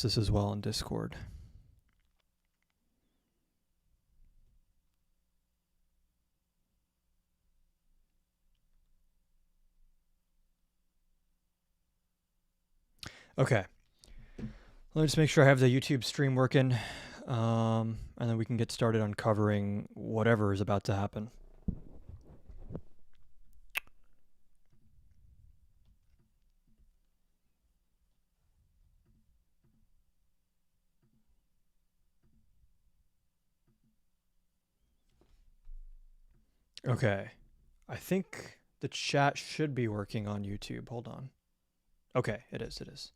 post this as well in Discord. Okay. Let me just make sure I have the YouTube stream working, and then we can get started on covering whatever is about to happen. Okay. I think the chat should be working on YouTube. Hold on. Okay, it is.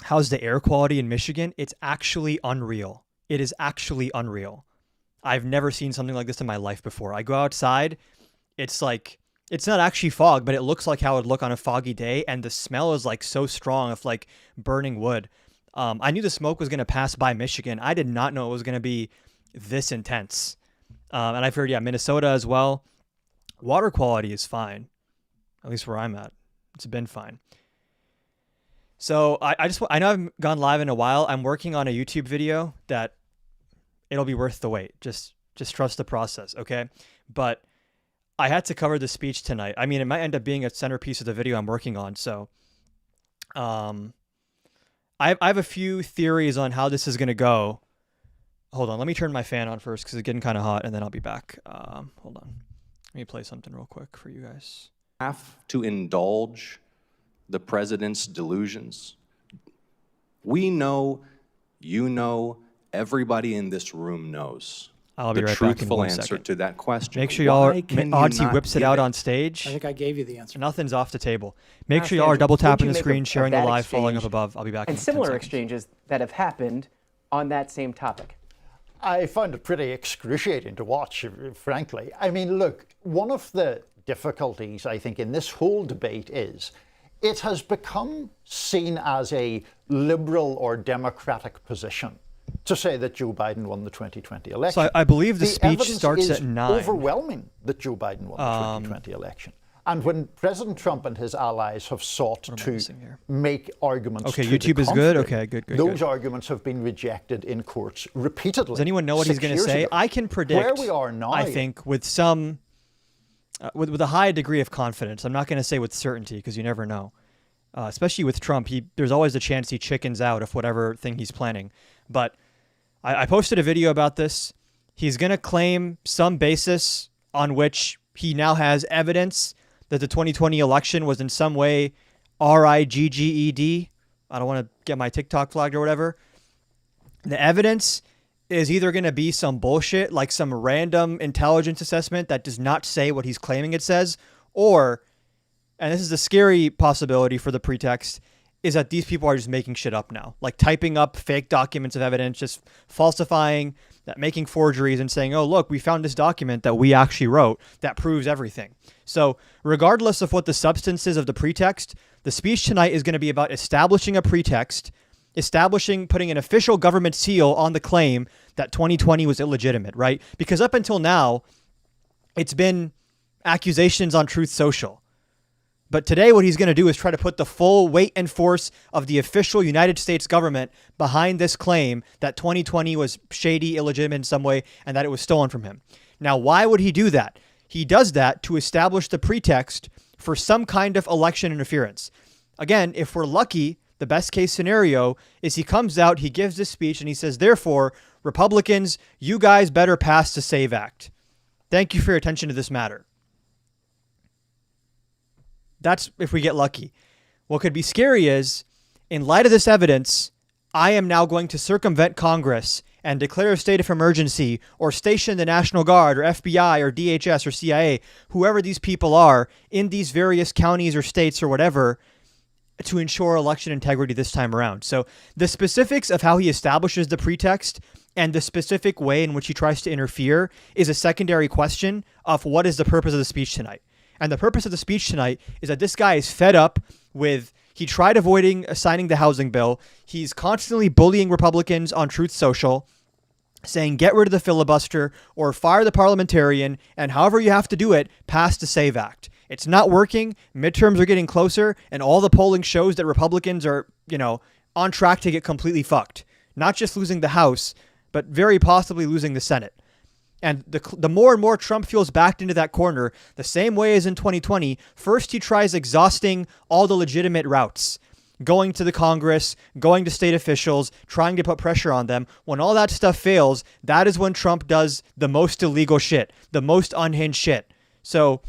How's the air quality in Michigan? It's actually unreal. It is actually unreal. I've never seen something like this in my life before. I go outside, it's like, it's not actually fog, but it looks like how it would look on a foggy day, and the smell is like so strong of like burning wood. I knew the smoke was going to pass by Michigan. I did not know it was going to be this intense. And I've heard, Minnesota as well. Water quality is fine, at least where I'm at. It's been fine. So I know I've gone live in a while. I'm working on a YouTube video that it'll be worth the wait. Just trust the process, okay? But I had to cover the speech tonight. I mean, it might end up being a centerpiece of the video I'm working on. So I have a few theories on how this is going to go. Hold on. Let me turn my fan on first because it's getting kind of hot, and then I'll be back. Hold on. Let me play something real quick for you guys. Have to indulge the president's delusions. We know, you know, everybody in this room knows I'll be the right back in truthful 1 answer second. to that question. Make sure y'all are, Why can you Odyssey not whips it give out on stage. I think I gave you the answer. Nothing's off the table. Make Ask sure y'all are Andrew, double what'd tapping you the make screen, of sharing the that live, following up exchange above. I'll be back in and 10 similar seconds. exchanges that have happened on that same topic? I found it pretty excruciating to watch, frankly. I mean, look, one of the difficulties, I think, in this whole debate is it has become seen as a liberal or democratic position to say that Joe Biden won the 2020 election. So I believe the speech evidence starts is at 9. overwhelming that Joe Biden won the 2020 election. And when President Trump and his allies have sought to make arguments Okay, to YouTube the is good? contrary, Okay, good. those arguments have been rejected in courts repeatedly. Does anyone know what he's going to say? Ago. I can predict, where we are now. I think, with some, with a high degree of confidence. I'm not going to say with certainty because you never know. Especially with Trump, there's always a chance he chickens out of whatever thing he's planning. But I posted a video about this. He's going to claim some basis on which he now has evidence that the 2020 election was in some way rigged. I don't want to get my TikTok flagged or whatever. The evidence is either going to be some bullshit, like some random intelligence assessment that does not say what he's claiming it says, or, and this is the scary possibility for the pretext, is that these people are just making shit up now, like typing up fake documents of evidence, just falsifying, making forgeries and saying, oh, look, we found this document that we actually wrote that proves everything. So regardless of what the substance is of the pretext, the speech tonight is going to be about establishing a pretext, putting an official government seal on the claim that 2020 was illegitimate, right? Because up until now, it's been accusations on Truth Social. But today what he's going to do is try to put the full weight and force of the official United States government behind this claim that 2020 was shady, illegitimate in some way, and that it was stolen from him. Now, why would he do that? He does that to establish the pretext for some kind of election interference. Again, if we're lucky, the best case scenario is he comes out, he gives this speech, and he says, therefore, Republicans, you guys better pass the SAVE Act. Thank you for your attention to this matter. That's if we get lucky. What could be scary is, in light of this evidence, I am now going to circumvent Congress and declare a state of emergency or station the National Guard or FBI or DHS or CIA, whoever these people are, in these various counties or states or whatever, to ensure election integrity this time around. So the specifics of how he establishes the pretext and the specific way in which he tries to interfere is a secondary question of what is the purpose of the speech tonight. And the purpose of the speech tonight is that this guy is fed up with, he tried avoiding signing the housing bill. He's constantly bullying Republicans on Truth Social, saying get rid of the filibuster or fire the parliamentarian, and however you have to do it, pass the SAVE Act. It's not working. Midterms are getting closer, and all the polling shows that Republicans are, on track to get completely fucked. Not just losing the House, but very possibly losing the Senate. And the more and more Trump feels backed into that corner, the same way as in 2020, first he tries exhausting all the legitimate routes, going to the Congress, going to state officials, trying to put pressure on them. When all that stuff fails, that is when Trump does the most illegal shit, the most unhinged shit. So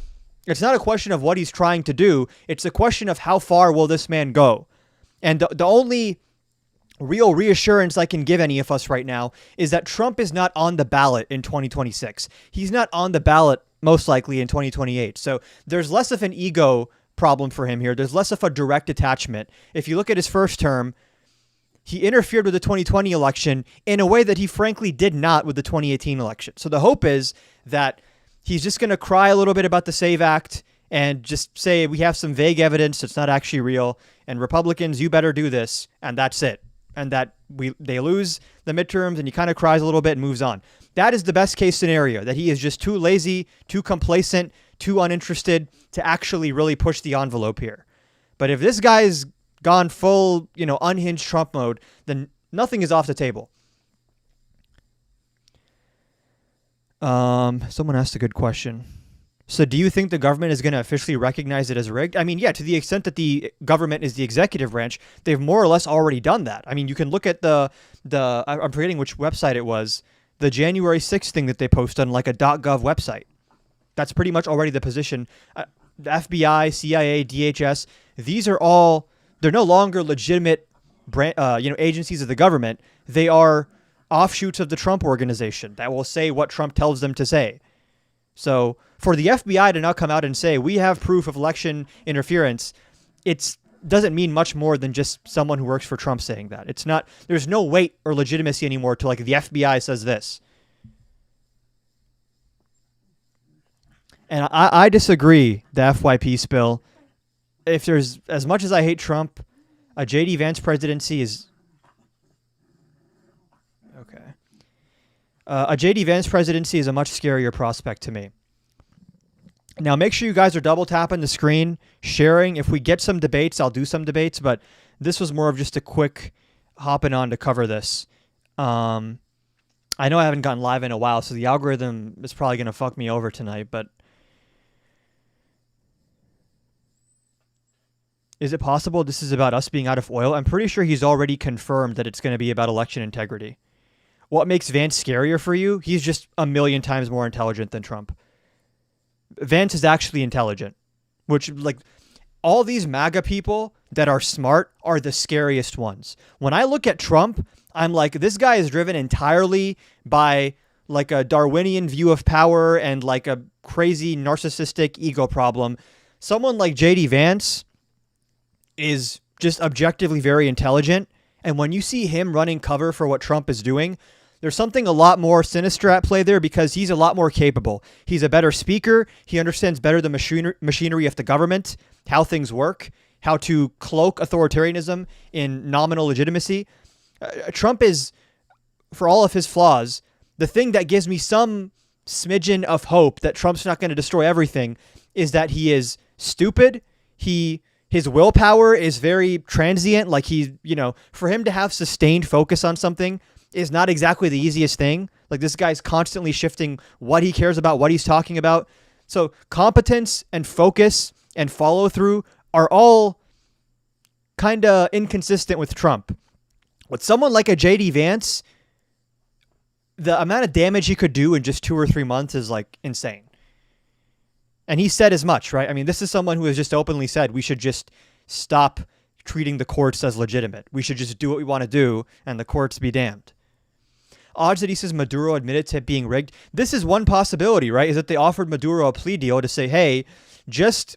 it's not a question of what he's trying to do. It's a question of how far will this man go. And the only real reassurance I can give any of us right now is that Trump is not on the ballot in 2026. He's not on the ballot most likely in 2028. So there's less of an ego problem for him here. There's less of a direct attachment. If you look at his first term, he interfered with the 2020 election in a way that he frankly did not with the 2018 election. So the hope is that he's just going to cry a little bit about the SAVE Act and just say we have some vague evidence that's not actually real, and Republicans, you better do this, and that's it. And that they lose the midterms, and he kind of cries a little bit and moves on. That is the best case scenario, that he is just too lazy, too complacent, too uninterested to actually really push the envelope here. But if this guy's gone full, unhinged Trump mode, then nothing is off the table. Someone asked a good question. So do you think the government is going to officially recognize it as rigged? I mean, yeah, to the extent that the government is the executive branch, they've more or less already done that. I mean, you can look at I'm forgetting which website it was, the January 6th thing that they posted on like a .gov website. That's pretty much already the position. The FBI, CIA, DHS, these are all, they're no longer legitimate agencies of the government. They are offshoots of the Trump organization that will say what Trump tells them to say. So for the FBI to now come out and say, we have proof of election interference, it doesn't mean much more than just someone who works for Trump saying that. It's not, there's no weight or legitimacy anymore to like the FBI says this. And I disagree, the FYP spill. If there's, as much as I hate Trump, a J.D. Vance presidency is... Okay. A J.D. Vance presidency is a much scarier prospect to me. Now, make sure you guys are double tapping the screen, sharing. If we get some debates, I'll do some debates, but this was more of just a quick hopping on to cover this. I know I haven't gotten live in a while, so the algorithm is probably going to fuck me over tonight, but is it possible this is about us being out of oil? I'm pretty sure he's already confirmed that it's going to be about election integrity. What makes Vance scarier for you? He's just a million times more intelligent than Trump. Vance is actually intelligent, which, like, all these MAGA people that are smart are the scariest ones. When I look at Trump, I'm like, this guy is driven entirely by like a Darwinian view of power and like a crazy narcissistic ego problem. Someone like J.D. Vance is just objectively very intelligent. And when you see him running cover for what Trump is doing, there's something a lot more sinister at play there because he's a lot more capable. He's a better speaker. He understands better the machinery of the government, how things work, how to cloak authoritarianism in nominal legitimacy. Trump is, for all of his flaws, the thing that gives me some smidgen of hope that Trump's not going to destroy everything is that he is stupid. His willpower is very transient. Like for him to have sustained focus on something is not exactly the easiest thing. Like, this guy's constantly shifting what he cares about, what he's talking about. So competence and focus and follow through are all kind of inconsistent with Trump. With someone like a J.D. Vance, the amount of damage he could do in just 2 or 3 months is like insane. And he said as much, right? I mean, this is someone who has just openly said we should just stop treating the courts as legitimate. We should just do what we want to do and the courts be damned. Odds that he says Maduro admitted to being rigged. This is one possibility, right? Is that they offered Maduro a plea deal to say, hey, just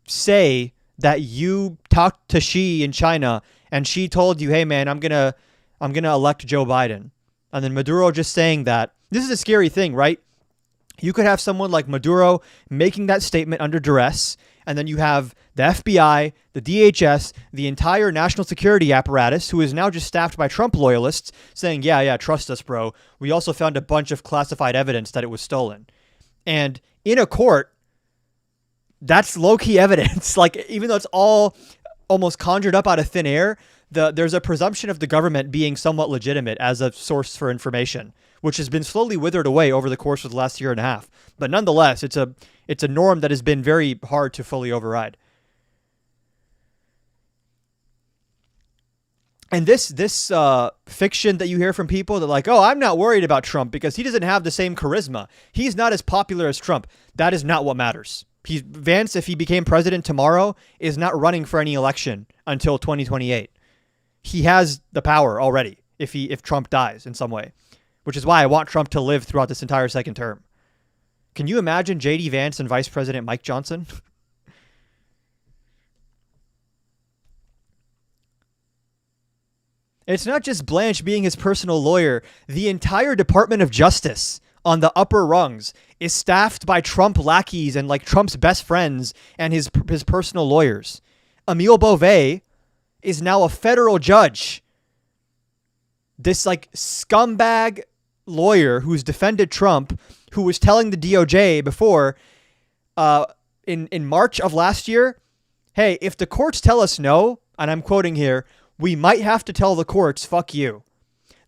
say that you talked to Xi in China and Xi told you, hey man, I'm gonna elect Joe Biden. And then Maduro just saying that. This is a scary thing, right? You could have someone like Maduro making that statement under duress, and then you have the FBI, the DHS, the entire national security apparatus, who is now just staffed by Trump loyalists, saying, yeah, trust us, bro. We also found a bunch of classified evidence that it was stolen. And in a court, That's low-key evidence. Like, even though it's all almost conjured up out of thin air, there's a presumption of the government being somewhat legitimate as a source for information, which has been slowly withered away over the course of the last year and a half. But nonetheless, it's a norm that has been very hard to fully override. And this fiction that you hear from people that like, oh, I'm not worried about Trump because he doesn't have the same charisma. He's not as popular as Trump. That is not what matters. Vance, if he became president tomorrow, is not running for any election until 2028. He has the power already if Trump dies in some way, which is why I want Trump to live throughout this entire second term. Can you imagine J.D. Vance and Vice President Mike Johnson? It's not just Blanche being his personal lawyer. The entire Department of Justice on the upper rungs is staffed by Trump lackeys and like Trump's best friends and his personal lawyers. Emile Beauvais is now a federal judge. This like scumbag lawyer who's defended Trump, who was telling the DOJ before in March of last year, hey, if the courts tell us no, and I'm quoting here, we might have to tell the courts, fuck you.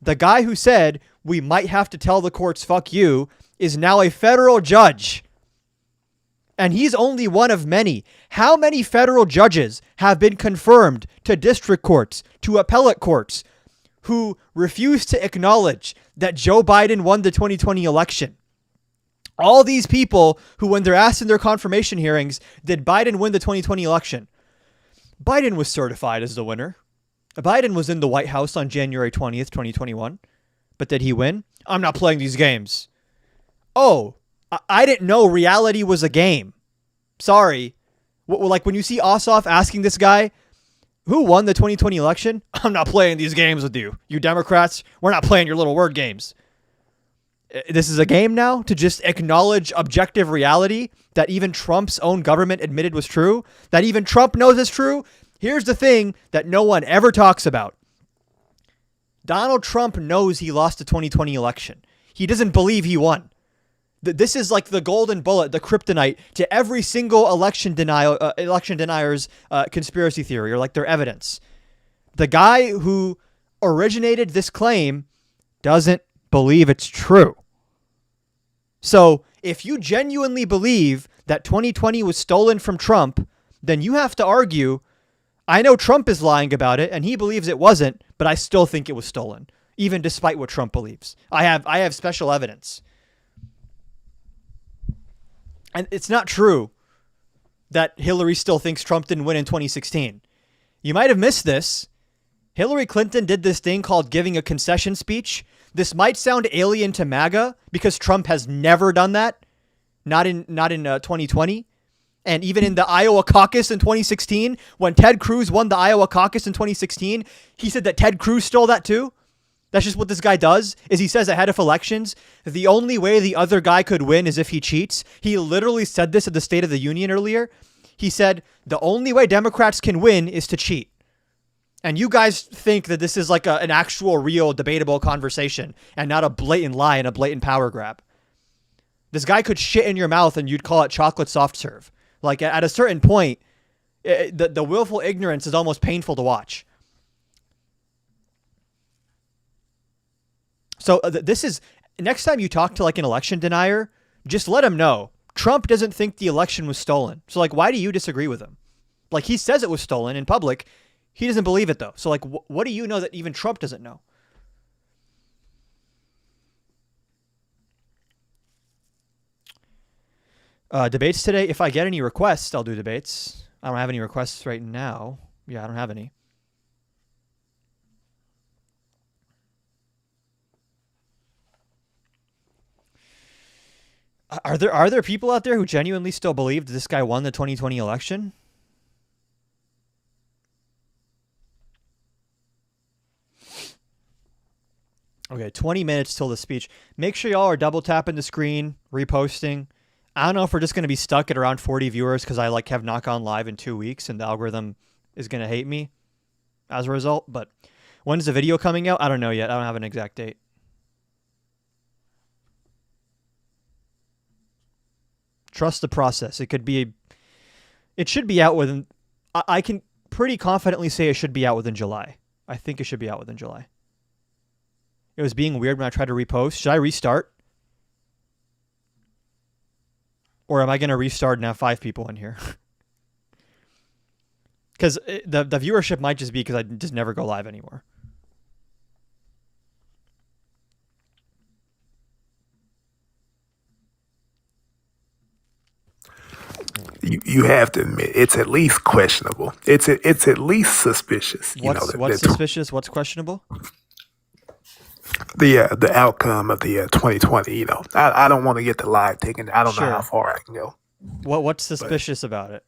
The guy who said we might have to tell the courts, fuck you, is now a federal judge. And he's only one of many. How many federal judges have been confirmed to district courts, to appellate courts, who refuse to acknowledge that Joe Biden won the 2020 election? All these people who, when they're asked in their confirmation hearings, did Biden win the 2020 election? Biden was certified as the winner. Biden was in the White House on January 20th, 2021. But did he win? I'm not playing these games. Oh, I didn't know reality was a game. Sorry. Like when you see Ossoff asking this guy, who won the 2020 election? I'm not playing these games with you. You Democrats, we're not playing your little word games. This is a game now to just acknowledge objective reality that even Trump's own government admitted was true, that even Trump knows is true. Here's the thing that no one ever talks about. Donald Trump knows he lost the 2020 election. He doesn't believe he won. This is like the golden bullet, the kryptonite to every single election denier's conspiracy theory or like their evidence. The guy who originated this claim doesn't believe it's true. So if you genuinely believe that 2020 was stolen from Trump, then you have to argue, I know Trump is lying about it and he believes it wasn't, but I still think it was stolen, even despite what Trump believes. I have special evidence. And it's not true that Hillary still thinks Trump didn't win in 2016. You might have missed this. Hillary Clinton did this thing called giving a concession speech. This might sound alien to MAGA because Trump has never done that. Not in 2020. And even in the Iowa caucus in 2016, when Ted Cruz won the Iowa caucus in 2016, he said that Ted Cruz stole that too. That's just what this guy does, is he says ahead of elections, the only way the other guy could win is if he cheats. He literally said this at the State of the Union earlier. He said, the only way Democrats can win is to cheat. And you guys think that this is like an actual, real, debatable conversation and not a blatant lie and a blatant power grab. This guy could shit in your mouth and you'd call it chocolate soft serve. Like at a certain point, the willful ignorance is almost painful to watch. So this is, next time you talk to like an election denier, just let him know Trump doesn't think the election was stolen. So like, why do you disagree with him? Like he says it was stolen in public. He doesn't believe it though. So like, what do you know that even Trump doesn't know? Debates today. If I get any requests, I'll do debates. I don't have any requests right now. Yeah, I don't have any. Are there people out there who genuinely still believe that this guy won the 2020 election? Okay, 20 minutes till the speech. Make sure y'all are double tapping the screen, reposting. I don't know if we're just going to be stuck at around 40 viewers because I like have Knock On Live in 2 weeks and the algorithm is going to hate me as a result. But when's the video coming out? I don't know yet. I don't have an exact date. Trust the process. It could be It should be out within. I can pretty confidently say it should be out within July. I think it should be out within July. It was being weird when I tried to repost. Should I restart? Or am I going to restart and have 5 people in here? Because the viewership might just be because I just never go live anymore. You have to admit it's at least questionable. It's at least suspicious. What's suspicious? What's questionable? The outcome of the 2020. You know, I don't want to get the live taken. I don't know how far I can go. What's suspicious about it?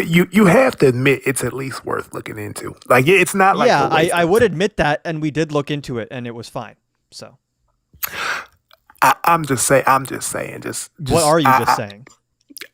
You have to admit it's at least worth looking into. Like it's not like I would admit that, and we did look into it, and it was fine. So I'm just saying. What are you just saying?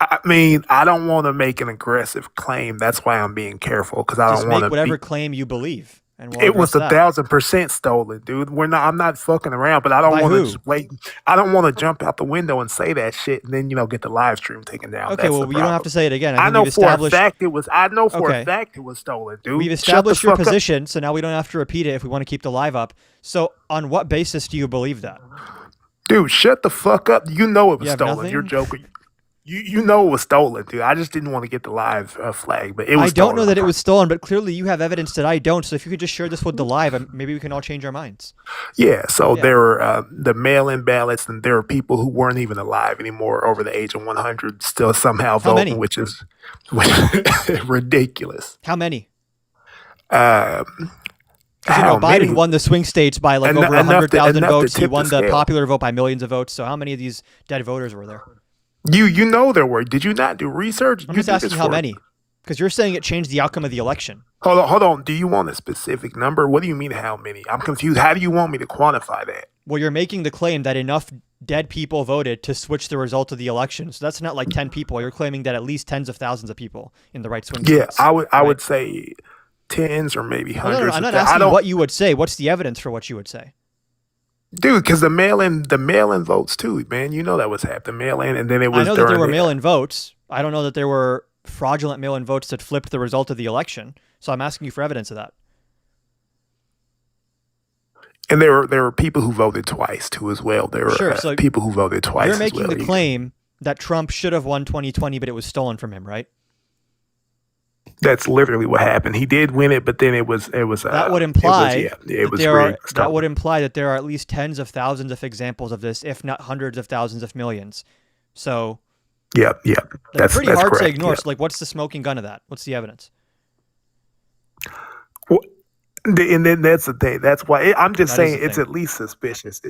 I mean, I don't want to make an aggressive claim. That's why I'm being careful because I don't want to make whatever claim you believe. And it was 1,000% stolen, dude. I'm not fucking around, but I don't want to wait. I don't want to jump out the window and say that shit, and then get the live stream taken down. Okay, well, you don't have to say it again. I know for a fact it was. I know for a fact it was stolen, dude. We've established your position, so now we don't have to repeat it if we want to keep the live up. So, on what basis do you believe that? Dude, shut the fuck up. You know it was stolen. Nothing? You're joking. You know it was stolen, dude. I just didn't want to get the live flag, but it was. I don't know that it was stolen, but clearly you have evidence that I don't. So if you could just share this with the live, maybe we can all change our minds. Yeah. So there were the mail-in ballots, and there were people who weren't even alive anymore, over the age of 100, still somehow voting, which is ridiculous. How many? Biden won the swing states by over 100,000 votes. He won the popular vote by millions of votes. So how many of these dead voters were there? You know there were. Did you not do research? I'm just asking how many. Because you're saying it changed the outcome of the election. Hold on. Do you want a specific number? What do you mean how many? I'm confused. How do you want me to quantify that? Well, you're making the claim that enough dead people voted to switch the result of the election. So that's not like 10 people. You're claiming that at least tens of thousands of people in the right swing states. Yeah, I would say tens or maybe hundreds. No, I'm not asking what you would say. What's the evidence for what you would say? Dude, because the mail-in votes too, man. You know that was happening. Mail-in, and then it was. I know that there were mail-in votes. I don't know that there were fraudulent mail-in votes that flipped the result of the election. So I'm asking you for evidence of that. And there were people who voted twice too, as well. There were so people who voted twice. You're making the claim that Trump should have won 2020, but it was stolen from him, right? That's literally what happened. He did win it, but then it was. That would imply that would imply that there are at least tens of thousands of examples of this, if not hundreds of thousands of millions. So, yeah, that's pretty hard correct. to ignore. Yep. So, like, what's the smoking gun of that? What's the evidence? Well, and then that's the thing. That's why I'm just saying it's at least suspicious.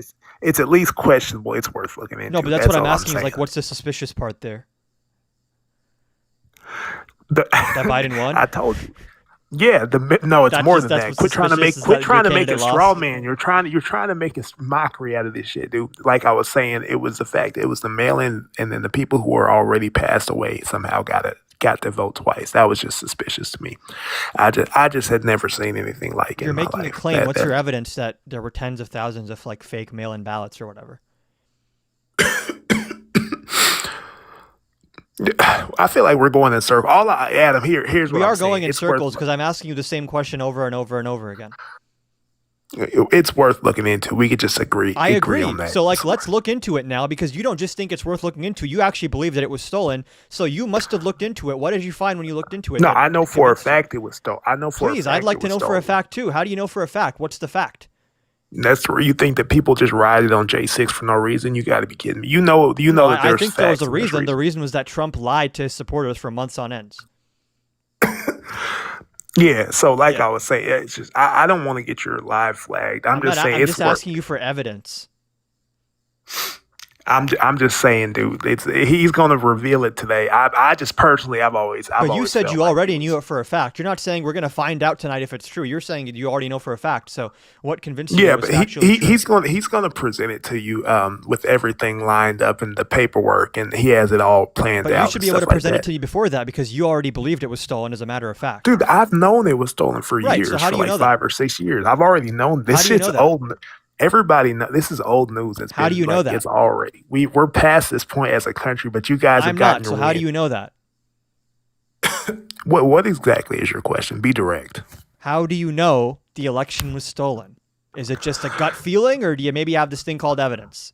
It's at least questionable. It's worth looking into. No, but that's what I'm asking. Is like, what's the suspicious part there? That Biden won? I told you. Yeah, it's more than that. Quit trying to make a straw man. You're trying to make a mockery out of this shit, dude. Like I was saying, it was the fact it was the mail-in, and then the people who were already passed away somehow got to vote twice. That was just suspicious to me. I just had never seen anything like it. You're making a claim. What's your evidence that there were tens of thousands of like fake mail-in ballots or whatever? I feel like we're going in circles. Adam, here's what we I'm are saying. going in circles because I'm asking you the same question over and over and over again. It's worth looking into. We could just agree. I agree on that. So, let's look into it now because you don't just think it's worth looking into. You actually believe that it was stolen. So you must have looked into it. What did you find when you looked into it? No, I know for a fact it was stolen. Please, I'd like to know for a fact too. How do you know for a fact? What's the fact? That's where you think that people just rioted on J6 for no reason. You got to be kidding me. You know that there's I think there was a reason. reason. The reason was that Trump lied to his supporters for months on end. Yeah. So, I was saying, it's just I don't want to get your live flagged. I'm just asking you for evidence. I'm just saying, dude. He's going to reveal it today. I just personally, But you said you already knew it for a fact. You're not saying we're going to find out tonight if it's true. You're saying you already know for a fact. So what convinced you? Yeah, but he's going to present it to you with everything lined up in the paperwork, and he has it all planned out. But you should be able to present it to you before that because you already believed it was stolen. As a matter of fact, dude, I've known it was stolen for years, so how do you know 5 or 6 years. I've already known this shit's old. Everybody know this is old news. How do you know that? It's already we're past this point as a country, but you guys have gotten. So how do you know that? What exactly is your question? Be direct. How do you know the election was stolen? Is it just a gut feeling, or do you maybe have this thing called evidence?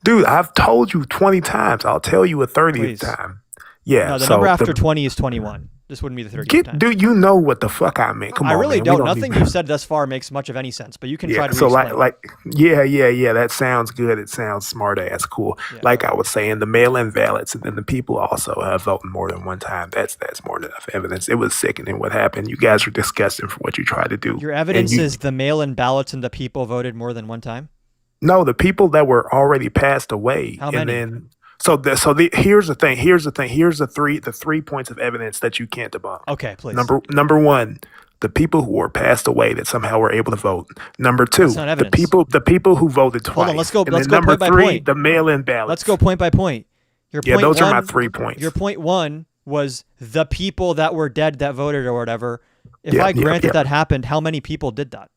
Dude, I've told you 20 times. I'll tell you a 30th Please. time. Yeah. No, the so number after 20 is 21. This wouldn't be the 30th time. Dude, you know what the fuck I meant. Come on, I really man. don't. Nothing you've said thus far makes much of any sense, but you can try to So re-explain. yeah. That sounds good. It sounds smart ass cool. Yeah. Like I was saying, the mail-in ballots, and then the people also voting more than one time. That's more than enough evidence. It was sickening what happened. You guys are disgusting for what you tried to do. Your evidence is the mail-in ballots and the people voted more than one time? No, the people that were already passed away. How and many? then here's the thing. Here's the 3 points of evidence that you can't debunk. Okay, please. Number one, the people who were passed away that somehow were able to vote. Number two, That's not the evidence. people who voted twice. Hold on, let's go And then point by number three, point. the mail-in ballots. Let's go point by point. Yeah, those are my 3 points. Your point one was the people that were dead that voted or whatever. If I grant yeah. that happened, how many people did that?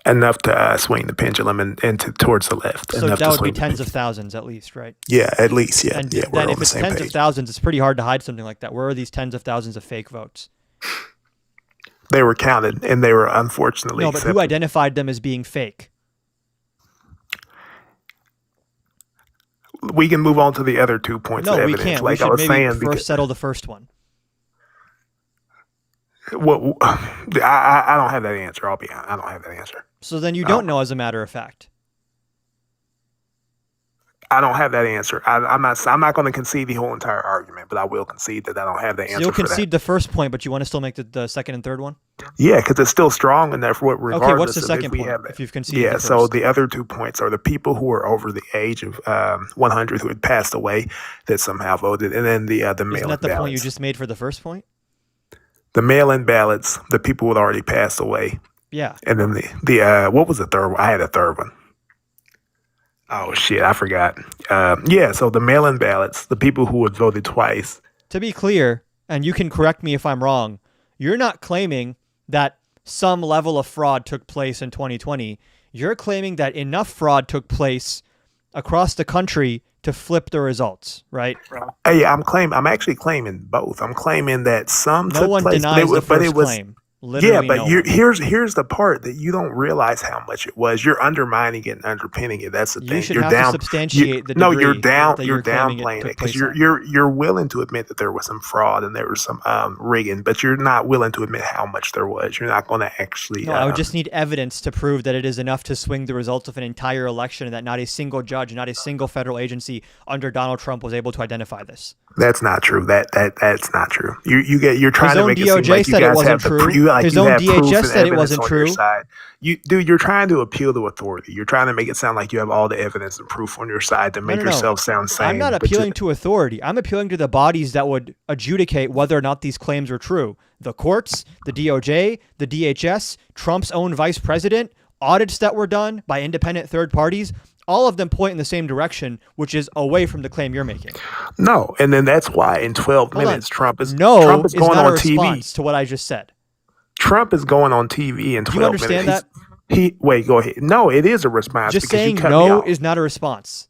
Enough to swing the pendulum and towards the left. So Enough that to would be swing the tens of thousands at least, right? Yeah, at least, yeah. And Yeah, we're then on if the it's same tens page. of thousands, it's pretty hard to hide something like that. Where are these tens of thousands of fake votes? They were counted, and they were unfortunately No, but accepted. who identified them as being fake? We can move on to the other 2 points of No, we evidence. can't. Like We I should was maybe saying, first settle the first one. I don't have that answer. I'll be honest. I don't have that answer. So then you don't know, as a matter of fact. I don't have that answer. I'm not going to concede the whole entire argument, but I will concede that I don't have the answer So you'll for concede the first point, but you want to still make the second and third one? that. Yeah, because it's still strong, and therefore, regardless Okay, what's the of second if we point, have if you've conceded Yeah, the so first? the other 2 points are the people who were over the age of 100 who had passed away that somehow voted, and then the Isn't mail-in that the ballots. point you just made for the first point? The mail-in ballots, the people who had already passed away, Yeah. and then the what was the third one? I had a third one. Oh shit, I forgot. So the mail-in ballots, the people who had voted twice. To be clear, and you can correct me if I'm wrong, you're not claiming that some level of fraud took place in 2020. You're claiming that enough fraud took place across the country to flip the results, right? Hey, I'm actually claiming both. I'm claiming that some No took one place, denies the but first it was claim. Literally no one. here's the part that you don't realize how much it was. You're undermining it and underpinning it. That's the thing. You should You're have down. to substantiate the No, degree you're down. that You're claiming downplaying took it because place you're willing to admit that there was some fraud and there was some rigging, but you're not willing to admit how much there was. You're not going to actually. No, I would just need evidence to prove that it is enough to swing the results of an entire election and that not a single judge, not a single federal agency under Donald Trump was able to identify this. That's not true. That's not true. You're trying His to own make it seem DOJ like you said it guys wasn't have the true. His you own have proof DHS and said it evidence wasn't on your true. side. You're trying to appeal to authority. You're trying to make it sound like you have all the evidence and proof on your side to make No. yourself sound sane. I'm not but appealing to authority. I'm appealing to the bodies that would adjudicate whether or not these claims are true. The courts, the DOJ, the DHS, Trump's own vice president, audits that were done by independent third parties. All of them point in the same direction, which is away from the claim you're making. No, and then that's why in 12 Hold on. minutes Trump is No is going not a on TV. response to what I just said. Trump is going on TV in 12 Do you understand minutes. that? Wait, go ahead. No, it is a response. Just because saying you cut me no off. is not a response.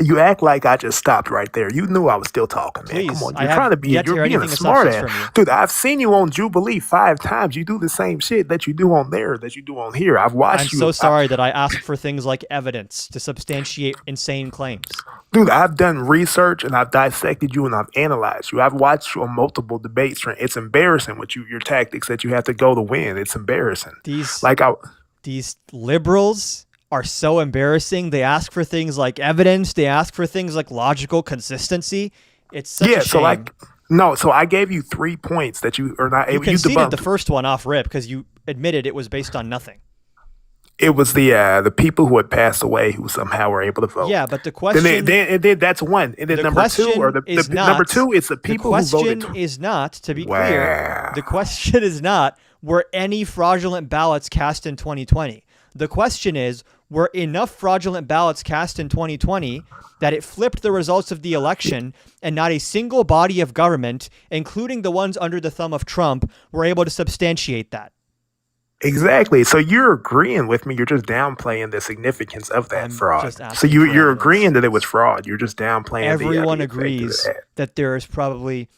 You act like I just stopped right there. You knew I was still talking, man. Please, Come on, I you're have trying to be. yet to You're hear being a anything of smart substance ass, from you. dude. I've seen you on Jubilee 5 times. You do the same shit that you do on there, that you do on here. I've watched I'm you. so sorry that I asked for things like evidence to substantiate insane claims. Dude, I've done research and I've dissected you and I've analyzed you. I've watched you on multiple debates. It's embarrassing what your tactics that you have to go to win. It's embarrassing. These liberals are so embarrassing. They ask for things like evidence. They ask for things like logical consistency. It's such a shame. So I gave you 3 points that you are not You able. You conceded debunked. the first one off rip because you admitted it was based on nothing. It was the people who had passed away who somehow were able to vote. Yeah, but the question Then that's one. And then the number two, or question is number not- two, it's the people who The question voted. is not, to be Wow. clear, the question is not, were any fraudulent ballots cast in 2020? The question is, were enough fraudulent ballots cast in 2020 that it flipped the results of the election and not a single body of government, including the ones under the thumb of Trump, were able to substantiate that? Exactly. So you're agreeing with me. You're just downplaying the significance of that I'm fraud. just So asking you're for evidence. agreeing that it was fraud. You're just downplaying. Everyone the effect of agrees that. that there is probably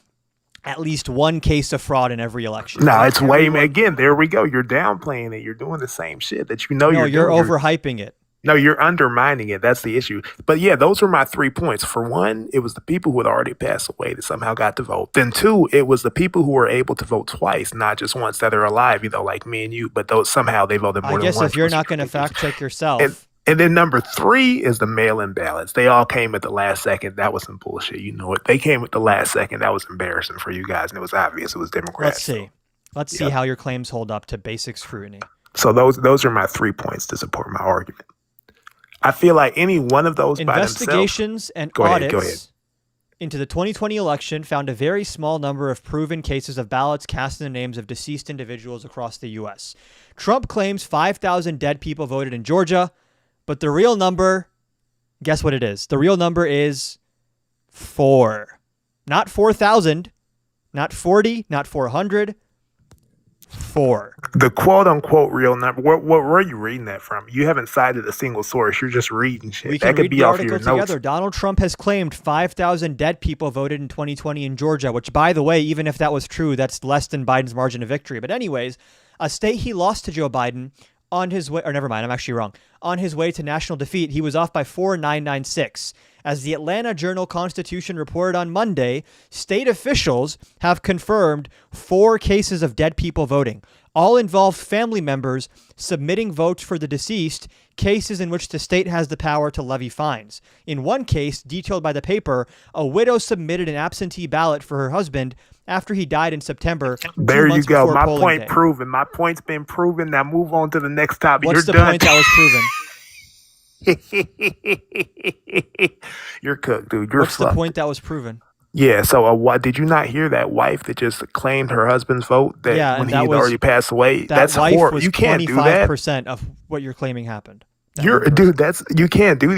at least one case of fraud in every election. No, it's way, again, there we go. You're downplaying it. You're doing the same shit that No, you're doing. overhyping it. No, you're undermining it. That's the issue. But yeah, those were my 3 points. For one, it was the people who had already passed away that somehow got to vote. Then two, it was the people who were able to vote twice, not just once, that are alive, like me and you, but those somehow they voted more than once. I guess if you're not going to fact check yourself. And then number 3 is the mail-in ballots. They all came at the last second. That was some bullshit. You know it. They came at the last second. That was embarrassing for you guys, and it was obvious it was Democrats. Let's see how your claims hold up to basic scrutiny. So those are my 3 points to support my argument. I feel like any one of those investigations by and audits into the 2020 election found a very small number of proven cases of ballots cast in the names of deceased individuals across the U.S. Trump claims 5,000 dead people voted in Georgia. But the real number, guess what it is? The real number is 4. Not 4,000, not 40, not 400, 4. The quote-unquote real number, where are you reading that from? You haven't cited a single source. You're just reading shit. We that can could read be the off article your together. notes. Donald Trump has claimed 5,000 dead people voted in 2020 in Georgia, which, by the way, even if that was true, that's less than Biden's margin of victory. But anyways, a state he lost to Joe Biden on his way, or never mind, I'm actually wrong. On his way to national defeat, he was off by 4,996. As the Atlanta Journal-Constitution reported on Monday, state officials have confirmed 4 cases of dead people voting. All involved family members submitting votes for the deceased, cases in which the state has the power to levy fines. In one case, detailed by the paper, a widow submitted an absentee ballot for her husband after he died in September. There you go. My point day. proven. My point's been proven. Now move on to the next topic. What's You're the done. point that was proven? You're cooked, dude. You're What's the fucked. point that was proven? Yeah, so did you not hear that wife that just claimed her husband's vote when he had already passed away? That's horrible. You can't do that. 25% of what you're claiming happened. You can't do that.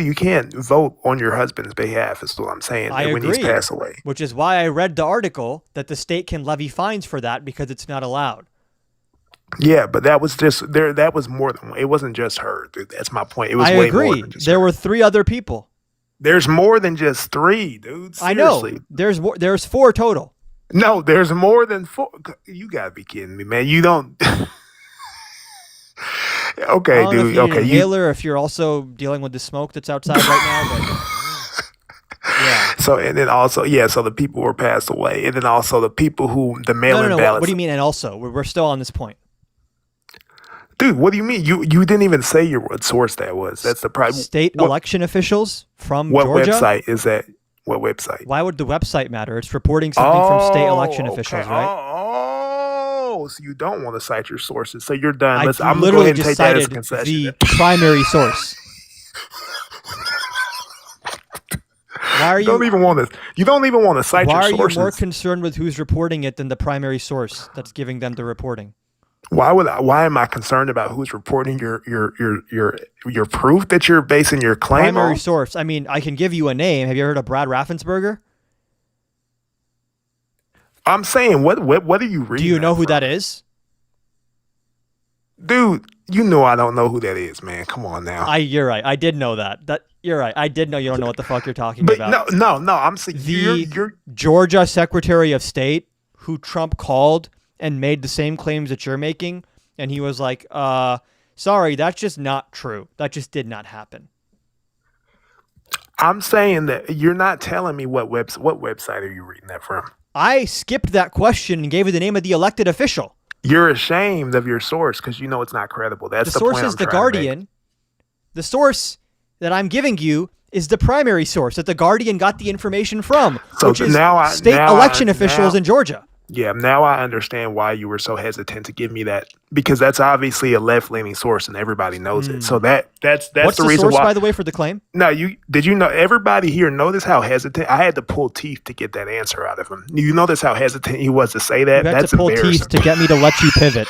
You can't vote on your husband's behalf, is what I'm saying. I when agree, he's passed away. Which is why I read the article that the state can levy fines for that because it's not allowed. Yeah, but that was just there. That was more than it wasn't just her, dude. That's my point. It was way more than just there her. were 3 other people. There's more than just 3, dude. Seriously. I know. There's more. There's 4 total. No, there's more than 4. You gotta be kidding me, man. You don't. Okay, I don't know dude. if you need Okay, an inhaler, if you're also dealing with the smoke that's outside right now. But yeah. So and then also so the people who were passed away, and then also the people who the mail-in No. ballots. What do you mean? And also, we're still on this point. Dude, what do you mean? You didn't even say what source that was. That's the problem. State election officials from what Georgia. What website is that? What website? Why would the website matter? It's reporting something from state election officials, right? So you don't want to cite your sources. So you're done. I'm going to go literally ahead and just take that as a cited concession. the primary source. Why are You don't even want to cite Why your are sources. you more concerned with who's reporting it than the primary source that's giving them the reporting? Why am I concerned about who's reporting your proof that you're basing your claim Primary on? source. I mean, I can give you a name. Have you heard of Brad Raffensperger? I'm saying, what are you reading? Do you know who from? that is? Dude, you know I don't know who that is, man. Come on now. You're right. I did know that. You're right. I did know you don't know what the fuck you're talking But about. no. I'm saying The you're Georgia Secretary of State, who Trump called and made the same claims that you're making, and he was like, sorry, that's just not true. That just did not happen. I'm saying that you're not telling me what website are you reading that from? I skipped that question and gave you the name of the elected official. You're ashamed of your source because you know it's not credible. That's The the source point is I'm The trying to Guardian. make. The source that I'm giving you is the primary source that The Guardian got the information from, So which is now state election officials in Georgia. Yeah, now I understand why you were so hesitant to give me that, because that's obviously a left-leaning source and everybody knows it. So that's What's the the reason source, why. by the way, for the claim? No, did you know? Everybody here notice how hesitant I had to pull teeth to get that answer out of him. You notice how hesitant he was to say that. You had That's to pull embarrassing. teeth to get me to let you pivot.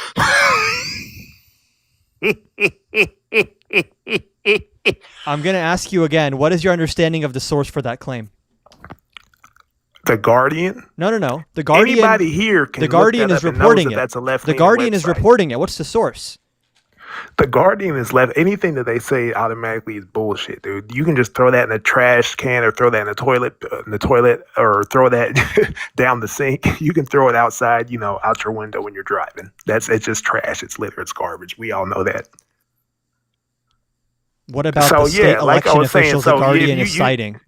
I'm going to ask you again, what is your understanding of the source for that claim? The Guardian. No. The Guardian. Anybody here can. The Guardian look is that up and knows reporting that it. That's a The left-leaning Guardian is website. reporting it. What's the source? The Guardian is left. Anything that they say automatically is bullshit, dude. You can just throw that in a trash can or throw that in the toilet, or throw that down the sink. You can throw it outside, out your window when you're driving. It's just trash. It's litter. It's garbage. We all know that. What about the state election officials the Guardian is citing?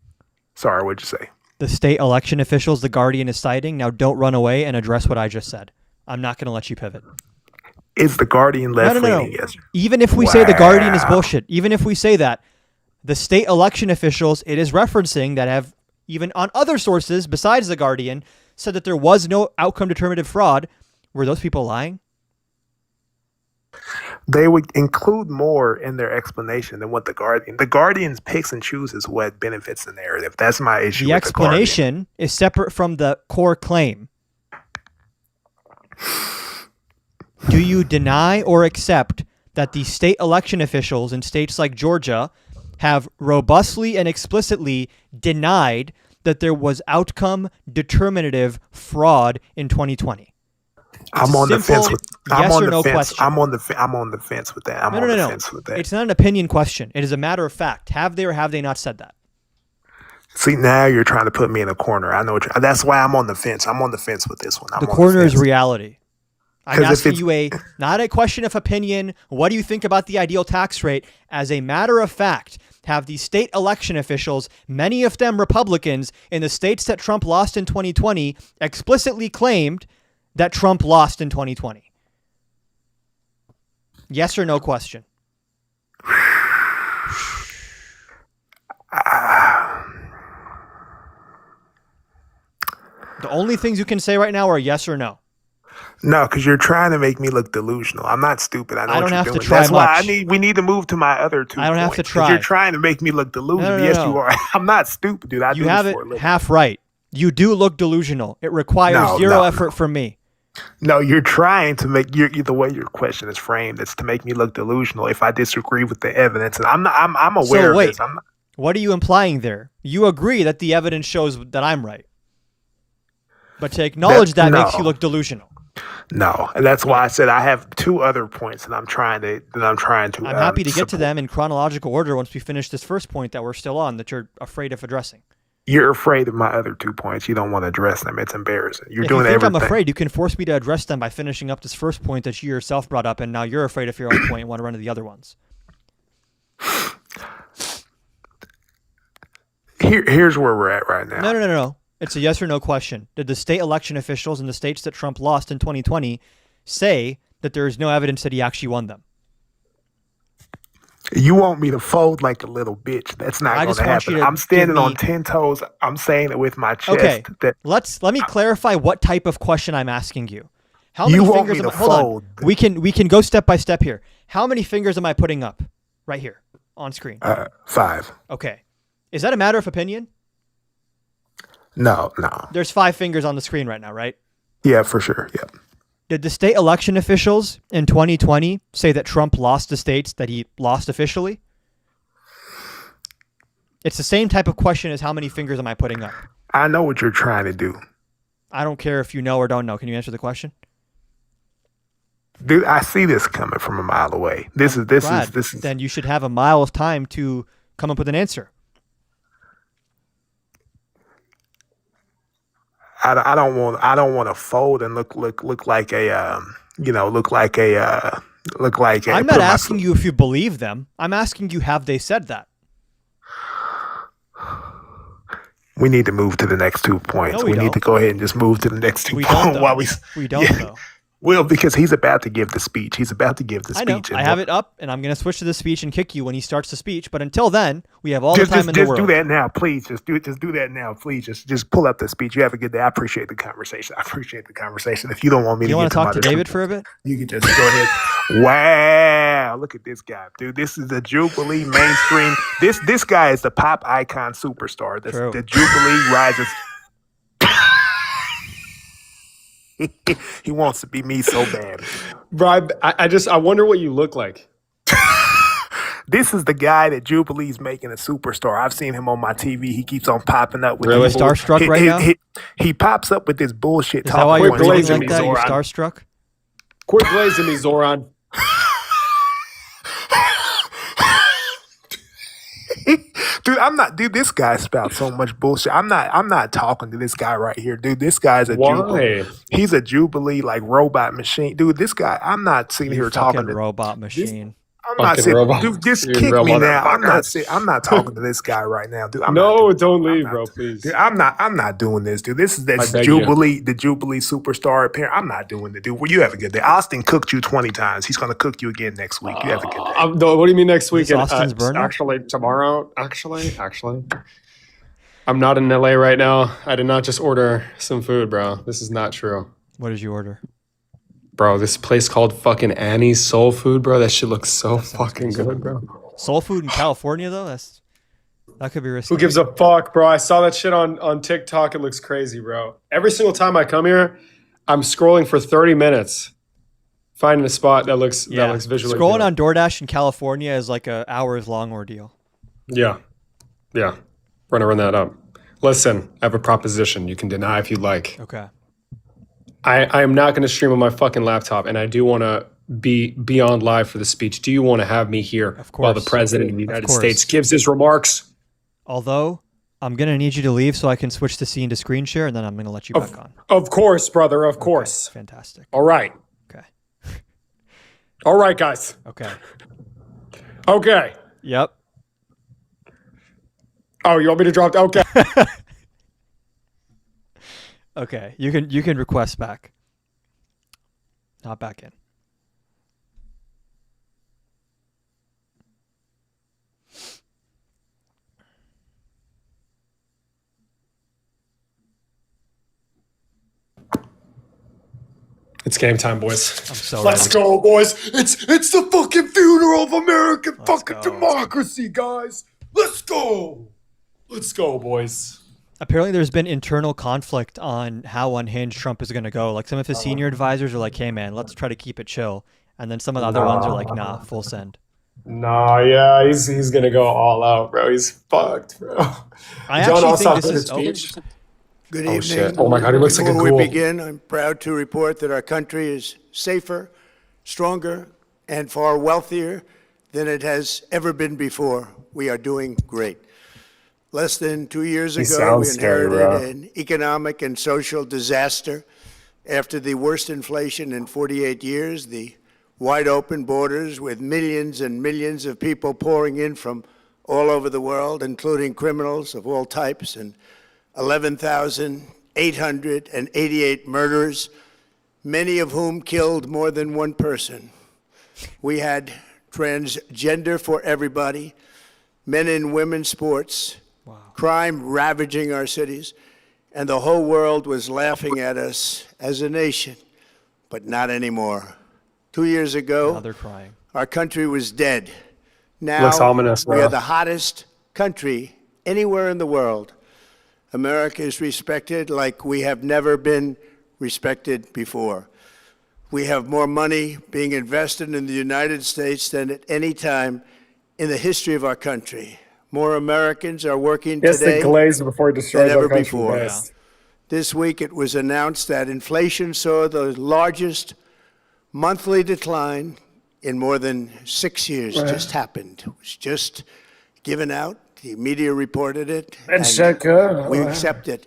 Sorry, what'd you say? The state election officials the Guardian is citing. Now, don't run away and address what I just said. I'm not going to let you pivot. Is the Guardian left-leaning? Yes. Even if we say the Guardian is bullshit, even if we say that, the state election officials it is referencing that have, even on other sources besides the Guardian, said that there was no outcome determinative fraud. Were those people lying? They would include more in their explanation than what the Guardian's picks and chooses what benefits the narrative. That's my issue. The explanation is separate from the core claim. Do you deny or accept that the state election officials in states like Georgia have robustly and explicitly denied that there was outcome determinative fraud in 2020? I'm on the fence with yes or no question. I'm on the fence with that. No. It's not an opinion question. It is a matter of fact. Have they or have they not said that? See, now you're trying to put me in a corner. I know that's why I'm on the fence. I'm on the fence with this one. The corner is reality. I'm asking you not a question of opinion. What do you think about the ideal tax rate? As a matter of fact, have the state election officials, many of them Republicans, in the states that Trump lost in 2020, explicitly claimed that Trump lost in 2020? Yes or no question? The only things you can say right now are yes or no. No, because you're trying to make me look delusional. I'm not stupid. I know I don't what you're have doing. to try That's much. why we need to move to my other 2 points. I don't have to try. You're trying to make me look delusional. No. Yes, you are. I'm not stupid, dude. You have it half right. You do look delusional. It requires zero effort from me. No, you're trying to make the way your question is framed. It's to make me look delusional if I disagree with the evidence, and I'm aware of this. What are you implying there? You agree that the evidence shows that I'm right, but to acknowledge that makes you look delusional. No, and that's why I said I have 2 other points that I'm trying to. I'm happy to get to them in chronological order once we finish this first point that we're still on that you're afraid of addressing. You're afraid of my other 2 points. You don't want to address them. It's embarrassing. If you think I'm afraid, you can force me to address them by finishing up this first point that you yourself brought up, and now you're afraid of your own point and want to run to the other ones. Here's where we're at right now. No. It's a yes or no question. Did the state election officials in the states that Trump lost in 2020 say that there is no evidence that he actually won them? You want me to fold like a little bitch. That's not going to happen. I'm standing on 10 toes. I'm saying it with my chest. Okay. Let me clarify what type of question I'm asking you. How many fingers am I hold on. We can go step by step here. How many fingers am I putting up right here on screen? 5. Okay. Is that a matter of opinion? No. There's 5 fingers on the screen right now, right? Yeah, for sure. Yeah. Did the state election officials in 2020 say that Trump lost the states that he lost officially? It's the same type of question as how many fingers am I putting up? I know what you're trying to do. I don't care if you know or don't know. Can you answer the question? Dude, I see this coming from a mile away. This is. Then you should have a mile of time to come up with an answer. I don't want to fold and look like a I'm not asking you if you believe them. I'm asking you, have they said that? We need to move to the next 2 points. No, we don't. Need to go ahead and just move to the next 2 points. We don't though. Well, because he's about to give the speech. I know. I have it up, and I'm going to switch to the speech and kick you when he starts the speech. But until then, we have all the time in the world. Just do that now, please. Just do that now, please. Just pull up the speech. You have a good day. I appreciate the conversation. If you don't want me you want to talk to David for a bit? You can just go ahead. Wow, look at this guy, dude. This is the Jubilee mainstream. This guy is the pop icon superstar. The Jubilee rises. He wants to be me so bad. Bro, I wonder what you look like. This is the guy that Jubilee's making a superstar. I've seen him on my TV. He keeps on popping up with really starstruck right now. He pops up with this bullshit. Is that why you're blazing like that? You're starstruck. Quit blazing me, Zoran. Dude, I'm not. Dude, this guy spouts so much bullshit. I'm not talking to this guy right here, dude. This guy's a Jubilee. He's a Jubilee like robot machine, dude. This guy. I'm not sitting here talking to robot machine. I'm not sitting. Dude, just kick me now. I'm not talking to this guy right now, dude. Don't leave, bro, please. Dude, I'm not doing this, dude. This is the Jubilee superstar appearance. I'm not doing it, dude. Well, you have a good day. Austin cooked you 20 times. He's gonna cook you again next week. You have a good day. What do you mean next week? Austin's burner? Actually, tomorrow. Actually, I'm not in LA right now. I did not just order some food, bro. This is not true. What did you order? Bro, this place called fucking Annie's Soul Food, bro. That shit looks so fucking good, bro. Soul food in California, though? That could be risky. Who gives a fuck, bro? I saw that shit on TikTok. It looks crazy, bro. Every single time I come here, I'm scrolling for 30 minutes, finding a spot that looks visually Scrolling good. on DoorDash in California is like a hours-long ordeal. Yeah. We're going to run that up. Listen, I have a proposition. You can deny if you'd like. Okay. I am not going to stream on my fucking laptop, and I do want to be on live for the speech. Do you want to have me here while the president of the United States gives his remarks? Although, I'm going to need you to leave so I can switch the scene to screen share, and then I'm going to let you back on. Of course, brother. Of course. Fantastic. All right. Okay. All right, guys. Okay. Yep. Oh, you want me to drop? Okay. Okay. You can request back. Not back in. It's game time, boys. I'm so Let's ready. go, boys. It's the fucking funeral of American democracy, guys. Let's go. Let's go, boys. Apparently, there's been internal conflict on how unhinged Trump is going to go. Like, some of his senior advisors are like, hey, man, let's try to keep it chill. And then some of the other ones are like, nah, full send. Nah, yeah, he's going to go all out, bro. He's fucked, bro. I actually think this is... speech. Good evening. Shit. Oh, my God, he looks like a Before ghoul. we begin, I'm proud to report that our country is safer, stronger, and far wealthier than it has ever been before. We are doing great. Less than 2 years ago, we inherited an economic and social disaster. After the worst inflation in 48 years, the wide open borders with millions and millions of people pouring in from all over the world, including criminals of all types, and 11,888 murders, many of whom killed more than one person. We had transgender for everybody, men and women sports, crime ravaging our cities, and the whole world was laughing at us as a nation, but not anymore. 2 years ago, Now they're crying. our country was dead. Now Looks ominous, we bro. are the hottest country anywhere in the world. America is respected like we have never been respected before. We have more money being invested in the United States than at any time in the history of our country. More Americans are working today before he than destroys ever before. This week it was announced that inflation saw the largest monthly decline in more than 6 years. Just happened. It was just given out. The media reported it. And we accept it.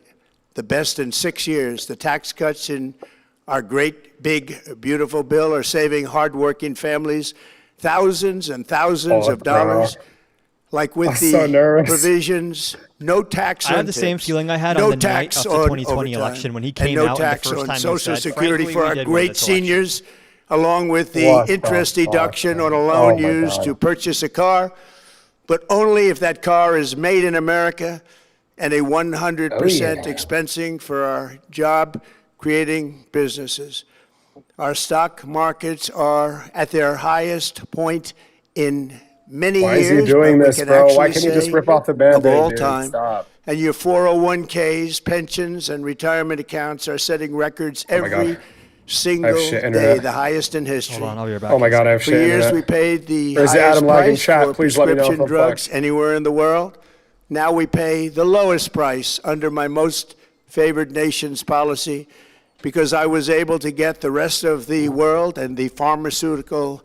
The best in 6 years. The tax cuts in our great, big, beautiful bill are saving hardworking families thousands and thousands of dollars. Like with the provisions, no tax on I have the same tips, feeling I had no on the night tax of the on 2020 overtime, election when he and came no out tax and the first on time he Social said, Security "Frankly, for we our did win great this election." seniors, along with the What the interest fuck, deduction man? on a loan Oh my used God. to purchase a car, but only if that car is made in America, and a 100% expensing for our job-creating businesses. Our stock markets are at their highest point in many Why years. is he doing but we this, can bro? Why actually can't he just say rip off the of Band-Aid, all dude? time. Stop. And your 401ks, pensions, and retirement accounts are setting records my God. every single shit day, internet. the highest in history. Hold on, I'll be right back. Oh my God, I have For shit years, we internet. paid the There's highest Adam Lag in price chat. for Please let me know if prescription I'm drugs fucked. anywhere in the world. Now we pay the lowest price under my most favored nation's policy because I was able to get the rest of the world and the pharmaceutical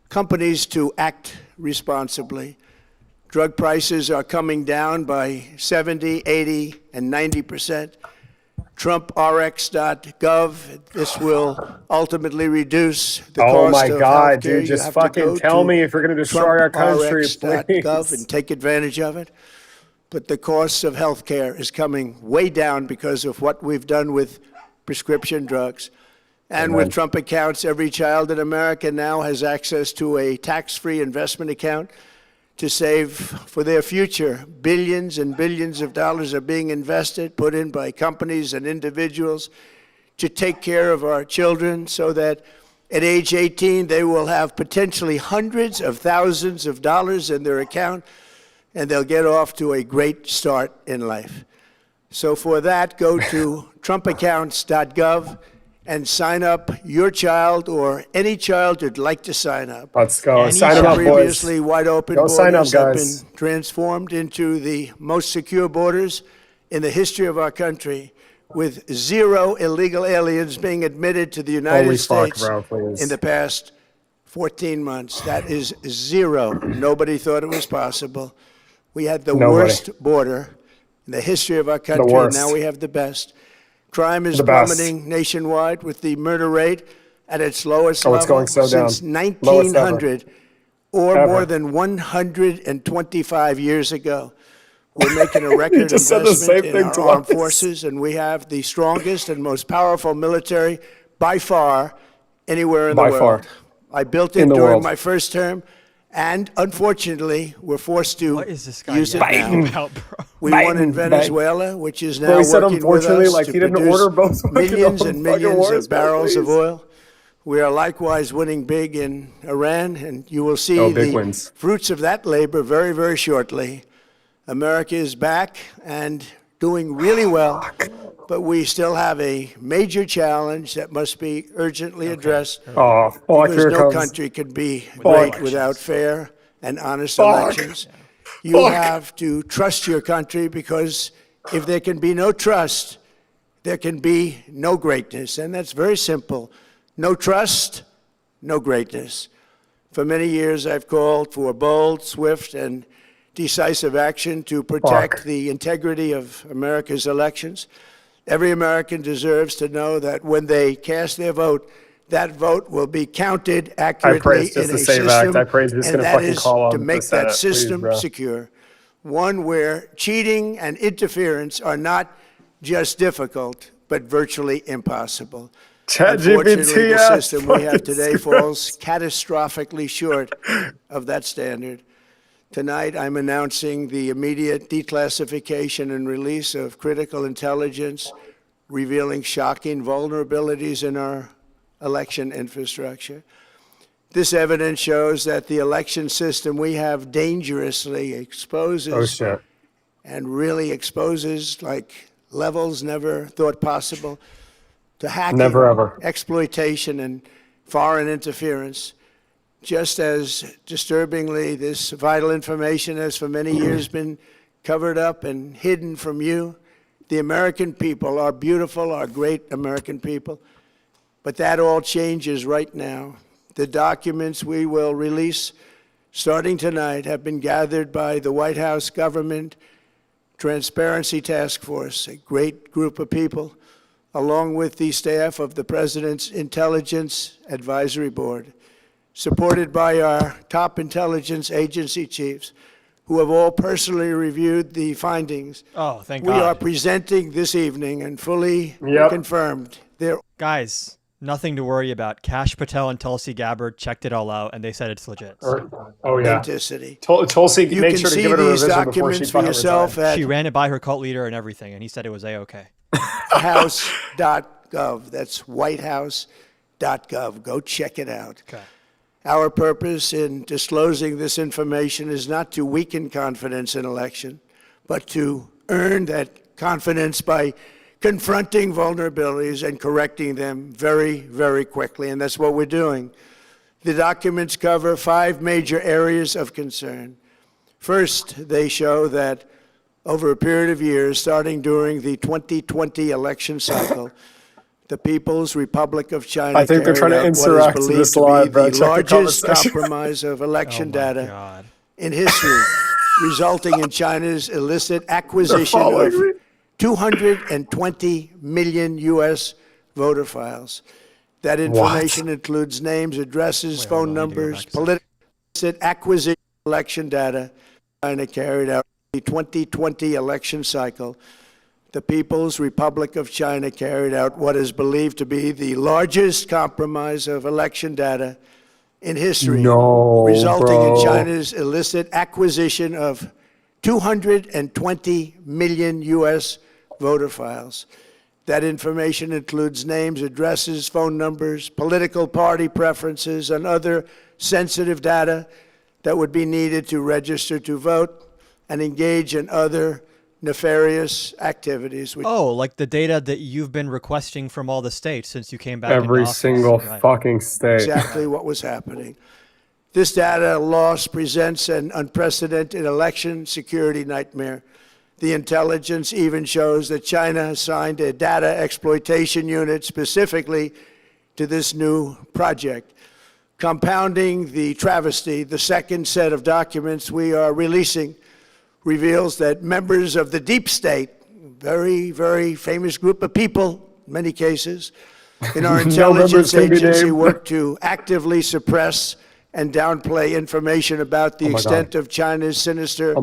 companies to act responsibly. Drug prices are coming down by 70, 80, and 90%. TrumpRx.gov. This will ultimately reduce the cost Oh my of God, healthcare. dude! You Just have to fucking go tell to me if you're going to destroy our country, TrumpRx.gov please. and take advantage of it. But the cost of healthcare is coming way down because of what we've done with prescription drugs. And Amen. with Trump accounts, every child in America now has access to a tax-free investment account to save for their future. Billions and billions of dollars are being invested, put in by companies and individuals to take care of our children so that at age 18 they will have potentially hundreds of thousands of dollars in their account and they'll get off to a great start in life. So for that, go to trumpaccounts.gov and sign up your child or any child who'd like to sign up. Let's go. Any Sign them up, boys. Previously wide open Go sign up, borders have guys. been transformed into the most secure borders in the history of our country, with 0 illegal aliens being admitted to the United Holy fuck, States bro, please. in the past 14 months. That is 0. Nobody thought it was possible. We had the Nobody. worst border in the history of our country, and worst. now we have the best. Crime is The best. plummeting nationwide, with the murder rate at its lowest Oh, level it's going so down. since Lowest 1900, or Ever. more than 125 years ago. We're making a record just said the same investment in thing our armed twice. forces, and we have the strongest and most powerful military by far anywhere in By the far. world. I built it In the during world. my first term, and unfortunately, we're forced to What is this guy use it yelling now. about, bro? We won in Biden, Venezuela, which is now Bro, he said working with unfortunately us like to he didn't produce order both fucking millions and fucking millions wars, of barrels of please. oil. We are likewise winning big in Iran, and you will see Oh, big the wins. fruits of that labor very, very shortly. America is back and doing really well, but we still have a major challenge that must be urgently addressed. Oh, fuck, Because here it no comes. country could be great without fair and honest elections. You have to trust your country, because if there can be no trust, there can be no greatness. And that's very simple. No trust, no greatness. For many years, I've called for bold, swift, and decisive action to protect the integrity of America's elections. Every American deserves to know that when they cast their vote, that vote will be counted accurately praise just in the a Save system, Act. I praise just and gonna that fucking is call to on make the that Senate, please, system bro. secure. One where cheating and interference are not just difficult, but virtually impossible. Unfortunately, ChatGPT, the system we have fucking today screws. falls catastrophically short of that standard. Tonight, I'm announcing the immediate declassification and release of critical intelligence revealing shocking vulnerabilities in our election infrastructure. This evidence shows that the election system we have dangerously exposes Oh shit. and really exposes like levels never thought possible to hacking, Never ever. exploitation, and foreign interference. Just as disturbingly, this vital information has for many years been covered up and hidden from you. The American people are beautiful, our great American people, but that all changes right now. The documents we will release starting tonight have been gathered by the White House Government Transparency Task Force, a great group of people, along with the staff of the President's Intelligence Advisory Board, supported by our top intelligence agency chiefs, who have all personally reviewed the findings. Oh, thank We God. are presenting this evening and fully Yep. confirmed their Guys, nothing to worry about. Kash Patel and Tulsi Gabbard checked it all out, and they said it's legit. Oh yeah. authenticity. Tulsi You made can sure to see give it a these revision before she documents for fucking yourself resigned. at She ran it by her cult leader and everything, and he said it was A-okay. whitehouse.gov. That's whitehouse.gov. Go check it out. Okay. Our purpose in disclosing this information is not to weaken confidence in election, but to earn that confidence by confronting vulnerabilities and correcting them very, very quickly. And that's what we're doing. The documents cover 5 major areas of concern. First, they show that over a period of years, starting during the 2020 election cycle, the People's Republic of China I think they're trying to carried out what is interact believed this to live, be bro. the Check the comment largest section. compromise of election Oh my data God. in history. resulting in China's illicit acquisition of 220 million U.S. voter files. That information includes names, addresses, phone numbers, political acquisition, election data. China carried out the 2020 election cycle. The People's Republic of China carried out what is believed to be the largest compromise of election data in history, resulting in China's illicit acquisition of 220 million U.S. voter files. That information includes names, addresses, phone numbers, political party preferences, and other sensitive data that would be needed to register to vote and engage in other nefarious activities. Like the data that you've been requesting from all the states since you came back into Every office. single fucking state. Exactly what was happening. This data loss presents an unprecedented election security nightmare. The intelligence even shows that China assigned a data exploitation unit specifically to this new project. Compounding the travesty, the second set of documents we are releasing reveals that members of the deep state, very, very famous group of people, in many cases, in our intelligence agency work to actively suppress and downplay information about the extent of China's sinister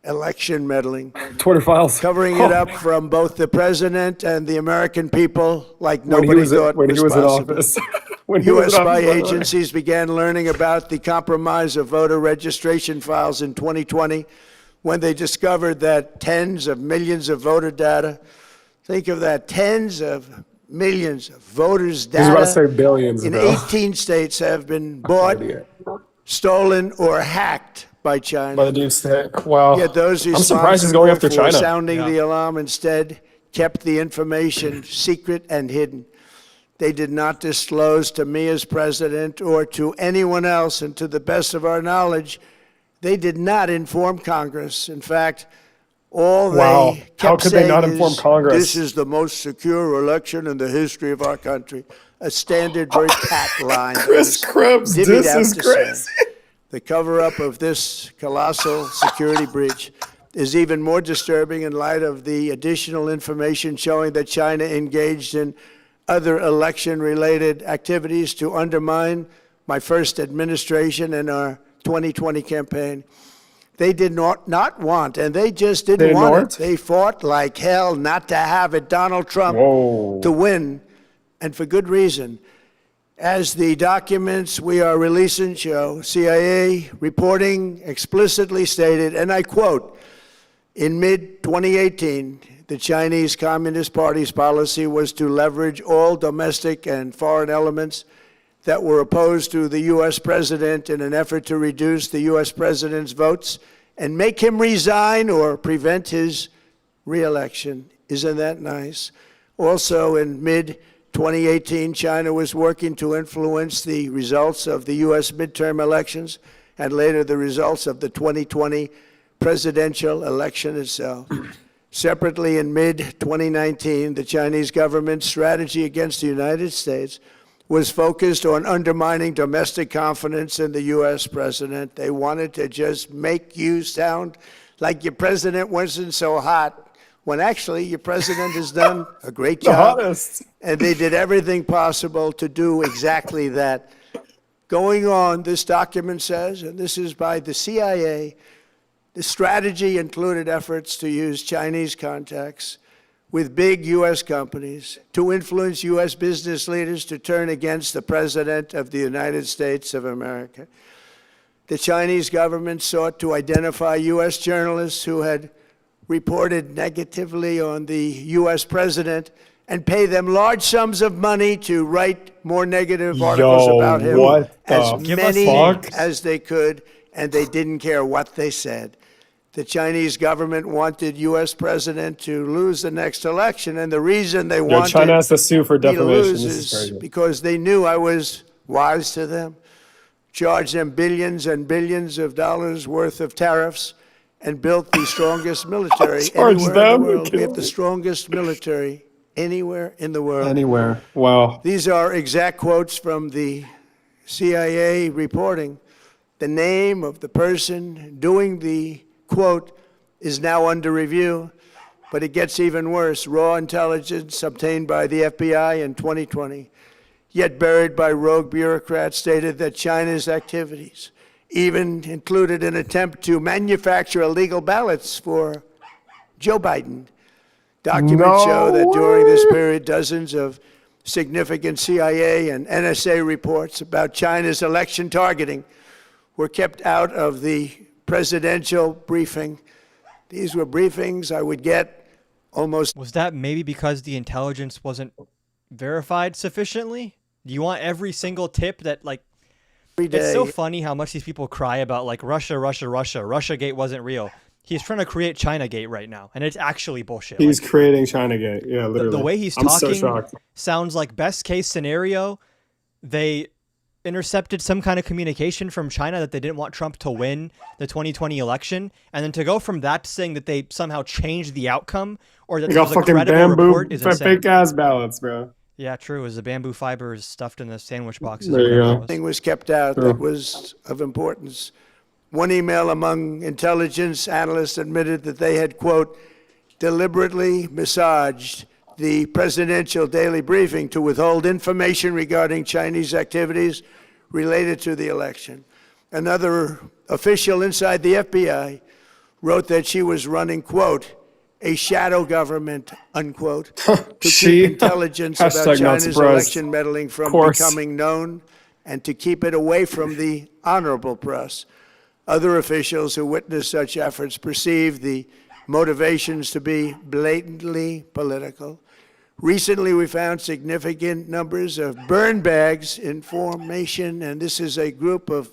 election meddling. Twitter files. Covering it up from both the president and the American people like nobody thought was possible. U.S. spy agencies began learning about the compromise of voter registration files in 2020 when they discovered that tens of millions of voter data, think of that, tens of millions of voters' data I was about to say billions, in 18 states have been bought, stolen, or hacked by China. By the deep state. Wow. Yet those I'm surprised he's going after for China. sounding the alarm instead kept the information secret and hidden. They did not disclose to me as president or to anyone else, and to the best of our knowledge, they did not inform Congress. In fact, all they kept How could saying they not inform Congress? This is the most secure election in the history of our country. A standard, very pat line. Chris Krebs, this is crazy. The cover-up of this colossal security breach is even more disturbing in light of the additional information showing that China engaged in other election-related activities to undermine my first administration and our 2020 campaign. They did not want, and they just didn't want it. They fought like hell not to have it, Donald Trump, to win, and for good reason. As the documents we are releasing show, CIA reporting explicitly stated, and I quote, in mid-2018, the Chinese Communist Party's policy was to leverage all domestic and foreign elements that were opposed to the U.S. president in an effort to reduce the U.S. president's votes and make him resign or prevent his re-election. Isn't that nice? Also, in mid-2018, China was working to influence the results of the U.S. midterm elections and later the results of the 2020 presidential election itself. Separately, in mid-2019, the Chinese government's strategy against the United States was focused on undermining domestic confidence in the U.S. president. They wanted to just make you sound like your president wasn't so hot, when actually your president has done a great job. And they did everything possible to do exactly that. Going on, this document says, and this is by the CIA, the strategy included efforts to use Chinese contacts with big U.S. companies to influence U.S. business leaders to turn against the President of the United States of America. The Chinese government sought to identify U.S. journalists who had reported negatively on the U.S. president and pay them large sums of money to write more negative articles about him, as many as they could, and they didn't care what they said. The Chinese government wanted U.S. president to lose the next election, and the reason they wanted China has to sue for defamation. This is because they knew I was wise to them, charged them billions and billions of dollars worth of tariffs, and built the strongest military anywhere in the world. We have the strongest military anywhere in the world. Anywhere. Wow. These are exact quotes from the CIA reporting. The name of the person doing the quote, is now under review. But it gets even worse. Raw intelligence obtained by the FBI in 2020, yet buried by rogue bureaucrats, stated that China's activities even included an attempt to manufacture illegal ballots for Joe Biden. Documents show that during this period, dozens of significant CIA and NSA reports about China's election targeting were kept out of the presidential briefing. These were briefings I would get almost. Was that maybe because the intelligence wasn't verified sufficiently? Do you want every single tip that, like, every day. It's so funny how much these people cry about, like, Russia. Russiagate wasn't real. He's trying to create Chinagate right now, and it's actually bullshit. He's creating Chinagate. Yeah, literally. The way he's talking sounds like best case scenario. They intercepted some kind of communication from China that they didn't want Trump to win the 2020 election, and then to go from that to saying that they somehow changed the outcome or that they there got was a fucking credible bamboo report is insane. fake ass ballots, bro. Yeah, true. It was the bamboo fibers stuffed in the sandwich boxes. There you go. Thing was kept out that was of importance. One email among intelligence analysts admitted that they had, quote, deliberately massaged the presidential daily briefing to withhold information regarding Chinese activities related to the election. Another official inside the FBI wrote that she was running, quote, a shadow government, unquote, to keep intelligence about China's election meddling from becoming known and to keep it away from the honorable press. Other officials who witnessed such efforts perceived the motivations to be blatantly political. Recently, we found significant numbers of burn bags in formation, and this is a group of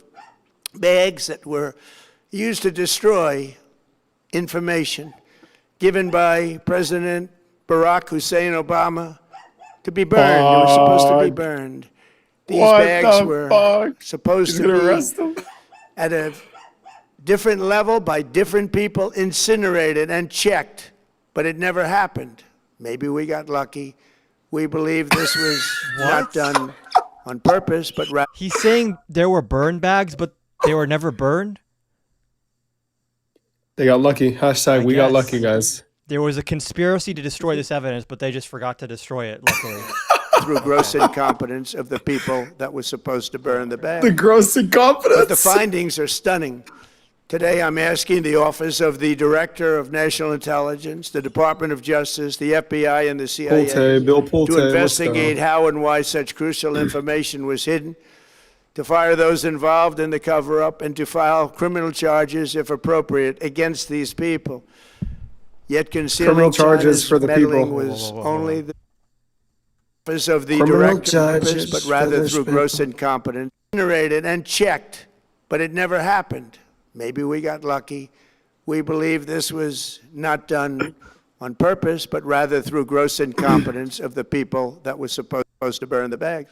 bags that were used to destroy information given by President Barack Hussein Obama to be burned. They were supposed to be burned. These bags were supposed to be at a different level by different people, incinerated and checked, but it never happened. Maybe we got lucky. We believe this was not done on purpose, but rather. He's saying there were burn bags, but they were never burned? They got lucky. Hashtag we got lucky, guys. There was a conspiracy to destroy this evidence, but they just forgot to destroy it, luckily. Through gross incompetence of the people that was supposed to burn the bag. The gross incompetence. But the findings are stunning. Today, I'm asking the Office of the Director of National Intelligence, the Department of Justice, the FBI, and the CIA to investigate how and why such crucial information was hidden, to fire those involved in the cover-up, and to file criminal charges, if appropriate, against these people. Yet concealing China's meddling was only the Office of the Director of Justice, but rather through gross incompetence, generated and checked, but it never happened. Maybe we got lucky. We believe this was not done on purpose, but rather through gross incompetence of the people that was supposed to burn the bags.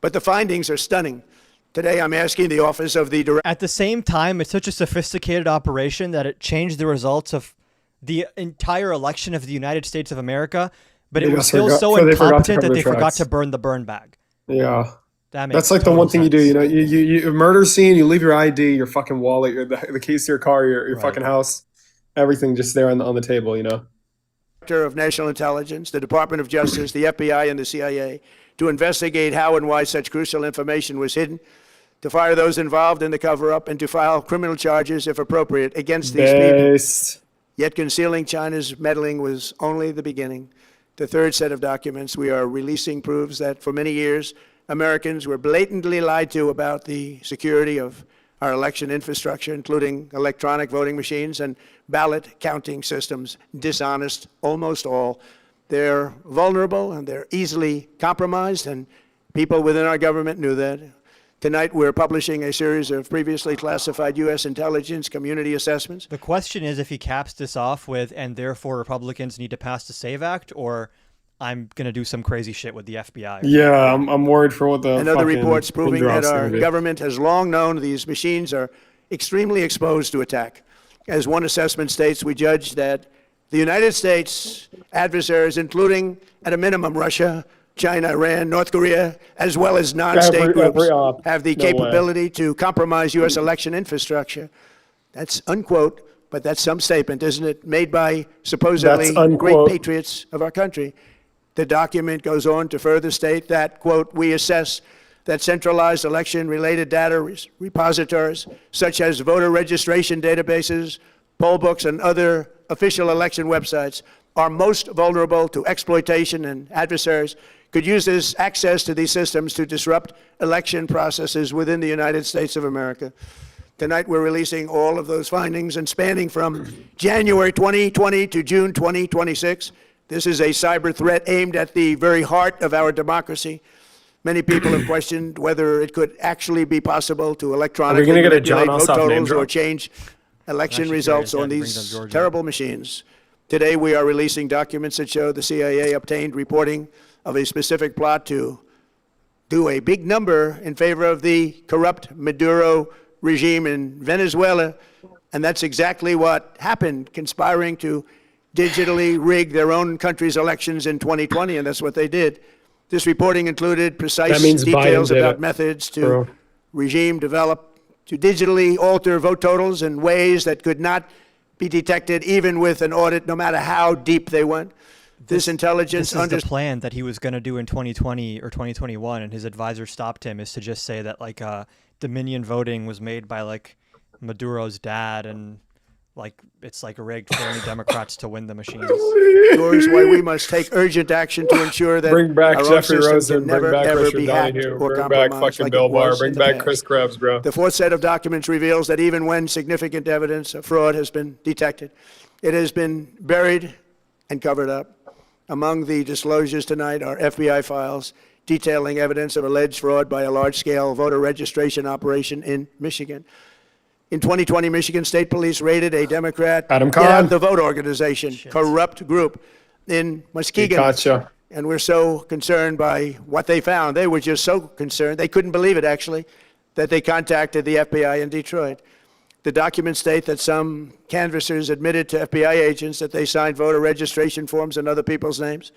But the findings are stunning. Today, I'm asking the Office of the Director. At the same time, it's such a sophisticated operation that it changed the results of the entire election of the United States of America, but it was still so incompetent that they forgot to burn the burn bag. Yeah. That's like the one thing you do, you know, you murder scene, you leave your ID, your fucking wallet, the keys to your car, your fucking house, everything just there on the table, you know. Director of National Intelligence, the Department of Justice, the FBI, and the CIA to investigate how and why such crucial information was hidden, to fire those involved in the cover-up, and to file criminal charges, if appropriate, against these people. Yet concealing China's meddling was only the beginning. The third set of documents we are releasing proves that for many years, Americans were blatantly lied to about the security of our election infrastructure, including electronic voting machines and ballot counting systems. Dishonest, almost all. They're vulnerable and they're easily compromised, and people within our government knew that. Tonight, we're publishing a series of previously classified U.S. intelligence community assessments. The question is if he caps this off with, and therefore Republicans need to pass the SAVE Act, or I'm going to do some crazy shit with the FBI. Yeah, I'm worried for what the and other reports proving that our government has long known these machines are extremely exposed to attack. As one assessment states, we judge that the United States adversaries, including at a minimum Russia, China, Iran, North Korea, as well as non-state groups, have the capability to compromise U.S. election infrastructure. That's unquote, but that's some statement, isn't it? Made by supposedly That's unquote. great patriots of our country. The document goes on to further state that, quote, we assess that centralized election-related data repositories, such as voter registration databases, poll books, and other official election websites, are most vulnerable to exploitation, and adversaries could use this access to these systems to disrupt election processes within the United States of America. Tonight, we're releasing all of those findings, and spanning from January 2020 to June 2026. This is a cyber threat aimed at the very heart of our democracy. Many people have questioned whether it could actually be possible to electronically manipulate vote totals or change election results on these terrible machines. Today, we are releasing documents that show the CIA obtained reporting of a specific plot to do a big number in favor of the corrupt Maduro regime in Venezuela. And that's exactly what happened, conspiring to digitally rig their own country's elections in 2020, and that's what they did. This reporting included precise details about methods to regime develop to digitally alter vote totals in ways that could not be detected even with an audit, no matter how deep they went. This intelligence This is the plan that he was going to do in 2020 or 2021, and his advisor stopped him, is to just say that like Dominion voting was made by like Maduro's dad, and like it's like rigged for only Democrats to win the machines. Yours why we must take urgent action to ensure that Bring back our Jeffrey own system Rosen, can never bring back ever Richard be hacked Donahue, or bring back compromised fucking like Bill it was Barr, in bring the back past. Chris Krebs, bro. The fourth set of documents reveals that even when significant evidence of fraud has been detected, it has been buried and covered up. Among the disclosures tonight are FBI files detailing evidence of alleged fraud by a large-scale voter registration operation in Michigan. In 2020, Michigan State Police raided a Democrat Adam Get Out Kahn. the Vote organization, corrupt group in Muskegon. Gotcha. And we're so concerned by what they found. They were just so concerned. They couldn't believe it, actually, that they contacted the FBI in Detroit. The documents state that some canvassers admitted to FBI agents that they signed voter registration forms in other people's names,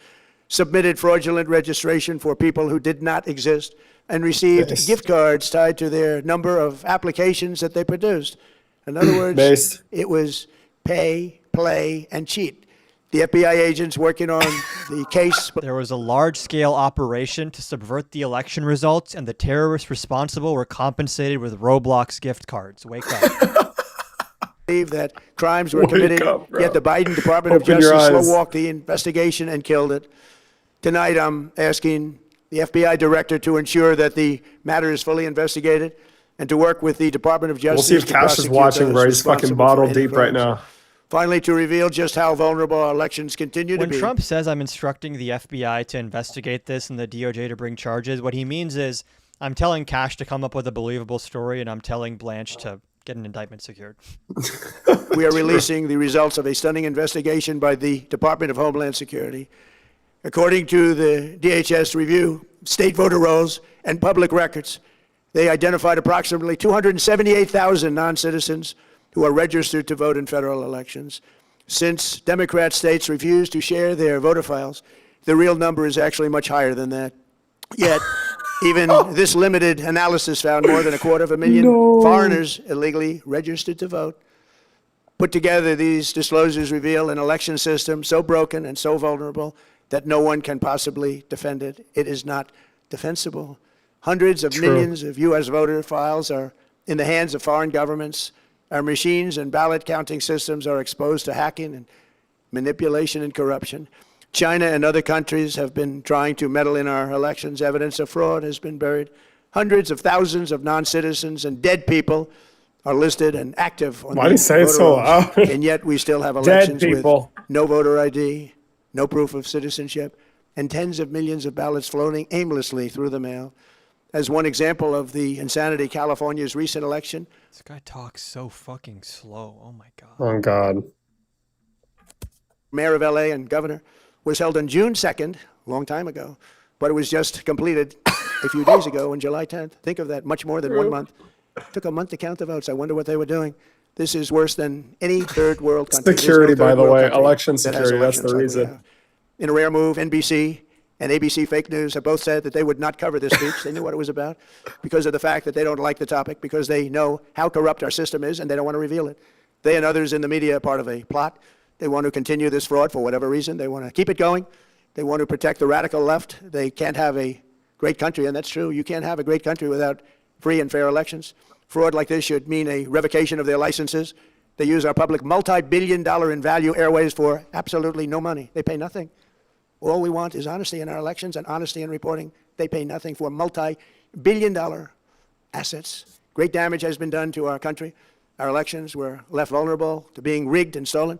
submitted fraudulent registration for people who did not exist, and received gift cards tied to their number of applications that they produced. In other words, it was pay, play, and cheat. The FBI agents working on the case. There was a large-scale operation to subvert the election results, and the terrorists responsible were compensated with Roblox gift cards. Wake up. Believe that crimes were committed, yet the Biden Department of Open your Justice eyes. slow-walked the investigation and killed it. Tonight, I'm asking the FBI director to ensure that the matter is fully investigated and to work with the Department of Justice. We'll see if to Cash is prosecute watching, those bro. He's fucking responsible for bottle any deep right crimes. now. Finally, to reveal just how vulnerable our elections continue to When be. Trump says I'm instructing the FBI to investigate this and the DOJ to bring charges, what he means is I'm telling Cash to come up with a believable story, and I'm telling Blanche to get an indictment secured. We are releasing the results of a stunning investigation by the Department of Homeland Security. According to the DHS review, state voter rolls and public records, they identified approximately 278,000 non-citizens who are registered to vote in federal elections. Since Democrat states refuse to share their voter files, the real number is actually much higher than that. Yet, even this limited analysis found more than 250,000 foreigners illegally registered to vote. Put together, these disclosures reveal an election system so broken and so vulnerable that no one can possibly defend it. It is not defensible. Hundreds of millions of U.S. voter files are in the hands of foreign governments. Our machines and ballot counting systems are exposed to hacking and manipulation and corruption. China and other countries have been trying to meddle in our elections. Evidence of fraud has been buried. Hundreds of thousands of non-citizens and dead people are listed and active on Why do you say it so loud? and yet we still have elections Dead with people. no voter ID, no proof of citizenship, and tens of millions of ballots floating aimlessly through the mail. As one example of the insanity, California's recent election. This guy talks so fucking slow. Oh my God. Oh, God. Mayor of LA and governor was held on June 2nd, a long time ago, but it was just completed a few days ago on July 10th. Think of that, much more than 1 month. It took a month to count the votes. I wonder what they were doing. This is worse than any third world country. There's no Security, by third the world way. country Election that has security, that's the elections like we reason. have. In a rare move, NBC and ABC Fake News have both said that they would not cover this speech. They knew what it was about because of the fact that they don't like the topic, because they know how corrupt our system is and they don't want to reveal it. They and others in the media are part of a plot. They want to continue this fraud for whatever reason. They want to keep it going. They want to protect the radical left. They can't have a great country, and that's true. You can't have a great country without free and fair elections. Fraud like this should mean a revocation of their licenses. They use our public multi-billion-dollar in value airways for absolutely no money. They pay nothing. All we want is honesty in our elections and honesty in reporting. They pay nothing for multi-billion-dollar assets. Great damage has been done to our country. Our elections were left vulnerable to being rigged and stolen,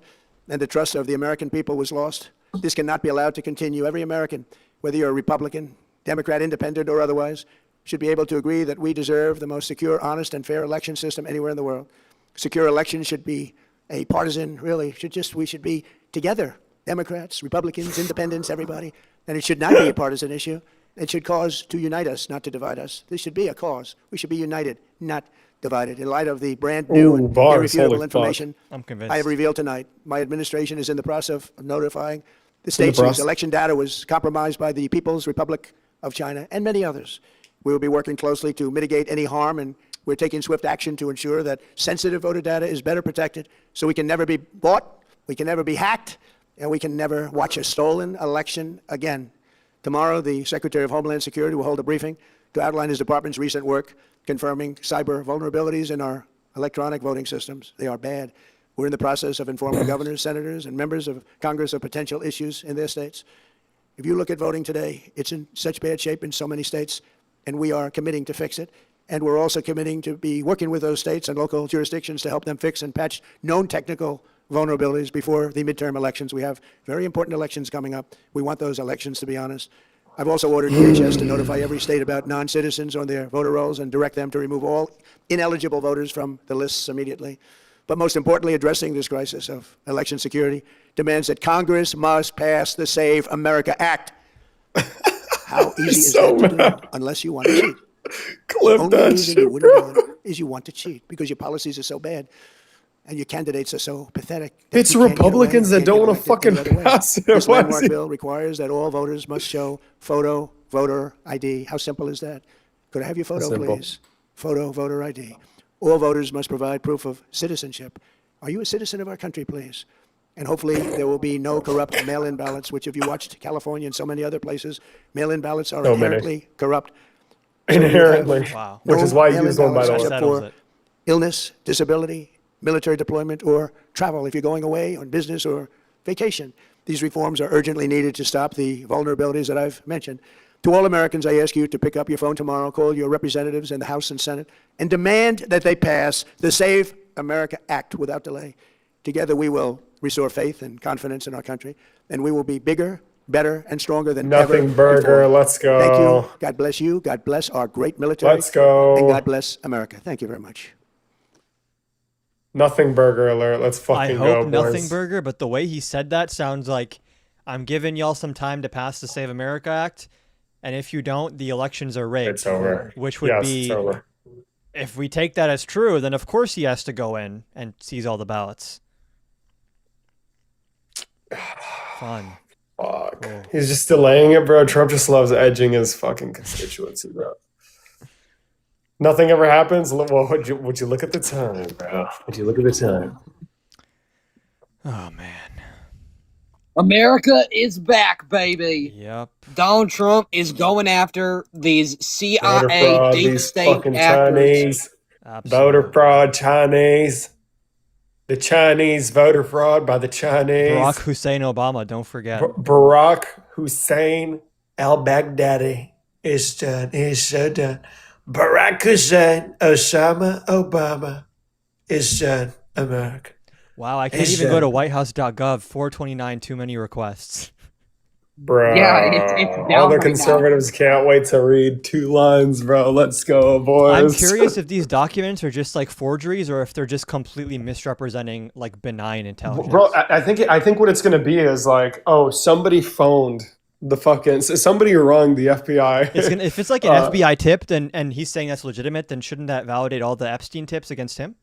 and the trust of the American people was lost. This cannot be allowed to continue. Every American, whether you're a Republican, Democrat, Independent, or otherwise, should be able to agree that we deserve the most secure, honest, and fair election system anywhere in the world. Secure elections should be a partisan, really, we should be together, Democrats, Republicans, Independents, everybody. And it should not be a partisan issue. It should cause to unite us, not to divide us. This should be a cause. We should be united, not divided. In light of the brand new and irrefutable information I'm convinced. I have revealed tonight, my administration is in the process of notifying the states whose election data was compromised by the People's Republic of China and many others. We will be working closely to mitigate any harm, and we're taking swift action to ensure that sensitive voter data is better protected so we can never be bought, we can never be hacked, and we can never watch a stolen election again. Tomorrow, the Secretary of Homeland Security will hold a briefing to outline his department's recent work confirming cyber vulnerabilities in our electronic voting systems. They are bad. We're in the process of informing governors, senators, and members of Congress of potential issues in their states. If you look at voting today, it's in such bad shape in so many states, and we are committing to fix it. And we're also committing to be working with those states and local jurisdictions to help them fix and patch known technical vulnerabilities before the midterm elections. We have very important elections coming up. We want those elections to be honest. I've also ordered DHS to notify every state about non-citizens on their voter rolls and direct them to remove all ineligible voters from the lists immediately. But most importantly, addressing this crisis of election security demands that Congress must pass the Save America Act. How easy is that to do unless you want to cheat? Clip The only that reason shit, you wouldn't do it is you want to cheat because your policies are so bad and your candidates are so pathetic. that It's you can't get away, Republicans that can't don't get want to elected any fucking other way. pass it. This Why is landmark it- bill requires that all voters must show photo, voter ID. How simple is that? Could I have your photo, Simple. please? Photo, voter ID. All voters must provide proof of citizenship. Are you a citizen of our country, please? And hopefully there will be no corrupt mail-in ballots, which if you watched California and so many other places, mail-in ballots are So many. inherently corrupt. Inherently. Wow. Which is why I mail-in use one, by the ballots way. except Settles for it. illness, disability, military deployment, or travel if you're going away on business or vacation. These reforms are urgently needed to stop the vulnerabilities that I've mentioned. To all Americans, I ask you to pick up your phone tomorrow, call your representatives in the House and Senate, and demand that they pass the Save America Act without delay. Together, we will restore faith and confidence in our country, and we will be bigger, better, and stronger than ever Nothing burger. before. Let's go. Thank you. God bless you. God bless our great military. Let's go. And God bless America. Thank you very much. Nothing burger alert. Let's I fucking go, hope nothing boys. burger, but the way he said that sounds like I'm giving y'all some time to pass the Save America Act, and if you don't, the elections are rigged. It's over. Which would Yes, be, it's over. if we take that as true, then of course he has to go in and seize all the ballots. Fun. Fuck. Cool. He's just delaying it, bro. Trump just loves edging his fucking constituency, bro. Nothing ever happens. Well, would you look at the time, bro? Would you look at the time? Oh man. America is back, baby. Yep. Donald Trump is going after these Voter CIA fraud, deep these state fucking actors. Chinese. Absolutely. Voter fraud, Chinese. The Chinese voter fraud by the Chinese. Barack Hussein Obama, don't forget. Barack Hussein al-Baghdadi is done. Is so done. Barack Hussein Osama Obama is done. America. Wow, I can't Is even go to that- whitehouse.gov. 429, too many requests. Bro, Yeah, it's down all the right now. conservatives can't wait to read 2 lines, bro. Let's go, boys. I'm curious if these documents are just like forgeries or if they're just completely misrepresenting like benign intelligence. Bro, I think what it's gonna be is like, oh, somebody phoned the fucking somebody wronged the FBI. It's gonna, if it's like an FBI tip, then and he's saying that's legitimate, then shouldn't that validate all the Epstein tips against him?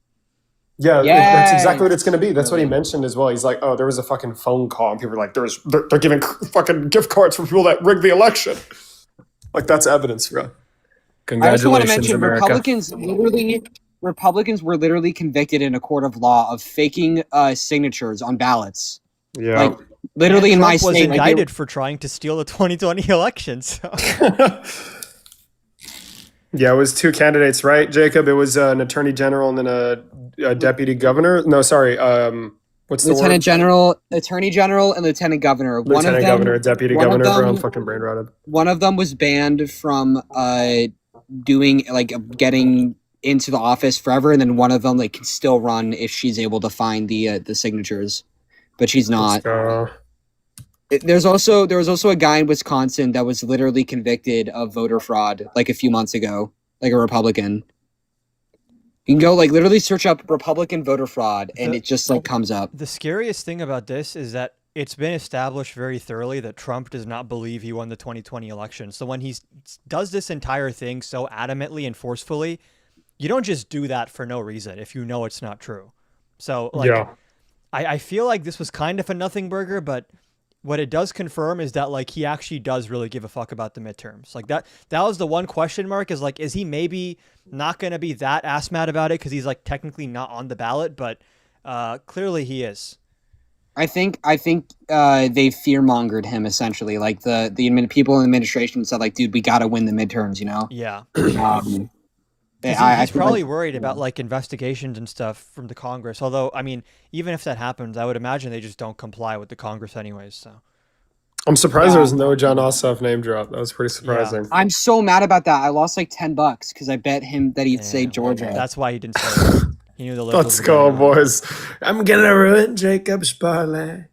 Yeah, that's Yes. exactly what it's going to be. That's what he mentioned as well. He's like, oh, there was a fucking phone call. And people were like, they're giving fucking gift cards for people that rigged the election. Like, that's evidence, bro. I also want to Congratulations, mention America. Republicans literally Republicans were literally convicted in a court of law of faking signatures on ballots. Yeah. Like literally in my Trump was state, like, indicted for trying to steal the 2020 election. So. Yeah, it was two candidates, right, Jacob? It was an attorney general and then a deputy governor. No, sorry. What's the Lieutenant word? General, Attorney General, and Lieutenant Governor. Lieutenant governor, deputy governor. Bro, I'm fucking brain rotted. One of them was banned from doing getting into the office forever, and then one of them can still run if she's able to find the signatures, but she's not. There was also a guy in Wisconsin that was literally convicted of voter fraud a few months ago, a Republican. You can go literally search up Republican voter fraud and it just comes up. The scariest thing about this is that it's been established very thoroughly that Trump does not believe he won the 2020 election. So when he does this entire thing so adamantly and forcefully, you don't just do that for no reason if you know it's not true. So I feel like this was kind of a nothing burger, but what it does confirm is that he actually does really give a fuck about the midterms. That was the one question mark is he maybe not going to be that ass mad about it because he's technically not on the ballot, but clearly he is. I think they fear mongered him essentially. The people in the administration said dude, we got to win the midterms, Yeah. He's probably worried about investigations and stuff from the Congress. Although, I mean, even if that happens, I would imagine they just don't comply with the Congress anyways. So I'm surprised there was no John Ossoff name drop. That was pretty surprising. Yeah. I'm so mad about that. I lost $10 because I bet him that he'd say Georgia. That's why he didn't say it. He knew the Let's go, boys. I'm gonna ruin Jacob's parlay.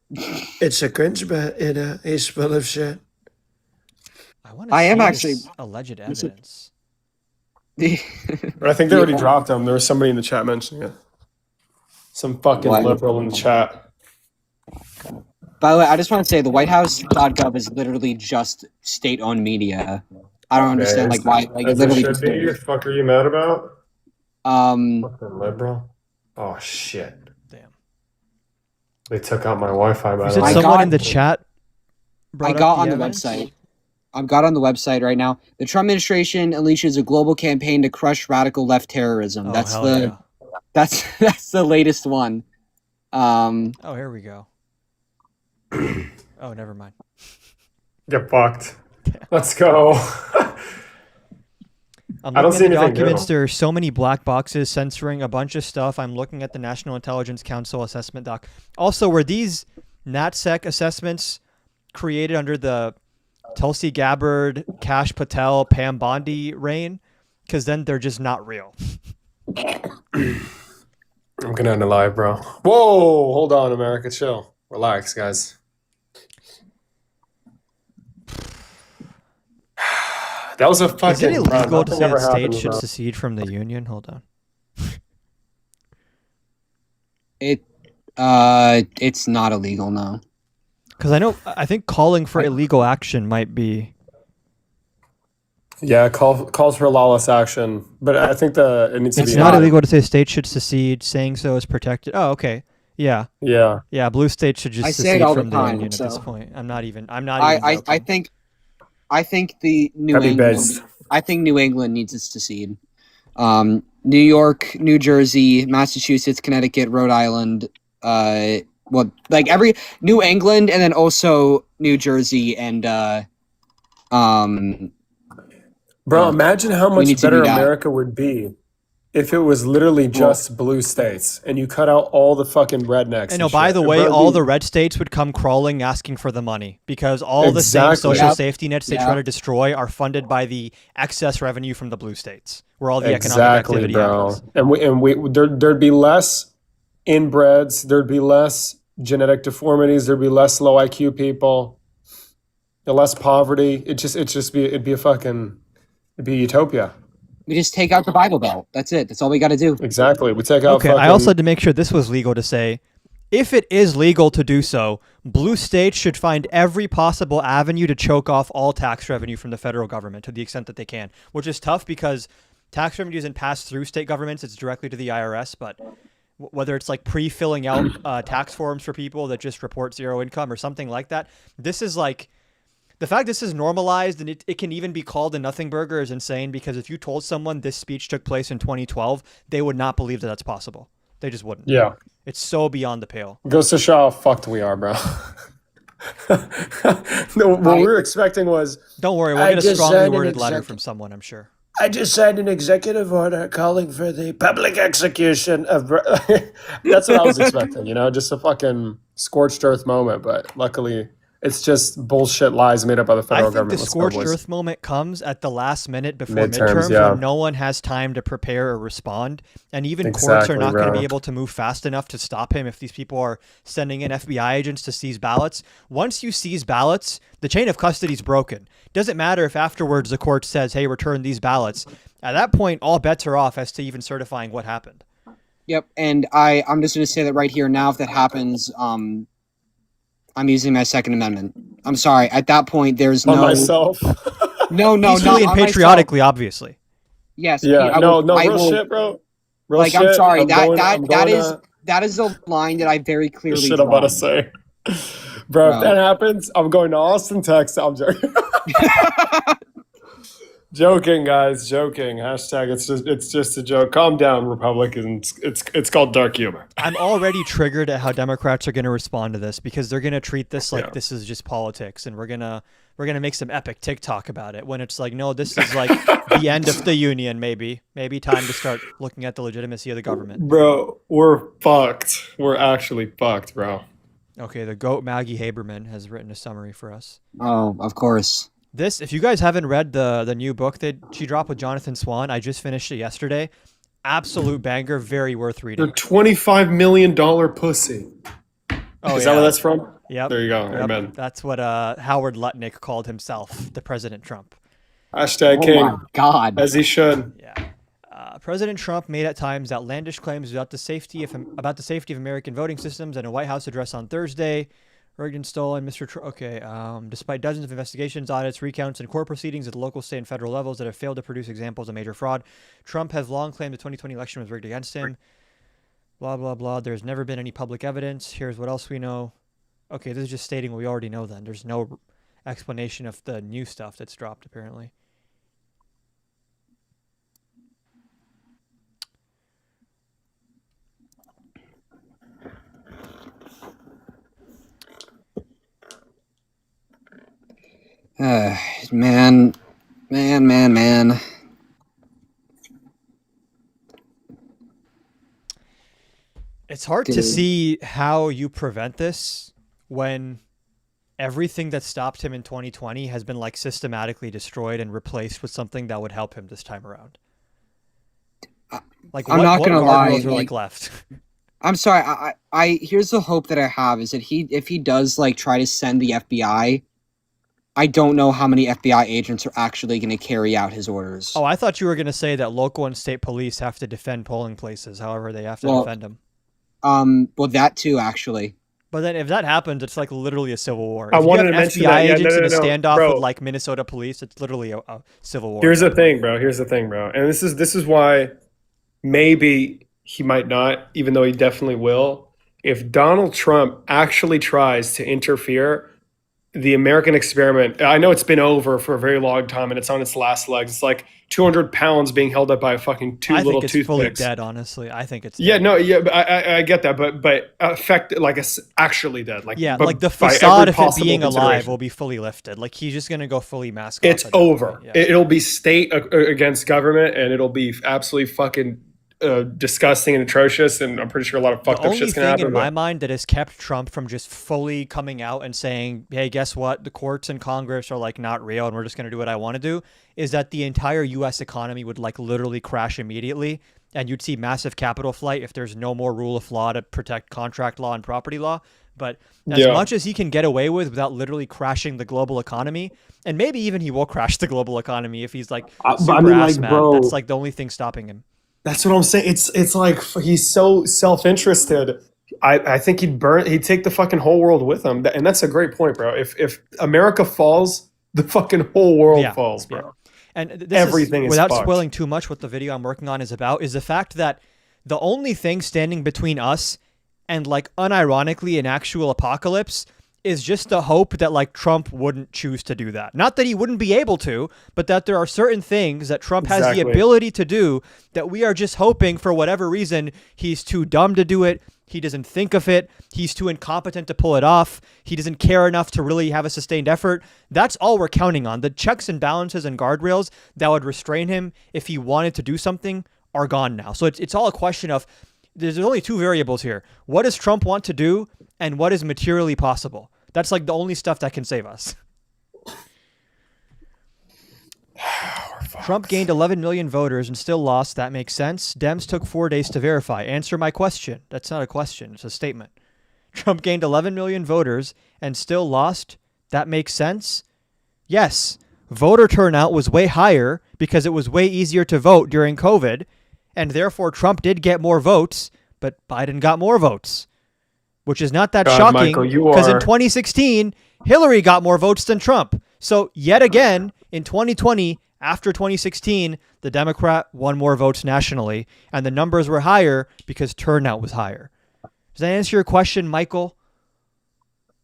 It's a cringe, but he's full of shit. I am actually alleged evidence. But I think they already dropped him. There was somebody in the chat mentioning it. Some fucking liberal in the chat. By the way, I just want to say the WhiteHouse.gov is literally just state-owned media. I don't understand why. It literally should be. What the fuck are you mad about? Fucking liberal. Oh shit. Damn. They took out my Wi-Fi. By the way, someone in the chat. I got on the website. I've got on the website right now. The Trump administration unleashes a global campaign to crush radical left terrorism. That's the latest one. Oh, here we go. Oh, never mind. Get fucked. Let's go. I don't see any documents. There are so many black boxes censoring a bunch of stuff. I'm looking at the National Intelligence Council assessment doc. Also, were these NatSec assessments created under the Tulsi Gabbard, Kash Patel, Pam Bondi reign? Because then they're just not real. I'm gonna end the live, bro. Whoa, hold on, America, chill, relax, guys. That was a fucking. Is it illegal to say that states should secede from the union? Hold on. It's not illegal, no. Because I think calling for illegal action might be. Yeah, calls for lawless action, but I think it needs to be. It's not illegal to say states should secede. Saying so is protected. Oh, okay. Yeah. Blue states should just secede from the union at this point. I'm not even. I think the New England. I think New England needs to secede. New York, New Jersey, Massachusetts, Connecticut, Rhode Island. Every New England, and then also New Jersey and. Bro, imagine how much better America would be if it was literally just blue states and you cut out all the fucking rednecks. And by the way, all the red states would come crawling asking for the money because all the same social safety nets they try to destroy are funded by the excess revenue from the blue states, where all the economic activity happens. And there'd be less inbreds, there'd be less genetic deformities, there'd be less low IQ people, less poverty. It'd be utopia. We just take out the Bible Belt. That's it. That's all we got to do. Exactly. We take out. Okay. I also had to make sure this was legal to say, if it is legal to do so, blue states should find every possible avenue to choke off all tax revenue from the federal government to the extent that they can, which is tough because tax revenue isn't passed through state governments. It's directly to the IRS. But whether it's pre-filling out tax forms for people that just report zero income or something like that, this is The fact this is normalized and it can even be called a nothing burger is insane, because if you told someone this speech took place in 2012, they would not believe that that's possible. They just wouldn't. Yeah. It's so beyond the pale. Goes to show how fucked we are, bro. No, what we were expecting was... Don't worry, we'll get a strongly worded letter from someone, I'm sure. I just signed an executive order calling for the public execution of... That's what I was expecting, just a fucking scorched earth moment. But luckily, it's just bullshit lies made up by the federal government. I think the scorched earth moment comes at the last minute before midterms, when no one has time to prepare or respond. And even courts are not going to be able to move fast enough to stop him if these people are sending in FBI agents to seize ballots. Once you seize ballots, the chain of custody is broken. Doesn't matter if afterwards the court says, hey, return these ballots. At that point, all bets are off as to even certifying what happened. Yep, and I'm just going to say that right here now, if that happens, I'm using my Second Amendment. I'm sorry. At that point, there's no... On myself? No, peacefully and patriotically, obviously. Yes. Yeah, real shit, bro. Real shit. I'm sorry. That is a line that I very clearly shit I'm about to say. Bro, if that happens, I'm going to Austin, Texas. I'm joking. Joking, guys. Joking. Hashtag it's just a joke. Calm down, Republicans. It's called dark humor. I'm already triggered at how Democrats are going to respond to this, because they're going to treat this like this is just politics, and we're gonna make some epic TikTok about it, when it's like, no, this is like the end of the union. Maybe time to start looking at the legitimacy of the government. Bro, we're fucked. We're actually fucked, bro. Okay, the GOAT Maggie Haberman has written a summary for us. Oh, of course. This, if you guys haven't read the new book that she dropped with Jonathan Swan, I just finished it yesterday. Absolute banger, very worth reading. The $25 million pussy. Oh, is that where that's from? Yep. There you go. Yep. Amen. That's what Howard Lutnick called himself, the President Trump. Hashtag king. Oh my God. As he should. Yeah. President Trump made at times outlandish claims about the safety of American voting systems in a White House address on Thursday. Regenstohl and Mr. Despite dozens of investigations, audits, recounts, and court proceedings at the local, state, and federal levels that have failed to produce examples of major fraud, Trump has long claimed the 2020 election was rigged against him. Blah, blah, blah. There's never been any public evidence. Here's what else we know. Okay, this is just stating what we already know then. There's no explanation of the new stuff that's dropped, apparently. Man. It's hard to see how you prevent this when everything that stopped him in 2020 has been like systematically destroyed and replaced with something that would help him this time around. Like, I'm not gonna lie, are like left. I'm sorry. I here's the hope that I have is that if he does like try to send the FBI, I don't know how many FBI agents are actually going to carry out his orders. Oh, I thought you were going to say that local and state police have to defend polling places. However, they have to defend them. Well, that too, actually. But then if that happens, it's like literally a civil war. I If wanted you to have mention FBI that. agents in a No, standoff bro. with like Minnesota police, it's literally a civil war. Here's the thing, bro. And this is why maybe he might not, even though he definitely will. If Donald Trump actually tries to interfere, the American experiment, I know it's been over for a very long time and it's on its last legs. It's like 200 pounds being held up by a fucking two little toothpicks. I think it's fully dead, honestly. I think it's dead. Yeah, no, yeah, but I get that, but like it's actually dead. Like, yeah, but like the by every facade of it possible being alive consideration. will be fully lifted. Like he's just gonna go fully mask. It's off at that over. point. Yeah. It'll be state against government, and it'll be absolutely fucking disgusting and atrocious. And I'm pretty sure a lot of fucked up shit's gonna The only happen. thing in my mind that has kept Trump from just fully coming out and saying, "Hey, guess what? The courts and Congress are like not real, and we're just gonna do what I want to do," is that the entire U.S. economy would like literally crash immediately, and you'd see massive capital flight if there's no more rule of law to protect contract law and property law. But as much as he can get away with without literally crashing the global economy, and maybe even he will crash the global economy if he's like super ass mad. bro, That's like the only thing stopping him. That's what I'm saying. It's like he's so self-interested. I think he'd take the fucking whole world with him. And that's a great point, bro. If America falls, the fucking whole world falls, bro. Yeah. And this Everything is without fucked. spoiling too much what the video I'm working on is about, is the fact that the only thing standing between us and like unironically an actual apocalypse is just the hope that like Trump wouldn't choose to do that. Not that he wouldn't be able to, but that there are certain things that Trump has the ability to do that we are just hoping for whatever reason he's too dumb to do it. He doesn't think of it. He's too incompetent to pull it off. He doesn't care enough to really have a sustained effort. That's all we're counting on. The checks and balances and guardrails that would restrain him if he wanted to do something are gone now. So it's all a question of there's only two variables here. What does Trump want to do and what is materially possible? That's like the only stuff that can save us. Trump gained 11 million voters and still lost. That makes sense. Dems took 4 days to verify. Answer my question. That's not a question. It's a statement. Trump gained 11 million voters and still lost. That makes sense. Yes. Voter turnout was way higher because it was way easier to vote during COVID, and therefore Trump did get more votes, but Biden got more votes, which is not that shocking because in 2016, Hillary got more votes than Trump. So yet again, in 2020, after 2016, the Democrat won more votes nationally, and the numbers were higher because turnout was higher. Does that answer your question, Michael?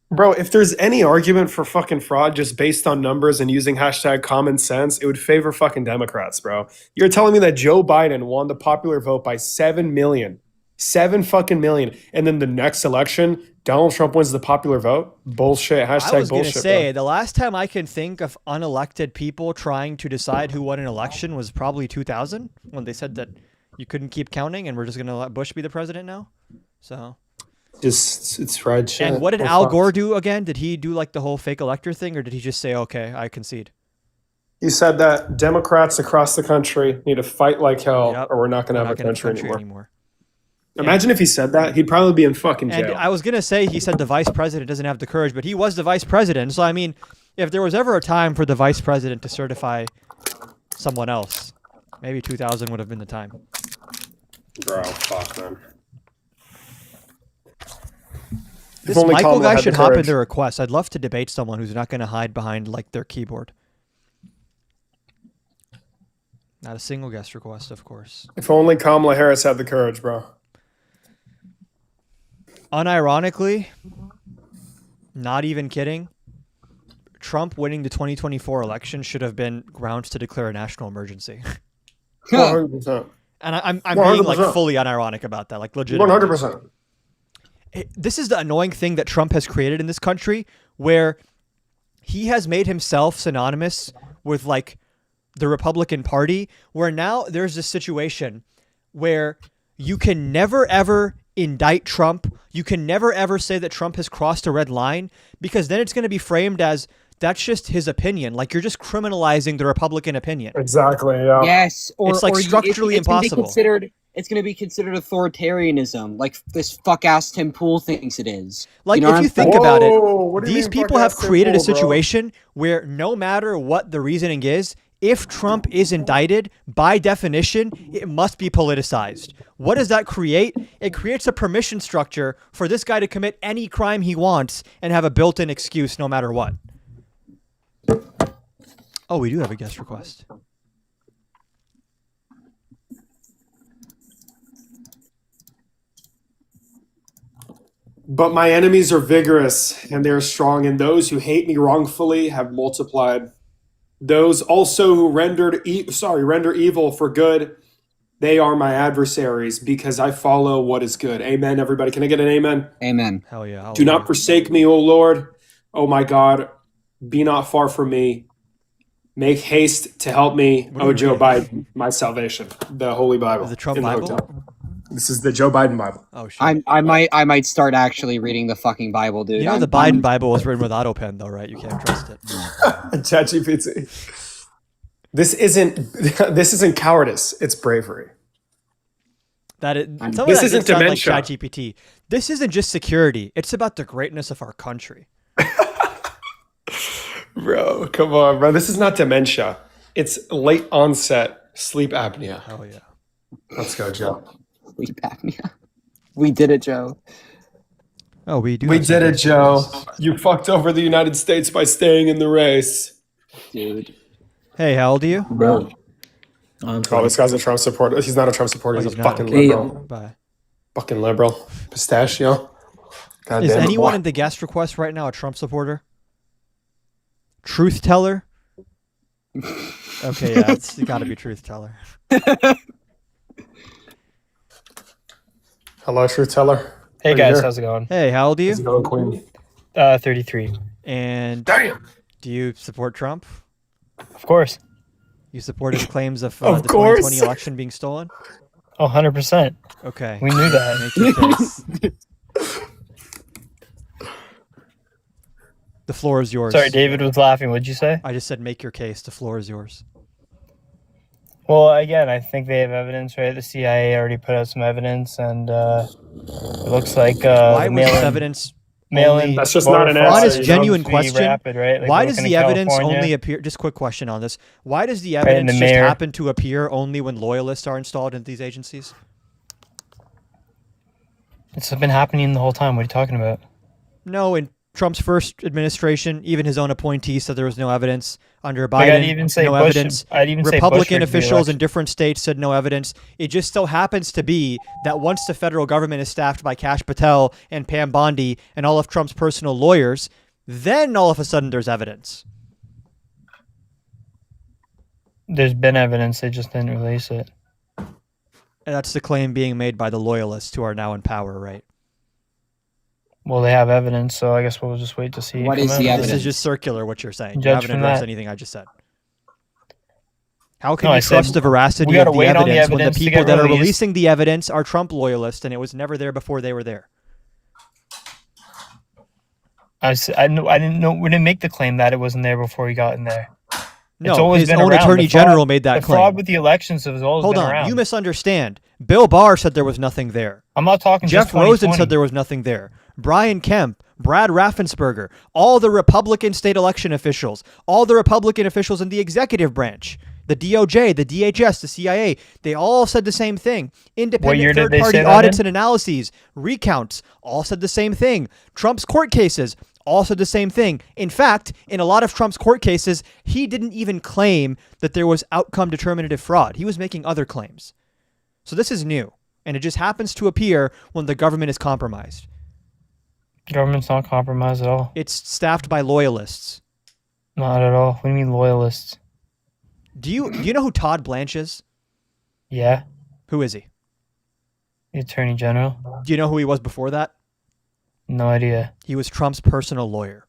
Bro, if there's any argument for fucking fraud just based on numbers and using hashtag common sense, it would favor fucking Democrats, bro. You're telling me that Joe Biden won the popular vote by 7 million. 7 fucking million. And then the next election, Donald Trump wins the popular vote? Bullshit. Hashtag I was going to bullshit, say, bro. the last time I can think of unelected people trying to decide who won an election was probably 2000, when they said that you couldn't keep counting and we're just going to let Bush be the president now. So... Just, it's fried shit. And what did Al Gore do again? Did he do like the whole fake elector thing, or did he just say, okay, I concede? He said that Democrats across the country need to fight like hell, Yep. or we're not going to We're have a not gonna country have anymore. Yeah. Imagine if he said that. He'd probably be in fucking And jail. I was going to say he said the vice president doesn't have the courage, but he was the vice president. So, I mean, if there was ever a time for the vice president to certify someone else, maybe 2000 would have been the time. Bro, fuck, man. This Michael guy should hop into requests. I'd love to debate someone who's not going to hide behind like their keyboard. Not a single guest request, of course. If only Kamala Harris had the courage, bro. Unironically, not even kidding, Trump winning the 2024 election should have been grounds to declare a national emergency. 100%. And I'm being like fully unironic about that, like legitimately. 100%. This is the annoying thing that Trump has created in this country, where he has made himself synonymous with like the Republican Party, where now there's this situation where you can never ever indict Trump. You can never ever say that Trump has crossed a red line, because then it's going to be framed as that's just his opinion. Like, you're just criminalizing the Republican opinion. Exactly, yeah. Yes, it's like structurally impossible. It's going to be considered authoritarianism, like this fuck-ass Tim Pool thinks it is. Like, you know if you think about it, these people have fuck-ass created a Tim Pool, situation where no matter what the reasoning is, if Trump is indicted, by definition, it must be politicized. What does that create? It creates a permission structure for this guy to commit any crime he wants and have a built-in excuse no matter what. Oh, we do have a guest request. But my enemies are vigorous and they are strong, and those who hate me wrongfully have multiplied. Those also who render evil for good, they are my adversaries, because I follow what is good. Amen, everybody. Can I get an amen? Amen. Hell yeah. Do not forsake me, O Lord. O my God, be not far from me. Make haste to help me, O Joe Biden, my salvation. The Holy Bible. Is the Trump in the Bible? hotel. This is the Joe Biden Bible. Oh shit. I might start actually reading the fucking Bible, dude. You know the Biden Bible was written with AutoPen, though, right? You can't trust it. ChatGPT. This isn't cowardice. It's bravery. This isn't dementia. Like ChatGPT. This isn't just security. It's about the greatness of our country. Bro, come on, bro. This is not dementia. It's late onset sleep apnea. Oh yeah. Let's go, Joe. Sleep apnea. We did it, Joe. Oh, we do. We did it, Joe. You fucked over the United States by staying in the race. Dude. Hey, how old are you? Bro. Oh, this guy's a Trump supporter. He's not a Trump supporter. He's a fucking Okay. liberal. Bye. Fucking liberal. Pistachio. God Is damn it, anyone boy. in the guest request right now a Trump supporter? Truth teller? Okay, yeah, it's got to be truth teller. Hello, truth teller. Hey Are you guys, here? how's it going? Hey, how old are How's it you? going, Queen? 33. And Damn. do you support Trump? Of course. You support his claims of, Of the course. 2020 election being stolen? Oh, 100%. Okay. We knew that. Make your case. The floor is yours. Sorry, David was laughing. What'd you say? I just said make your case. The floor is yours. Well, again, I think they have evidence, right? The CIA already put out some evidence, and it looks like Why the was this mail-in evidence mail-in only- That's just voter not an fraud answer. Honest, is genuine obviously question. rapid, right? Like, Why we're does looking the in evidence California. only appear? Just quick question on this. Why does the and evidence the just mayor- happen to appear only when loyalists are installed in these agencies? It's been happening the whole time. What are you talking about? No, in Trump's first administration, even his own appointees said there was no evidence. Under Like, Biden, I'd even say no Bush. evidence. I'd even say Bush Republican rigged the officials in election. different states said no evidence. It just so happens to be that once the federal government is staffed by Kash Patel and Pam Bondi and all of Trump's personal lawyers, then all of a sudden there's evidence. There's been evidence. They just didn't release it. And that's the claim being made by the loyalists who are now in power, right? Well, they have evidence, so I guess we'll just wait to see. it What come is out. the This evidence? is just circular what you're saying. You Judge haven't from addressed that. anything I just said. How can No, you I said trust the veracity we of gotta the wait on the evidence when the evidence to people get that are released? releasing the evidence are Trump loyalists and it was never there before they were there? I didn't know. We didn't make the claim that it wasn't there before he got in there. No, It's always his been own around. attorney The fraud- general made that the claim. fraud with the elections has always Hold been on, around. you misunderstand. Bill Barr said there was nothing there. I'm not talking Jeff just Rosen 2020. said there was nothing there. Brian Kemp, Brad Raffensperger, all the Republican state election officials, all the Republican officials in the executive branch, the DOJ, the DHS, the CIA, they all said the same thing. year Independent did they third-party say that audits in? and analyses, recounts, all said the same thing. Trump's court cases all said the same thing. In fact, in a lot of Trump's court cases, he didn't even claim that there was outcome determinative fraud. He was making other claims. So this is new, and it just happens to appear when the government is compromised. Government's not compromised at all. It's staffed by loyalists. Not at all. What do you mean loyalists? Do you know who Todd Blanche is? Yeah, Who is he? the Attorney General. Do you know who he was before that? No idea. He was Trump's personal lawyer.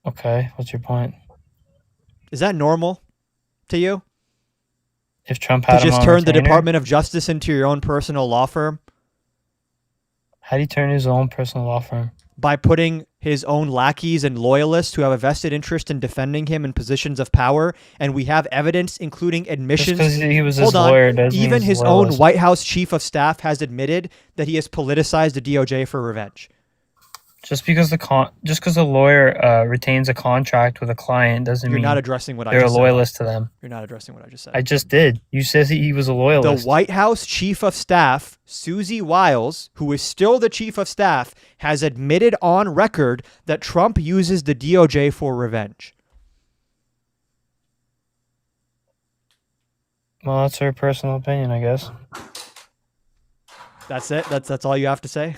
Okay, what's your point? Is that normal to you? If Trump To had him just on turn the retainer, Department of Justice into your own personal law firm how do you turn his own personal law firm? by putting his own lackeys and loyalists who have a vested interest in defending him in positions of power, and we have evidence including Just admissions. because he was his Hold on. lawyer doesn't mean Even he's his a own loyalist. White House chief of staff has admitted that he has politicized the DOJ for revenge. Just because the lawyer retains a contract with a client doesn't You're mean not addressing what I they're a just said. loyalist to them. You're not addressing what I just said. I just did. You said he was a The loyalist. White House chief of staff, Susie Wiles, who is still the chief of staff, has admitted on record that Trump uses the DOJ for revenge. Well, that's her personal opinion, I guess. That's it? That's all you have to say?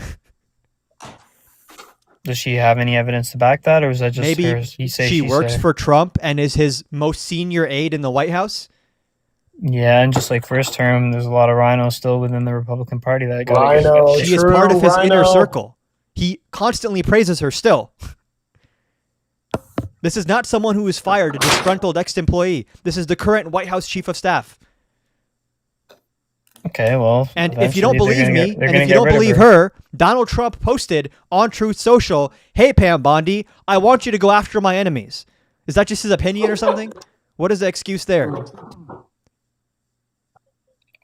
Does she have any evidence to back that, or is that just Maybe her he say, she works say? for Trump and is his most senior aide in the White House? Yeah, and just like first term, there's a lot of rhinos still within the Republican Party that got Rhino. She is True, part of his inner Rhino. circle. He constantly praises her still. This is not someone who is fired, a disgruntled ex-employee. This is the current White House chief of staff. Okay, well, And if you don't eventually believe they're me, gonna and get if you don't rid of believe her, Donald Trump posted on Truth Social, "Hey Pam Bondi, I want you to go after my enemies." Is that just his opinion or something? What is the excuse there?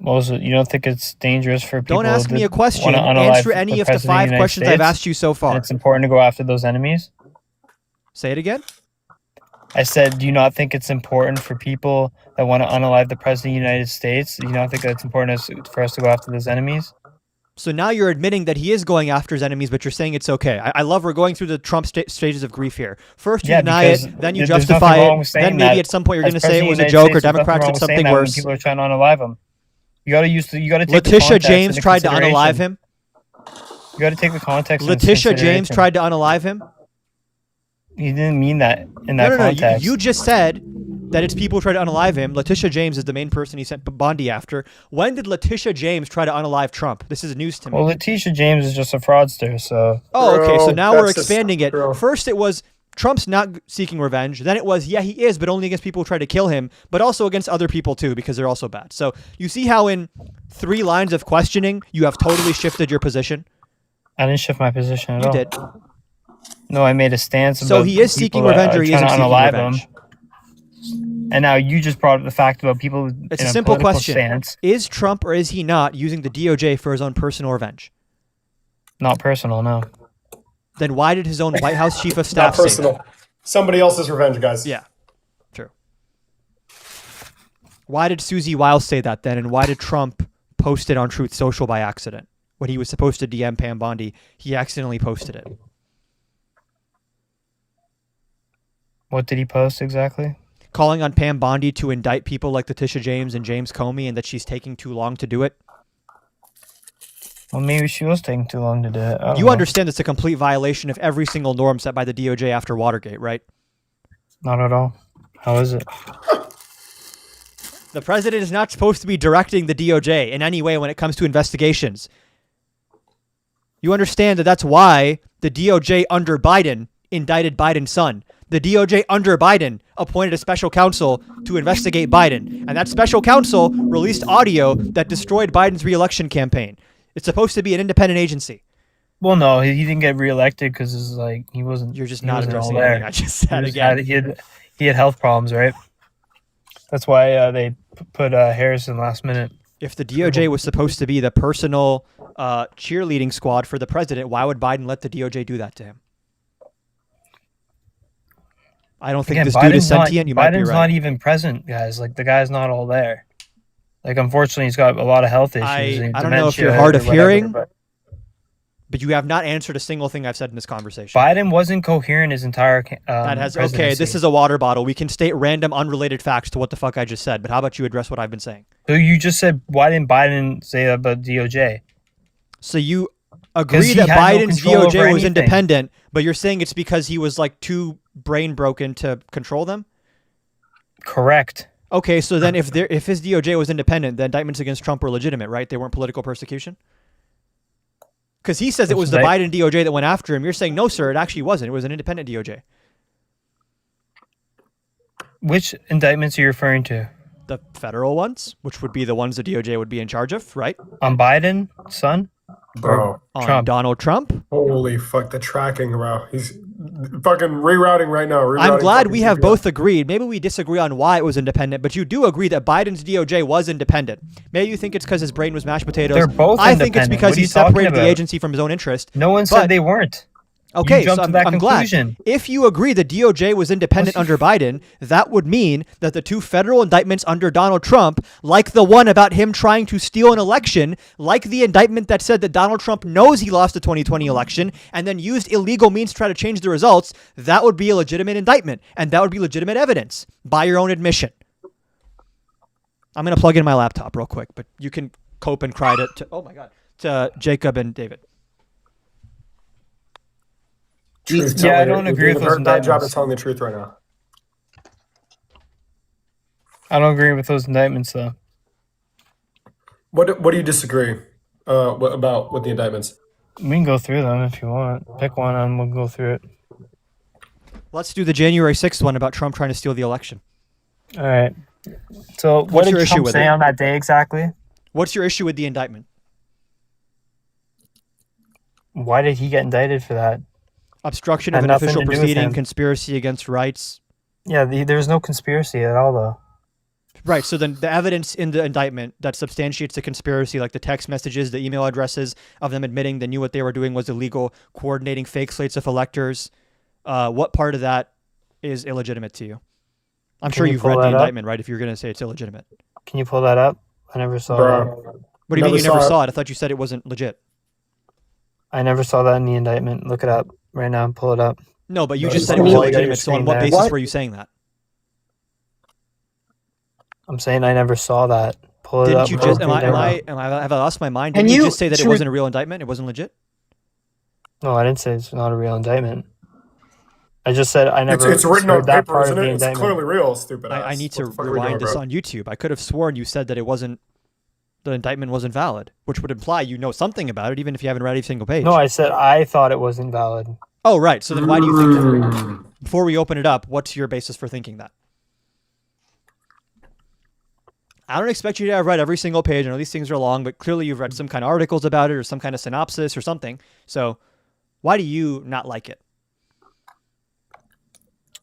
Well, so you don't think it's dangerous for people? Don't ask me to a question. wanna unalive Answer any the of the President 5 United questions I've States? asked you so And far. it's important to go after those enemies. Say it again. I said, do you not think it's important for people that want to unalive the President of the United States? Do you not think it's important for us to go after those enemies? So now you're admitting that he is going after his enemies, but you're saying it's okay. I love we're going through the Trump stages of grief here. First you Yeah, deny because it, then you there's justify nothing wrong with it, saying then maybe that. at some point you're As going to say it President was of a the joke United or States, there's nothing Democrats wrong did with saying something that when worse. people are trying to unalive him. You got to take the Letitia context James into tried to unalive consideration. him. You got to take the context. Letitia James tried to unalive him. You didn't mean that in that No. context. You just said that it's people who try to unalive him. Letitia James is the main person he sent Bondi after. When did Letitia James try to unalive Trump? This is news to me. Well, Letitia James is just a fraudster, so. Oh, okay. So Bro, now we're that's just- expanding it. bro. First, it was Trump's not seeking revenge. Then it was, yeah, he is, but only against people who try to kill him, but also against other people too, because they're also bad. So you see how in 3 lines of questioning, you have totally shifted your position? I didn't shift my position at You all. did. No, I made a stance. So about he is seeking people that revenge or are he trying isn't to seeking unalive revenge? him. And now you just brought up the fact about people It's in a simple political question. stance. Is Trump or is he not using the DOJ for his own personal revenge? Not personal, no. Then why did his own White House chief of Not staff say that? personal. Somebody else's revenge, guys. Yeah, true. Why did Susie Wiles say that then, and why did Trump post it on Truth Social by accident? When he was supposed to DM Pam Bondi, he accidentally posted it. What did he post exactly? Calling on Pam Bondi to indict people like Letitia James and James Comey and that she's taking too long to do it. Well, maybe she was taking too long to do it. I don't You know. understand it's a complete violation of every single norm set by the DOJ after Watergate, right? Not at all. How is it? The president is not supposed to be directing the DOJ in any way when it comes to investigations. You understand that that's why the DOJ under Biden indicted Biden's son. The DOJ under Biden appointed a special counsel to investigate Biden. And that special counsel released audio that destroyed Biden's re-election campaign. It's supposed to be an independent agency. Well, no, he didn't get reelected because it's like he wasn't. You're just he not wasn't all addressing there. anything I just said He again. he had health problems, right? That's why they put Harrison last minute. If the DOJ was supposed to be the personal cheerleading squad for the president, why would Biden let the DOJ do that to him? I don't think Again, this dude is Biden's sentient. You not, might be Biden's right. not even present, guys. Like the guy's not all there. Like unfortunately, he's got a lot of health issues. I don't know if you're dementia hard or of whatever, hearing, but but you have not answered a single thing I've said in this conversation. Biden wasn't coherent his entire. That has okay. presidency. This is a water bottle. We can state random, unrelated facts to what the fuck I just said. But how about you address what I've been saying? So you just said, why didn't Biden say that about DOJ? So you agree he that had no Biden's control over DOJ was anything. independent, but you're saying it's because he was like too brain broken to control them? Correct. Okay, so then if his DOJ was independent, the indictments against Trump were legitimate, right? They weren't political persecution? Because he says it was the Biden DOJ that went after him. You're saying, no, sir, it actually wasn't. It was an independent DOJ. Which indictments are you referring to? The federal ones, which would be the ones the DOJ would be in charge of, right? On Biden, son? Bro. On Trump. Donald Trump? Holy fuck, the tracking, bro. He's fucking rerouting right now. I'm rerouting glad fucking we have CPI. both agreed. Maybe we disagree on why it was independent, but you do agree that Biden's DOJ was independent. Maybe you think it's because his brain was mashed potatoes. They're both I think it's independent. because What are he you talking separated the about? agency from his own interest. No one But- said they weren't. Okay, You jumped so to that I'm glad. conclusion. If you agree the DOJ was independent under Biden, that would mean that the 2 federal indictments under Donald Trump, like the one about him trying to steal an election, like the indictment that said that Donald Trump knows he lost the 2020 election and then used illegal means to try to change the results, that would be a legitimate indictment, and that would be legitimate evidence by your own admission. I'm going to plug in my laptop real quick, but you can cope and cry to oh my God, to Jacob and David. Truth Yeah, I telling. don't You're agree doing with a those very bad job of indictments. telling the truth right now. I don't agree with those indictments, though. What do you disagree about with the indictments? We can go through them if you want. Pick one and we'll go through it. Let's do the January 6th one about Trump trying to steal the election. All right. So what What's did your issue Trump with say it? on that day exactly? What's your issue with the indictment? Why did he get indicted for that? Obstruction Had of an nothing official to do with proceeding, him. conspiracy against rights. Yeah, there's no conspiracy at all, though. Right, so then the evidence in the indictment that substantiates the conspiracy, like the text messages, the email addresses of them admitting they knew what they were doing was illegal, coordinating fake slates of electors, what part of that is illegitimate to you? I'm sure you you've pull read the that up? indictment, right, if you're going to say it's illegitimate. Can you pull that up? I never saw Bro. that. What do you mean you Never never saw it. saw it? I thought you said it wasn't legit. I never saw that in the indictment. Look it up right now. Pull it up. No, but you No, just it's said it not was all you got illegitimate, so on screen what there. basis What? were you saying that? I'm saying I never saw that. Pull it Didn't up. you bro. just, Right there. have I lost my mind? Can Didn't you you just say that it tru- wasn't a real indictment? It wasn't legit? No, I didn't say it's not a real indictment. I just said I never. It's written on heard that paper, part isn't of it? the It's indictment. clearly real, stupid ass. I need to What the fuck are we doing, rewind this bro? on YouTube. I could have sworn you said that it wasn't, the indictment wasn't valid, which would imply you know something about it, even if you haven't read every single page. No, I said I thought it wasn't valid. Oh, right. So then why do you think that? Before we open it up, what's your basis for thinking that? I don't expect you to have read every single page. I know these things are long, but clearly you've read some kind of articles about it or some kind of synopsis or something. So why do you not like it?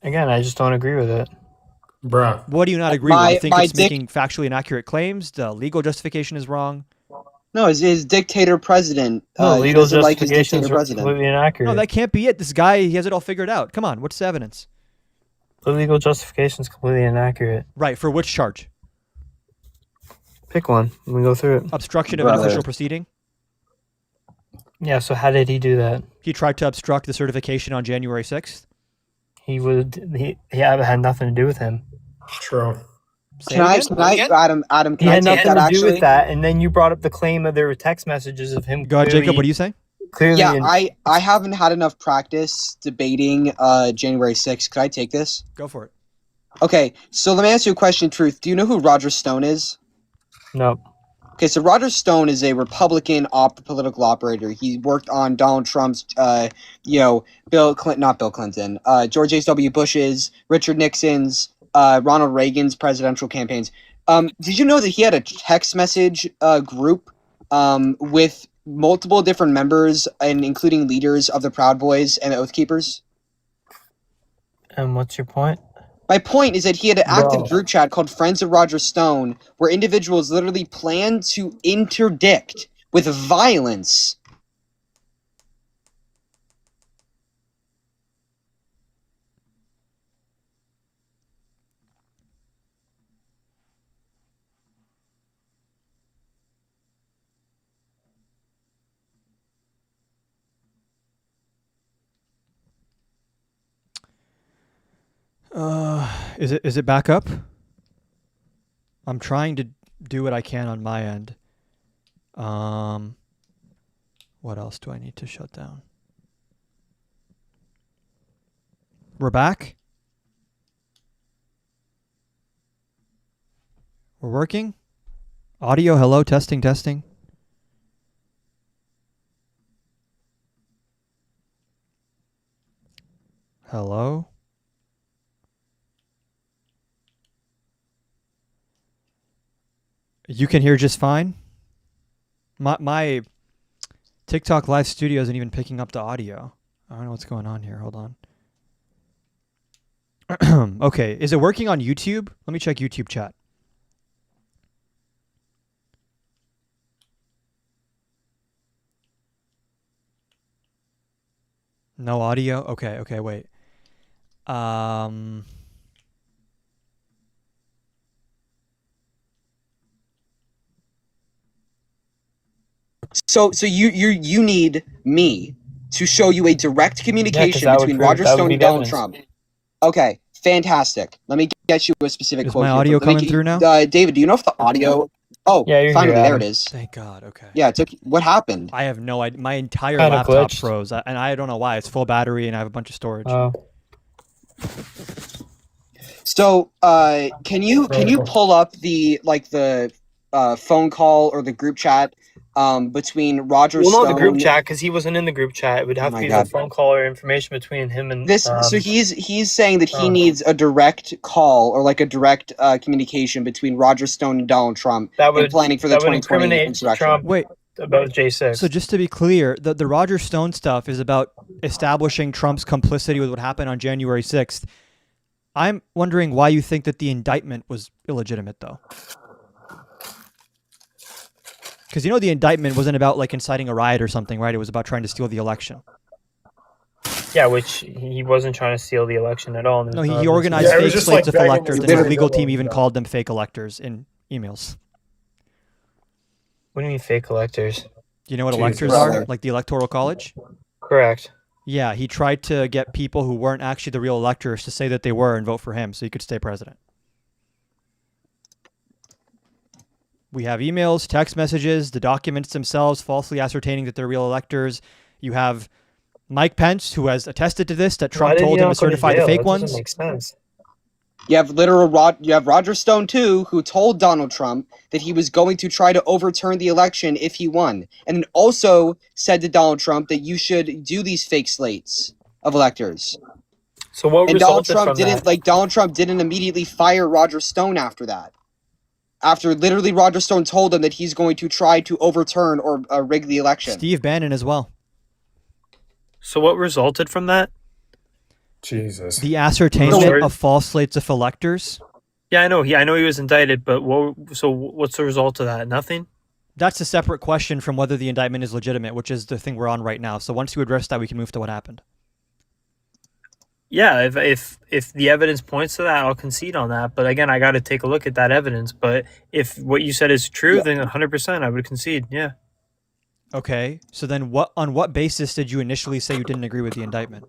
Again, I just don't agree with it. Bruh. What do you not agree with? You think my it's making factually inaccurate claims? The legal justification is wrong? No, his dictator president. No, he legal doesn't like his justifications dictator are president. completely inaccurate. No, that can't be it. This guy, he has it all figured out. Come on, what's the evidence? The legal justification is completely inaccurate. Right, for which charge? Pick one. We go through it. Obstruction of an official proceeding? Yeah. So how did he do that? He tried to obstruct the certification on January 6th? He had nothing to do with him. True. Say it again? Adam, He can I had take nothing that to do actually? with that, and then you brought up the claim that there were text messages of him. Go ahead, Jacob. What are you saying? Clearly, Yeah, I haven't had enough practice debating January 6th. Could I take this? Go for it. Okay, so let me ask you a question, Truth. Do you know who Roger Stone is? No. Okay, so Roger Stone is a Republican political operator. He worked on Donald Trump's, Bill Clinton, not Bill Clinton, George H.W. Bush's, Richard Nixon's, Ronald Reagan's presidential campaigns. Did you know that he had a text message group with multiple different members, and including leaders of the Proud Boys and the Oath Keepers? And what's your point? My point is that he had an active group chat called Friends of Roger Stone, where individuals literally planned to interdict with violence. Is it back up? I'm trying to do what I can on my end. What else do I need to shut down? We're back? We're working? Audio, hello, testing, testing. Hello? You can hear just fine? My TikTok live studio isn't even picking up the audio. I don't know what's going on here. Hold on. Okay, is it working on YouTube? Let me check YouTube chat. No audio? Okay, wait. So you need me to show you a direct communication between Roger that would Stone be and the Donald evidence. Trump. Okay, fantastic. Let me get you a specific Is quote my here. audio Let me coming get- through now? David, do you know if the audio? Oh, Yeah, you're finally, here, there Adam. it is. Thank God. Okay. Yeah, it took. What happened? I have no idea. My entire Kinda laptop glitched. froze, and I don't know why. It's full battery, and I have a bunch of storage. So, can you pull up the phone call or the group chat between Roger Well, Stone? no, the group chat, because he wasn't in the group chat. It would have Oh to my be God. the phone call or information between him and This so he's saying that he needs a direct call or like a direct communication between Roger Stone and Donald Trump that in would planning for the that would 2020 incriminate insurrection. Trump Wait. about J6. So just to be clear, the Roger Stone stuff is about establishing Trump's complicity with what happened on January 6th. I'm wondering why you think that the indictment was illegitimate, though. Because the indictment wasn't about like inciting a riot or something, right? It was about trying to steal the election. Yeah, which he wasn't trying to steal the election at all. No, he organized Yeah, it was fake just slates like of begging electors, him and his to legal go team on, even yeah. called them fake electors in emails. What do you mean fake electors? You know what Jesus. electors Brother. are? Like the Electoral College? Correct. Yeah, he tried to get people who weren't actually the real electors to say that they were and vote for him so he could stay president. We have emails, text messages, the documents themselves falsely ascertaining that they're real electors. You have Mike Pence, who has attested to this, that Trump told him to certify the fake ones. Doesn't make sense. You have Roger Stone too, who told Donald Trump that he was going to try to overturn the election if he won, and also said to Donald Trump that you should do these fake slates of electors. So what And Donald resulted Trump from didn't that? like Donald Trump didn't immediately fire Roger Stone after that. After literally Roger Stone told him that he's going to try to overturn or rig the election. Steve Bannon as well. So what resulted from that? Jesus. The ascertainment of false slates of electors. Yeah, I know. I know he was indicted, but what's the result of that? Nothing. That's a separate question from whether the indictment is legitimate, which is the thing we're on right now. So once you address that, we can move to what happened. Yeah, if the evidence points to that, I'll concede on that. But again, I got to take a look at that evidence. But if what you said is true, then 100% I would concede. Yeah. Okay. So then on what basis did you initially say you didn't agree with the indictment?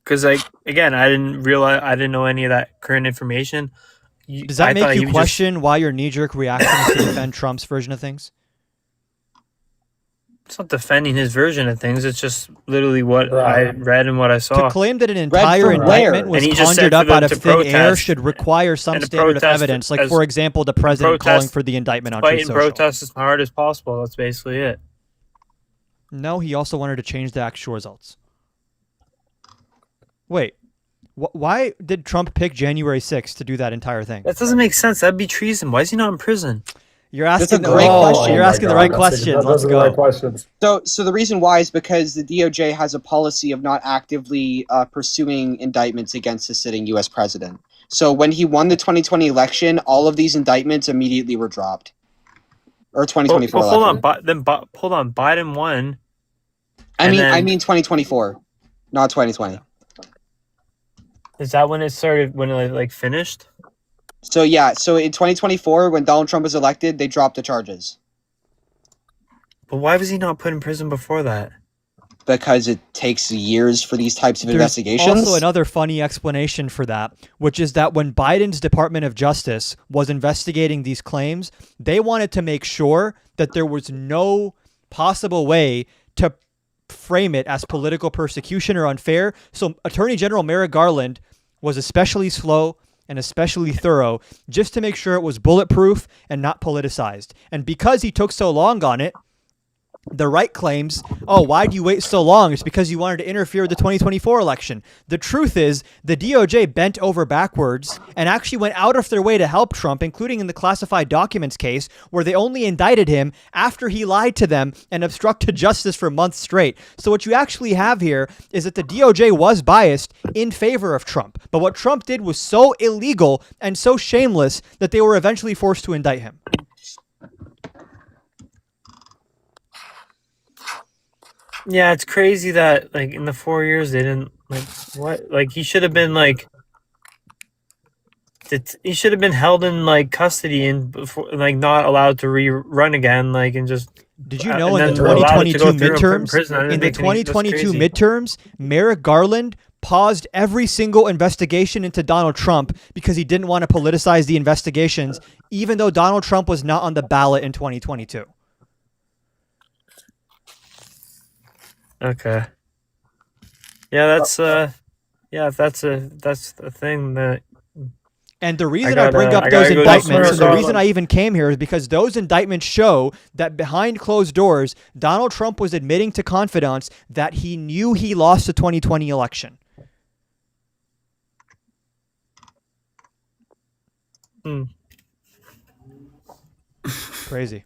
Because I didn't know any of that current information. Does that make you question why your knee-jerk reaction is to defend Trump's version of things? It's not defending his version of things. It's just literally what I read and what I saw. To claim that an entire indictment was conjured up out of thin air should require some standard of evidence. Like, for example, the president calling for the indictment on Truth Social. Fight and protest as hard as possible. That's basically it. No, he also wanted to change the actual results. Wait, why did Trump pick January 6th to do that entire thing? That doesn't make sense. That'd be treason. Why is he not in prison? You're asking the right questions. Let's go. So the reason why is because the DOJ has a policy of not actively pursuing indictments against the sitting U.S. president. So when he won the 2020 election, all of these indictments immediately were dropped. Or 2024 election. Hold on. Biden won. I mean 2024, not 2020. Is that when it started? When it finished? So yeah. So in 2024, when Donald Trump was elected, they dropped the charges. But why was he not put in prison before that? Because it takes years for these types of investigations. There's also another funny explanation for that, which is that when Biden's Department of Justice was investigating these claims, they wanted to make sure that there was no possible way to frame it as political persecution or unfair. So Attorney General Merrick Garland was especially slow and especially thorough just to make sure it was bulletproof and not politicized. And because he took so long on it, the right claims, oh, why do you wait so long? It's because you wanted to interfere with the 2024 election. The truth is, the DOJ bent over backwards and actually went out of their way to help Trump, including in the classified documents case, where they only indicted him after he lied to them and obstructed justice for months straight. So what you actually have here is that the DOJ was biased in favor of Trump. But what Trump did was so illegal and so shameless that they were eventually forced to indict him. Yeah, it's crazy that in the 4 years they didn't he should have been he should have been held in custody and before not allowed to rerun again and just. Did you know in the 2022 midterms? In the 2022 midterms, Merrick Garland paused every single investigation into Donald Trump because he didn't want to politicize the investigations, even though Donald Trump was not on the ballot in 2022. Okay. Yeah, that's that's the thing that. And the reason I bring up those indictments, and the reason I even came here, is because those indictments show that behind closed doors, Donald Trump was admitting to confidants that he knew he lost the 2020 election. Crazy.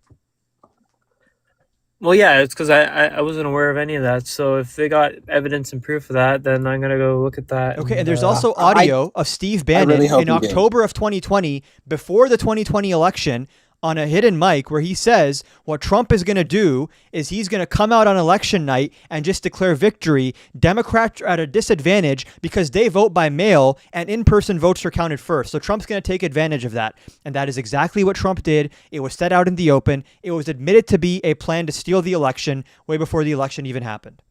Well, yeah, it's because I wasn't aware of any of that. So if they got evidence and proof of that, then I'm going to go look at that. Okay, and there's also audio of Steve Bannon in October of 2020, before the 2020 election, on a hidden mic where he says what Trump is going to do is he's going to come out on election night and just declare victory. Democrats are at a disadvantage because they vote by mail and in-person votes are counted first. So Trump's going to take advantage of that. And that is exactly what Trump did. It was set out in the open. It was admitted to be a plan to steal the election way before the election even happened.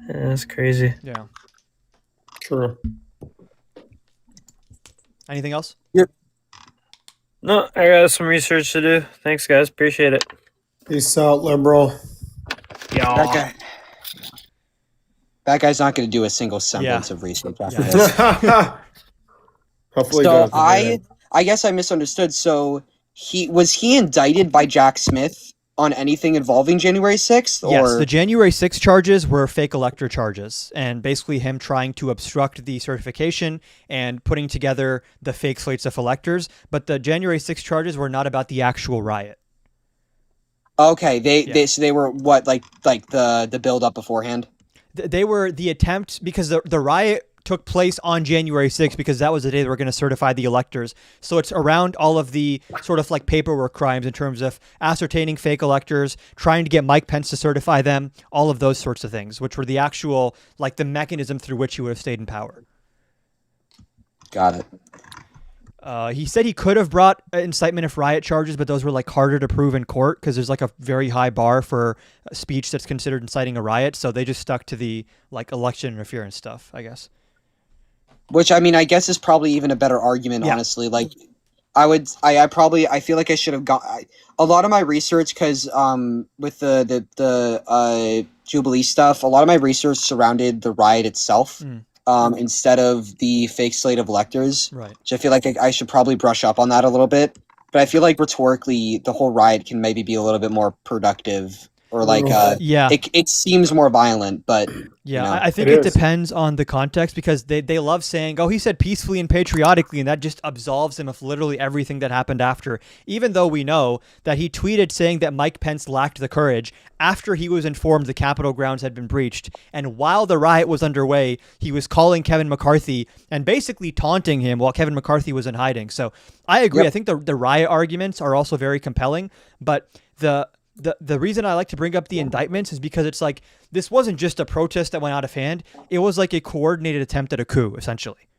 Yeah, that's crazy. Yeah. True. Anything else? Yep. No, I got some research to do. Thanks, guys. Appreciate it. Peace out, liberal. That guy's not going to do a single semblance of research after this. Hopefully, So does. I guess I misunderstood. So was he indicted by Jack Smith on anything involving January 6th? Or? Yes, the January 6th charges were fake elector charges, and basically him trying to obstruct the certification and putting together the fake slates of electors. But the January 6th charges were not about the actual riot. Okay, they were what, like the build up beforehand? They were the attempt, because the riot took place on January 6th because that was the day they were going to certify the electors. So it's around all of the sort of like paperwork crimes in terms of ascertaining fake electors, trying to get Mike Pence to certify them, all of those sorts of things, which were the actual, like the mechanism through which he would have stayed in power. Got it. He said he could have brought incitement of riot charges, but those were like harder to prove in court because there's like a very high bar for a speech that's considered inciting a riot. So they just stuck to the like election interference stuff, I guess. Which, I mean, I guess is probably even a better argument, honestly. Like, I feel like I should have got a lot of my research because with the Jubilee stuff, a lot of my research surrounded the riot itself instead of the fake slate of electors. Right. Which I feel like I should probably brush up on that a little bit. But I feel like rhetorically, the whole riot can maybe be a little bit more productive. Or like, it seems more violent, but I think it depends on the context because they love saying, oh, he said peacefully and patriotically, and that just absolves him of literally everything that happened after, even though we know that he tweeted saying that Mike Pence lacked the courage after he was informed the Capitol grounds had been breached. And while the riot was underway, he was calling Kevin McCarthy and basically taunting him while Kevin McCarthy was in hiding. So I agree. I think the riot arguments are also very compelling, but the reason I like to bring up the indictments is because it's like this wasn't just a protest that went out of hand. It was like a coordinated attempt at a coup, essentially.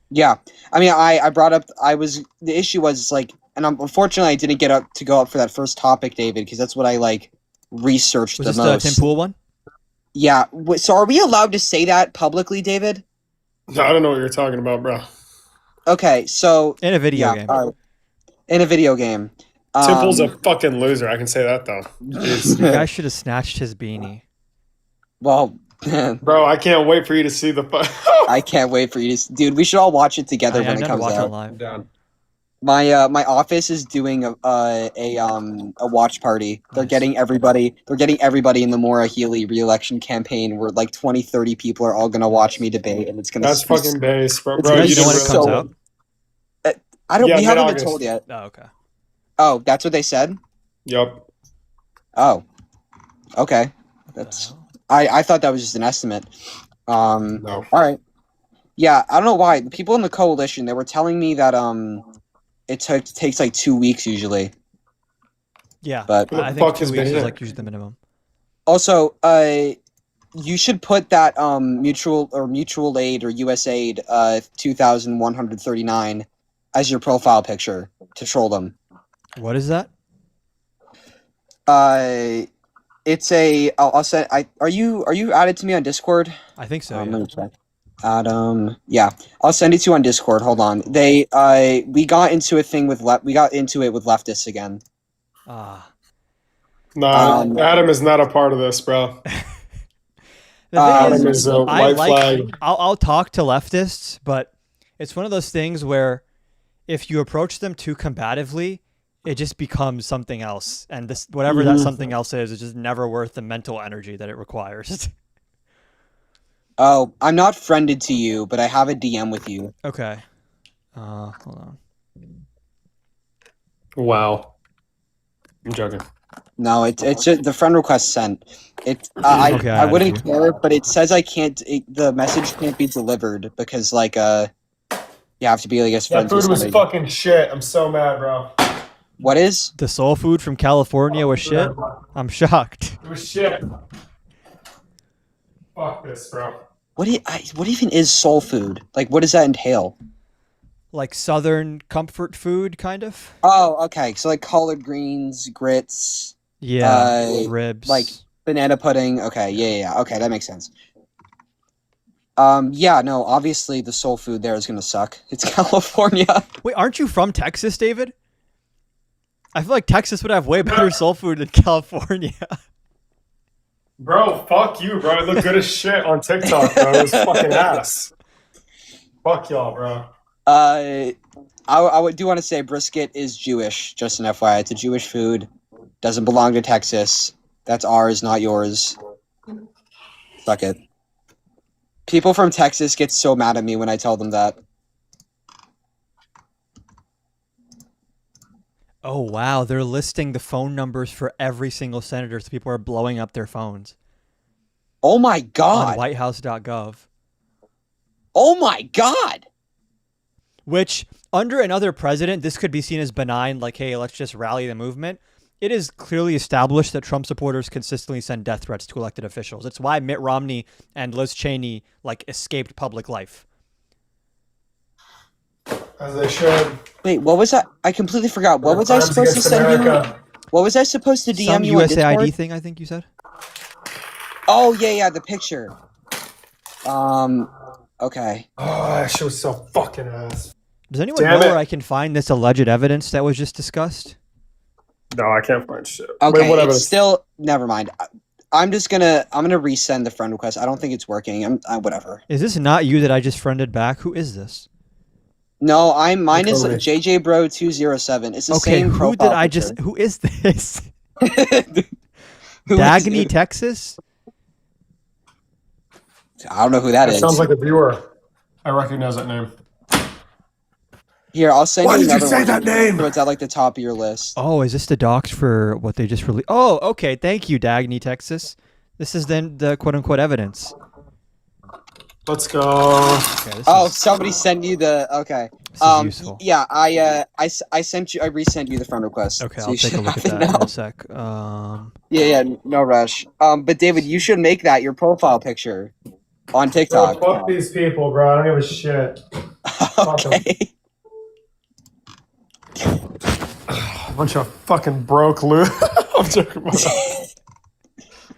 Yeah. I mean, I brought up, the issue was like, and unfortunately I didn't get up to go up for that first topic, David, because that's what I like researched the most. Was this the Tim Pool one? Yeah. So are we allowed to say that publicly, David? No, I don't know what you're talking about, bro. Okay. So. In a video game. In a video game. Tim Pool's a fucking loser. I can say that though. The guy should have snatched his beanie. Well, bro, I can't wait for you to see the. I can't wait for you to, dude. We should all watch it together when it comes out. Live. Down. My office is doing a watch party. They're getting everybody. They're getting everybody in the Maura Healey re-election campaign. Where like 20, 30 people are all gonna watch me debate, and it's gonna. That's fucking base, bro. Bro, you know when it comes out? I don't. Yeah, we haven't mid-August. been told yet. Oh, okay. Oh, that's what they said? Yup. Oh. Okay. That's I thought that was just an estimate. No. Alright. Yeah, I don't know why. The people in the coalition, they were telling me that it takes like 2 weeks usually. Yeah. But I think 2 weeks is like usually the minimum. Also, you should put that mutual aid or USAID 2139 as your profile picture to troll them. What is that? It's a. I'll send. Are you added to me on Discord? I think so. Let me check. Adam. Yeah, I'll send it to you on Discord. Hold on. We got into a thing with we got into it with leftists again. Ah. Nah, Adam is not a part of this, bro. Adam is a white flag. I'll talk to leftists, but it's one of those things where if you approach them too combatively, it just becomes something else. And this whatever that something else is just never worth the mental energy that it requires. Oh, I'm not friended to you, but I have a DM with you. Okay. Hold on. Wow. I'm joking. No, it's just the friend request sent. I wouldn't care, but it says I can't. The message can't be delivered because like you have to be, I guess, friends with somebody. That food was fucking shit. I'm so mad, bro. What is? The soul food from California was shit? I'm shocked. It was shit. Fuck this, bro. What even is soul food? Like, what does that entail? Like Southern comfort food, kind of? Oh, okay. So like collard greens, grits. Yeah, ribs. Like banana pudding. Okay, yeah. Okay, that makes sense. Yeah, no, obviously the soul food there is gonna suck. It's California. Wait, aren't you from Texas, David? I feel like Texas would have way better soul food than California. Bro, fuck you, bro. I look good as shit on TikTok, bro. It was fucking ass. Fuck y'all, bro. I do want to say brisket is Jewish, just an FYI. It's a Jewish food. Doesn't belong to Texas. That's ours, not yours. Fuck it. People from Texas get so mad at me when I tell them that. Oh, wow. They're listing the phone numbers for every single senator, so people are blowing up their phones. Oh my god. On whitehouse.gov. Oh my god. Which, under another president, this could be seen as benign, like, hey, let's just rally the movement. It is clearly established that Trump supporters consistently send death threats to elected officials. It's why Mitt Romney and Liz Cheney, like, escaped public life. As they should. Wait, what was that? I completely forgot. What was I supposed to send you? What was I supposed to DM Some you on Discord? USAID thing, I think you said? Oh, yeah, the picture. Okay. Oh, that shit was so fucking ass. Does anyone know where I can find this alleged evidence that was just discussed? No, I can't find shit. Okay, Wait, whatever. it's still... Never mind. I'm gonna resend the friend request. I don't think it's working. Whatever. Is this not you that I just friended back? Who is this? No, mine is JJBro207. It's the same profile picture. Who is this? Who is Dagny, it? Texas? I don't know who that is. Sounds like a viewer. I recognize that name. Here, I'll send Why you did you another say one. that name? So it's at like the top of your list. Oh, is this the docs for what they just released? Oh, okay. Thank you, Dagny, Texas. This is then the quote-unquote evidence. Let's go. Okay, somebody sent you the... Okay. This is useful. Yeah, I sent you... I resent you the friend request. Okay, so I'll you take a should look at have it that in now. a sec. Yeah, no rush. But David, you should make that your profile picture on TikTok. Bro, fuck these people, bro. I don't give a shit. Okay. Bunch of fucking broke loot. I'm joking about that.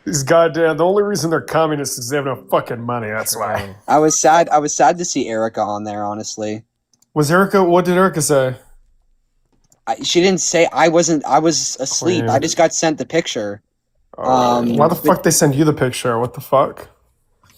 These goddamn... The only reason they're communists is they have no fucking money. That's why. I was sad to see Erica on there, honestly. Was Erica... What did Erica say? She didn't say... I was asleep. Queen. I just got sent the picture. Why the fuck they send you the picture? What the fuck?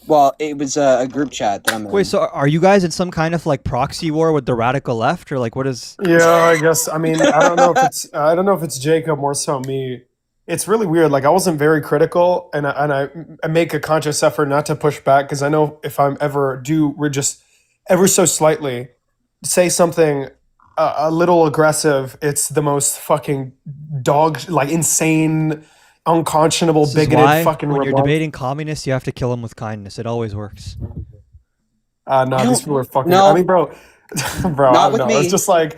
Well, it was a group chat that I'm in. Wait, so are you guys in some kind of like proxy war with the radical left, or like what is? Yeah, I guess. I mean, I don't know if it's Jacob more so me. It's really weird. Like I wasn't very critical, and I make a conscious effort not to push back because I know if I'm we're just ever so slightly say something a little aggressive, it's the most fucking insane, unconscionable, This is bigoted why fucking. when you're debating communists, you have to kill them with kindness. It always works. No, these people are fucking. No. I mean, bro, Not with me. It's just like,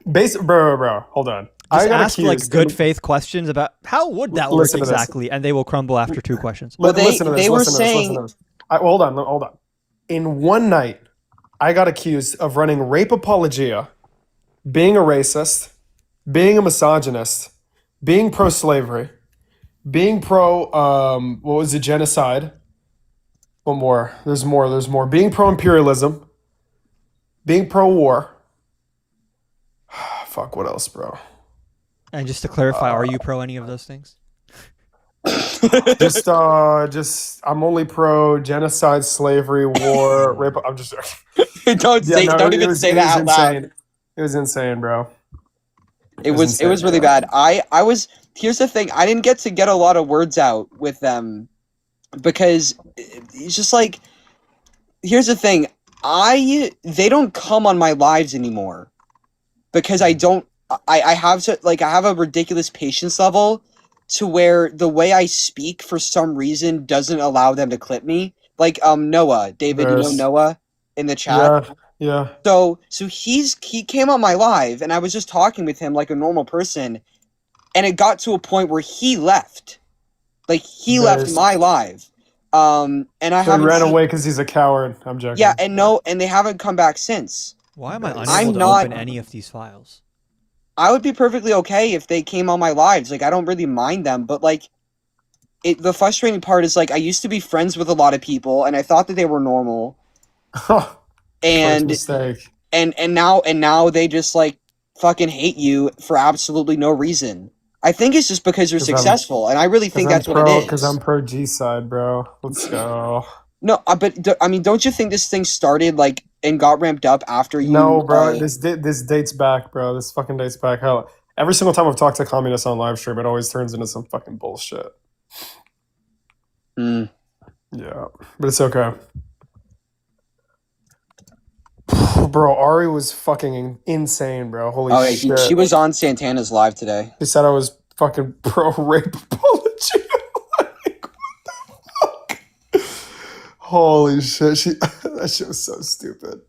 bro. Hold on. Just I got ask like accused. good faith questions about how would that work Listen to this. exactly, and they will crumble after 2 questions. Well, Listen to this. they were listen to this, saying- listen to this. Hold on. In one night, I got accused of running rape apologia, being a racist, being a misogynist, being pro-slavery, being genocide. One more. There's more. Being pro-imperialism, being pro-war. Fuck, what else, bro? And just to clarify, are you pro any of those things? Just I'm only pro genocide, slavery, war, rape. I'm just Don't even say that out loud. It was insane, bro. It was really bad. Here's the thing. I didn't get a lot of words out with them because it's just like, here's the thing. They don't come on my lives anymore because I have a ridiculous patience level to where the way I speak for some reason doesn't allow them to clip me. Like Noah, David, you know Noah in the chat. Yeah. So he came on my live and I was just talking with him like a normal person, and it got to a point where he left. Like he left my live. And I He ran away because he's a coward. I'm joking. Yeah, and they haven't come back since. Why am I unable to open any of these files? I would be perfectly okay if they came on my lives. Like I don't really mind them, but like the frustrating part is like I used to be friends with a lot of people and I thought that they were normal. First mistake. And now they just like fucking hate you for absolutely no reason. I think it's just because you're successful, and I really think that's what it is. Because I'm pro G side, bro. Let's go. No, but I mean, don't you think this thing started like and got ramped up after you? No, bro. This dates back, bro. This fucking dates back. Hell, every single time I've talked to communists on live stream, it always turns into some fucking bullshit. Mm. Yeah, but it's okay. Bro, Ari was fucking insane, bro. Holy shit. She was on Santana's live today. She said I was fucking pro rape apology. Like, what the fuck? Holy shit. That shit was so stupid.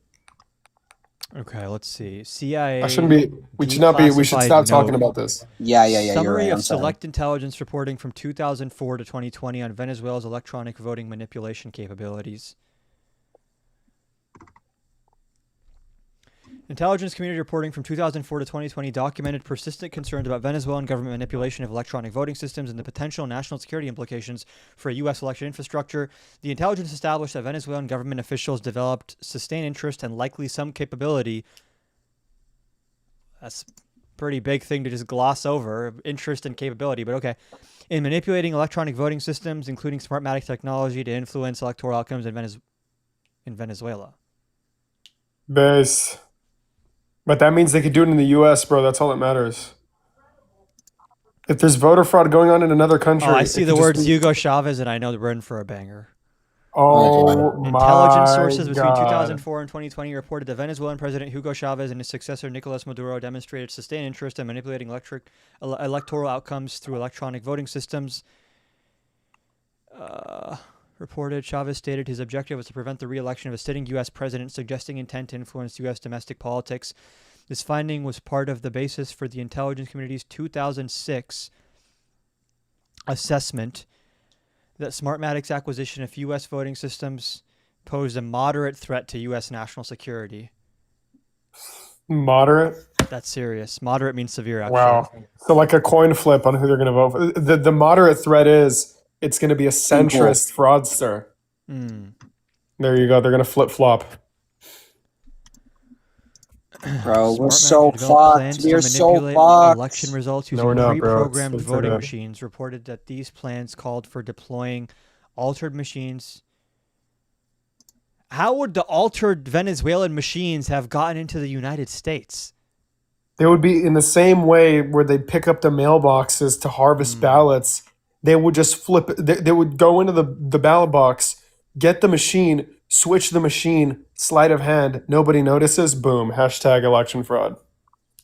Okay, let's see. CIA. We should stop talking about this. Yeah. Summary you're right. of select intelligence reporting from 2004 to 2020 on Venezuela's electronic voting manipulation capabilities. Intelligence community reporting from 2004 to 2020 documented persistent concerns about Venezuelan government manipulation of electronic voting systems and the potential national security implications for a U.S. election infrastructure. The intelligence established that Venezuelan government officials developed sustained interest and likely some capability. That's a pretty big thing to just gloss over, interest and capability, but okay. In manipulating electronic voting systems, including Smartmatic technology to influence electoral outcomes in Venezuela. Base. But that means they could do it in the U.S., bro. That's all that matters. If there's voter fraud going on in another country... Oh, I see the words Hugo Chavez, and I know we're in for a banger. Oh, my Intelligence sources between God. 2004 and 2020 reported that Venezuelan President Hugo Chavez and his successor Nicolas Maduro demonstrated sustained interest in manipulating electoral outcomes through electronic voting systems. Reported, Chavez stated his objective was to prevent the re-election of a sitting U.S. president, suggesting intent to influence U.S. domestic politics. This finding was part of the basis for the intelligence community's 2006 assessment that Smartmatic's acquisition of U.S. voting systems posed a moderate threat to U.S. national security. Moderate? That's serious. Moderate means severe, actually. Wow. So like a coin flip on who they're going to vote for. The moderate threat is it's going to be a centrist fraudster. There you go. They're going to flip-flop. Bro, we're so fucked. We're so fucked. Election results using pre-programmed voting machines. Reported that these plans called for deploying altered machines. How would the altered Venezuelan machines have gotten into the United States? They would be in the same way where they pick up the mailboxes to harvest ballots. They would just flip it. They would go into the ballot box, get the machine, switch the machine, sleight of hand. Nobody notices. Boom. Hashtag election fraud.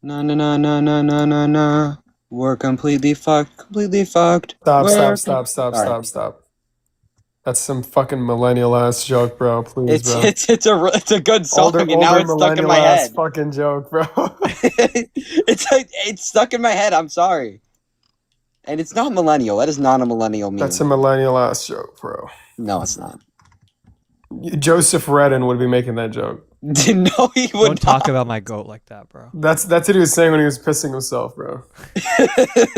No. We're completely fucked. Completely fucked. Stop. That's some fucking millennial ass joke, bro. Please, bro. It's a good song, and now it's stuck in my head. Fucking joke, bro. it's stuck in my head. I'm sorry. And it's not millennial. That is not a millennial meme. That's a millennial ass joke, bro. No, it's not. Joseph Redden would be making that joke. No, he would Don't talk about my goat like that, bro. That's what he was saying when he was pissing himself, bro.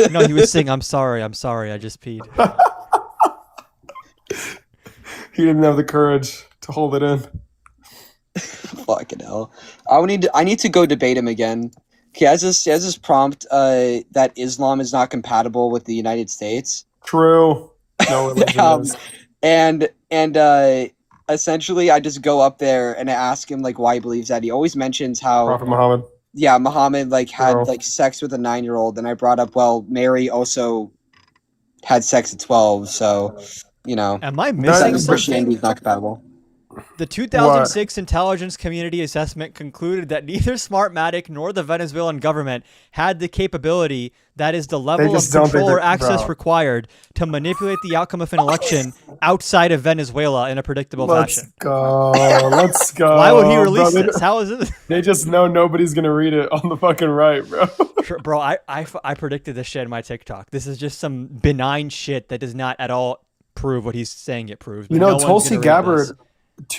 No, he was saying, I'm sorry, I just peed. He didn't have the courage to hold it in. Fucking hell. I need to go debate him again. He has this prompt that Islam is not compatible with the United States. True. No religion is. And essentially I just go up there and I ask him like why he believes that. He always mentions how Prophet Muhammad. Yeah, Muhammad had like sex with a 9-year-old, and I brought up, well, Mary also had sex at 12, so you know. Am I missing something? Christianity is not compatible. The 2006 intelligence community assessment concluded that neither Smartmatic nor the Venezuelan government had the capability, that is the level of control or access required to manipulate the outcome of an election outside of Venezuela in a predictable fashion. Let's go. Why would he release this? How is it? They just know nobody's going to read it on the fucking right, bro. Bro, I predicted this shit in my TikTok. This is just some benign shit that does not at all prove what he's saying it proves. You know, Tulsi Gabbard,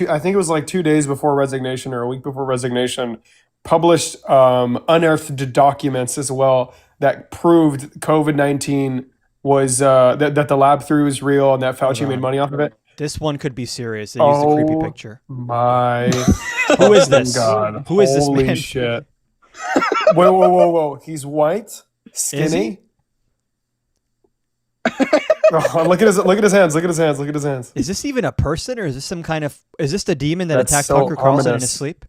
I think it was like 2 days before resignation or a week before resignation, published unearthed documents as well that proved COVID-19 was that the lab theory was real and that Fauci made money off of it. This one could be serious. They used a creepy picture. My Who is this? God. Who is this man? Holy shit. Whoa. He's white, skinny. Oh, look at his hands. Look at his hands. Is this even a person, or is this some kind of? Is this the demon that That's attacked so Tucker Carlson in ominous. his sleep?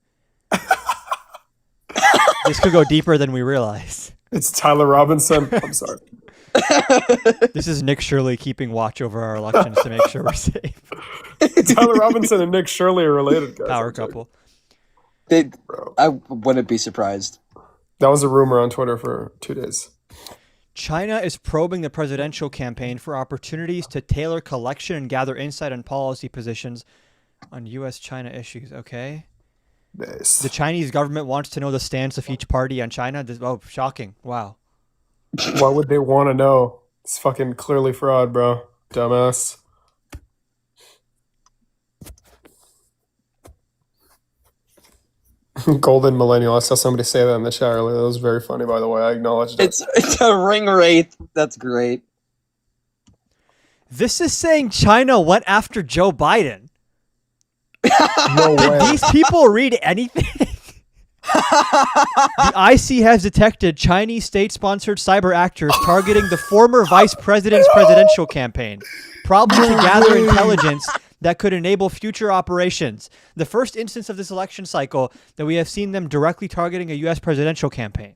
This could go deeper than we realize. It's Tyler Robinson. I'm sorry. This is Nick Shirley keeping watch over our elections to make sure we're safe. Tyler Robinson and Nick Shirley are related, guys. Power couple. I wouldn't be surprised. That was a rumor on Twitter for 2 days. China is probing the presidential campaign for opportunities to tailor collection and gather insight on policy positions on U.S.-China issues. Okay. Nice. The Chinese government wants to know the stance of each party on China. Oh, shocking. Wow. Why would they want to know? It's fucking clearly fraud, bro. Dumbass. Golden millennial. I saw somebody say that in the chat earlier. That was very funny, by the way. I acknowledged it. It's a ring wraith. That's great. This is saying China went after Joe Biden. No way. Did these people read anything? The IC has detected Chinese state-sponsored cyber actors targeting the former vice president's presidential campaign, probably to gather intelligence that could enable future operations. The first instance of this election cycle that we have seen them directly targeting a U.S. presidential campaign.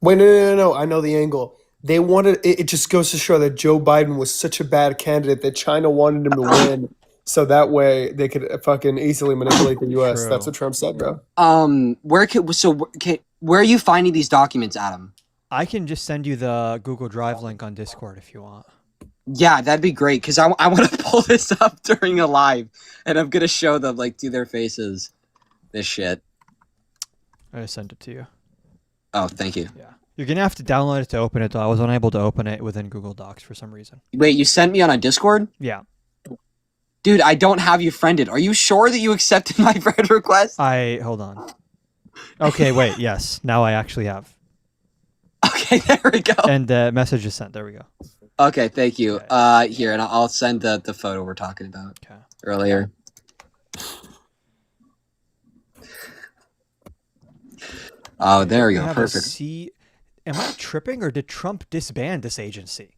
Wait, no. I know the angle. They wanted it just goes to show that Joe Biden was such a bad candidate that China wanted him to win, so that way they could fucking easily manipulate the U.S. True. That's what Trump said, bro. Where are you finding these documents, Adam? I can just send you the Google Drive link on Discord if you want. Yeah, that'd be great because I want to pull this up during a live, and I'm gonna show them to their faces this shit. I just sent it to you. Oh, thank you. Yeah. You're going to have to download it to open it, though. I was unable to open it within Google Docs for some reason. Wait, you sent me on a Discord? Yeah. Dude, I don't have you friended. Are you sure that you accepted my friend request? Hold on. Okay, wait, yes. Now I actually have. Okay, there we go. And the message is sent. There we go. Okay, thank you. Okay. Here, and I'll send the photo we're talking about earlier. Oh, there we go. Perfect. Am I tripping, or did Trump disband this agency?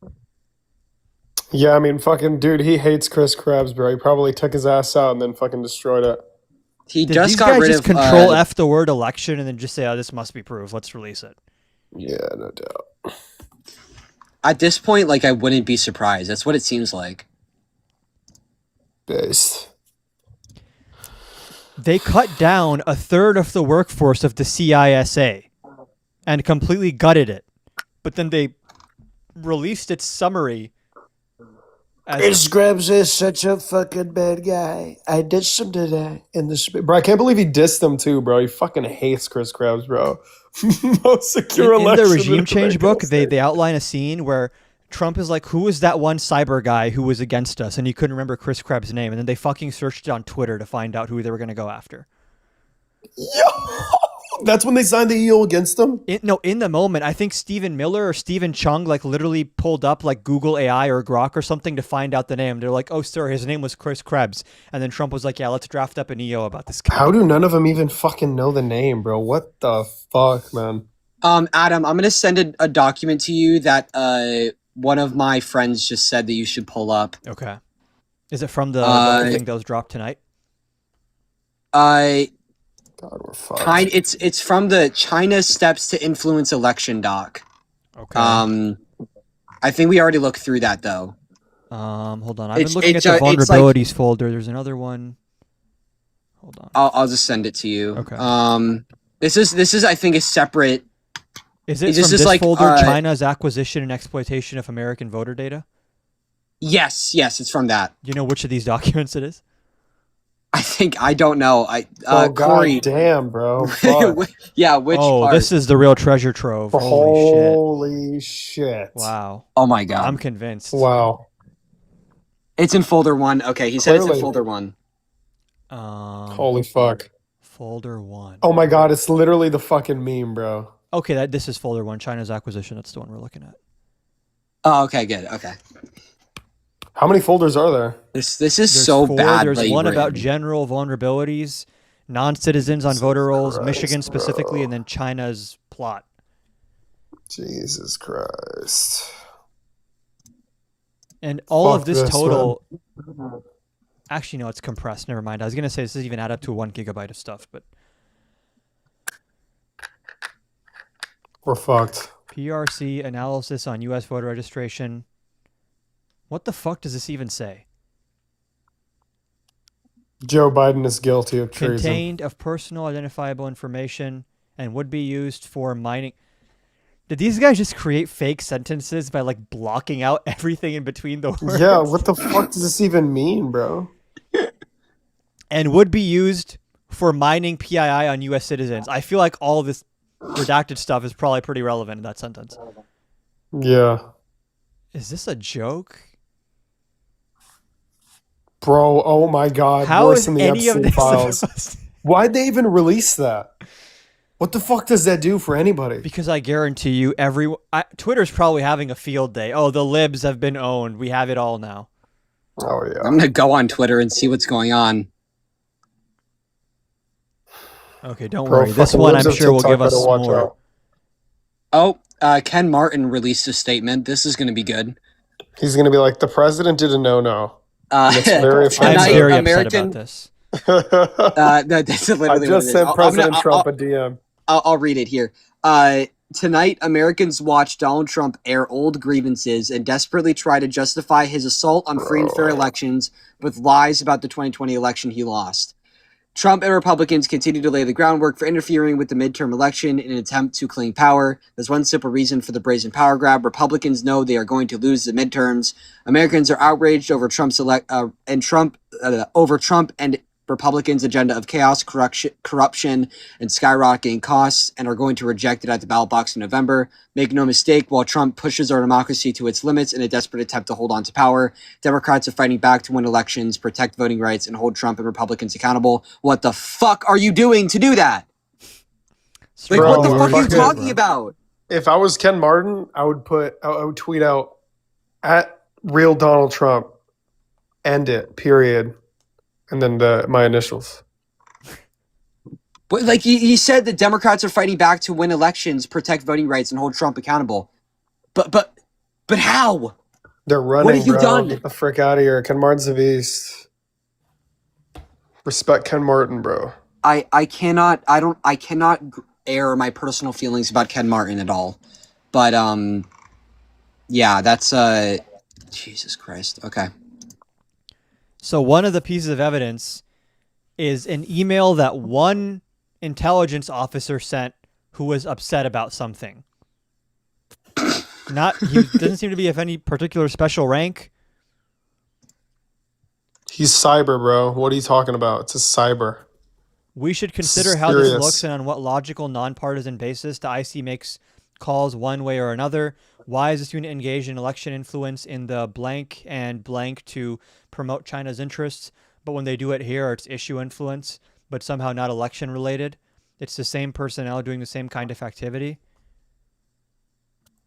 Yeah, I mean, fucking dude, he hates Chris Krebs, bro. He probably took his ass out and then fucking destroyed it. He Did just these got guys rid just of control F the word election and then just say, "Oh, this must be proof. Let's release it." Yeah, no doubt. At this point, I wouldn't be surprised. That's what it seems like. Based. They cut down a third of the workforce of the CISA and completely gutted it. But then they released its summary. Chris Krebs is such a fucking bad guy. I dissed him today in the Bro, I can't believe he dissed him too, bro. He fucking hates Chris Krebs, bro. Most secure in election. the regime change book, they outline a scene where Trump is like, who is that one cyber guy who was against us? And he couldn't remember Chris Krebs' name. And then they fucking searched it on Twitter to find out who they were going to go after. Yo! That's when they signed the EO against him? In the moment, I think Stephen Miller or Stephen Chung literally pulled up Google AI or Grok or something to find out the name. They're like, oh, sir, his name was Chris Krebs. And then Trump was like, yeah, let's draft up an EO about this guy. How do none of them even fucking know the name, bro? What the fuck, man? Adam, I'm going to send a document to you that one of my friends just said that you should pull up. Okay. Is it from the thing that was dropped tonight? God, we're fucked. It's from the China Steps to Influence Election doc. Okay. I think we already looked through that though. Hold on. I've been looking at the vulnerabilities folder. There's another one. Hold on. I'll just send it to you. Okay. This is I think a separate. Is it from this folder? China's acquisition and exploitation of American voter data. Yes, it's from that. Do you know which of these documents it is? I don't know. Corey. God damn, bro. Fuck. Yeah, which part? This is the real treasure trove. Holy shit. Wow. Oh my god. I'm convinced. Wow. It's in folder 1. Okay, he said it's in folder 1. Holy fuck. Folder 1. Oh my god, it's literally the fucking meme, bro. Okay, this is folder 1. China's acquisition. That's the one we're looking at. Oh, okay, good. Okay. How many folders are there? This is so bad. There's one about general vulnerabilities, non-citizens on voter rolls, Christ, Michigan specifically, bro. and then China's plot. Jesus Christ. And all of Fuck this this, total... Actually, no, it's compressed. Never mind. I was going to say this doesn't even add up to 1 gigabyte of stuff, but... We're fucked. PRC analysis on U.S. voter registration. What the fuck does this even say? Joe Biden is guilty of treason. Contained of personal identifiable information and would be used for mining. Did these guys just create fake sentences by like blocking out everything in between the words? Yeah, what the fuck does this even mean, bro? And would be used for mining PII on U.S. citizens. I feel like all this redacted stuff is probably pretty relevant in that sentence. Yeah. Is this a joke? Bro, oh my god. How Worse is than the any of Epstein this files. supposed to- Why'd they even release that? What the fuck does that do for anybody? Because I guarantee you, Twitter's probably having a field day. Oh, the libs have been owned. We have it all now. Oh yeah. I'm gonna go on Twitter and see what's going on. Okay, don't Bro, worry. This fucking one libs I'm of sure will TikTok give us better watch more. out. Oh, Ken Martin released a statement. This is gonna be good. He's gonna be like, the president did a no-no. That's very I'm offensive. very American, upset about this. that's literally I what just it is. sent President Trump a DM. I'll read it here. Tonight, Americans watch Donald Trump air old grievances and desperately try to justify his assault on free and fair elections with lies about the 2020 election he lost. Trump and Republicans continue to lay the groundwork for interfering with the midterm election in an attempt to cling power. There's one simple reason for the brazen power grab. Republicans know they are going to lose the midterms. Americans are outraged over Trump and Republicans' agenda of chaos, corruption, and skyrocketing costs, and are going to reject it at the ballot box in November. Make no mistake, while Trump pushes our democracy to its limits in a desperate attempt to hold on to power, Democrats are fighting back to win elections, protect voting rights, and hold Trump and Republicans accountable. What the fuck are you doing to do that? Like, Bro, what the fuck are you fucking- talking about? If I was Ken Martin, I would tweet out at real Donald Trump, end it, period. And then my initials. But like he said that Democrats are fighting back to win elections, protect voting rights, and hold Trump accountable. But how? They're running, What have you bro. done? Get the frick out of here. Ken Martin's a beast. Respect Ken Martin, bro. I cannot air my personal feelings about Ken Martin at all. But yeah, that's Jesus Christ. Okay. So one of the pieces of evidence is an email that one intelligence officer sent who was upset about something. He doesn't seem to be of any particular special rank. He's cyber, bro. What are you talking about? It's a cyber. We should consider how this Serious. looks and on what logical, nonpartisan basis the IC makes calls one way or another. Why is this unit engaged in election influence in the blank and blank to promote China's interests? But when they do it here, it's issue influence, but somehow not election related. It's the same personnel doing the same kind of activity.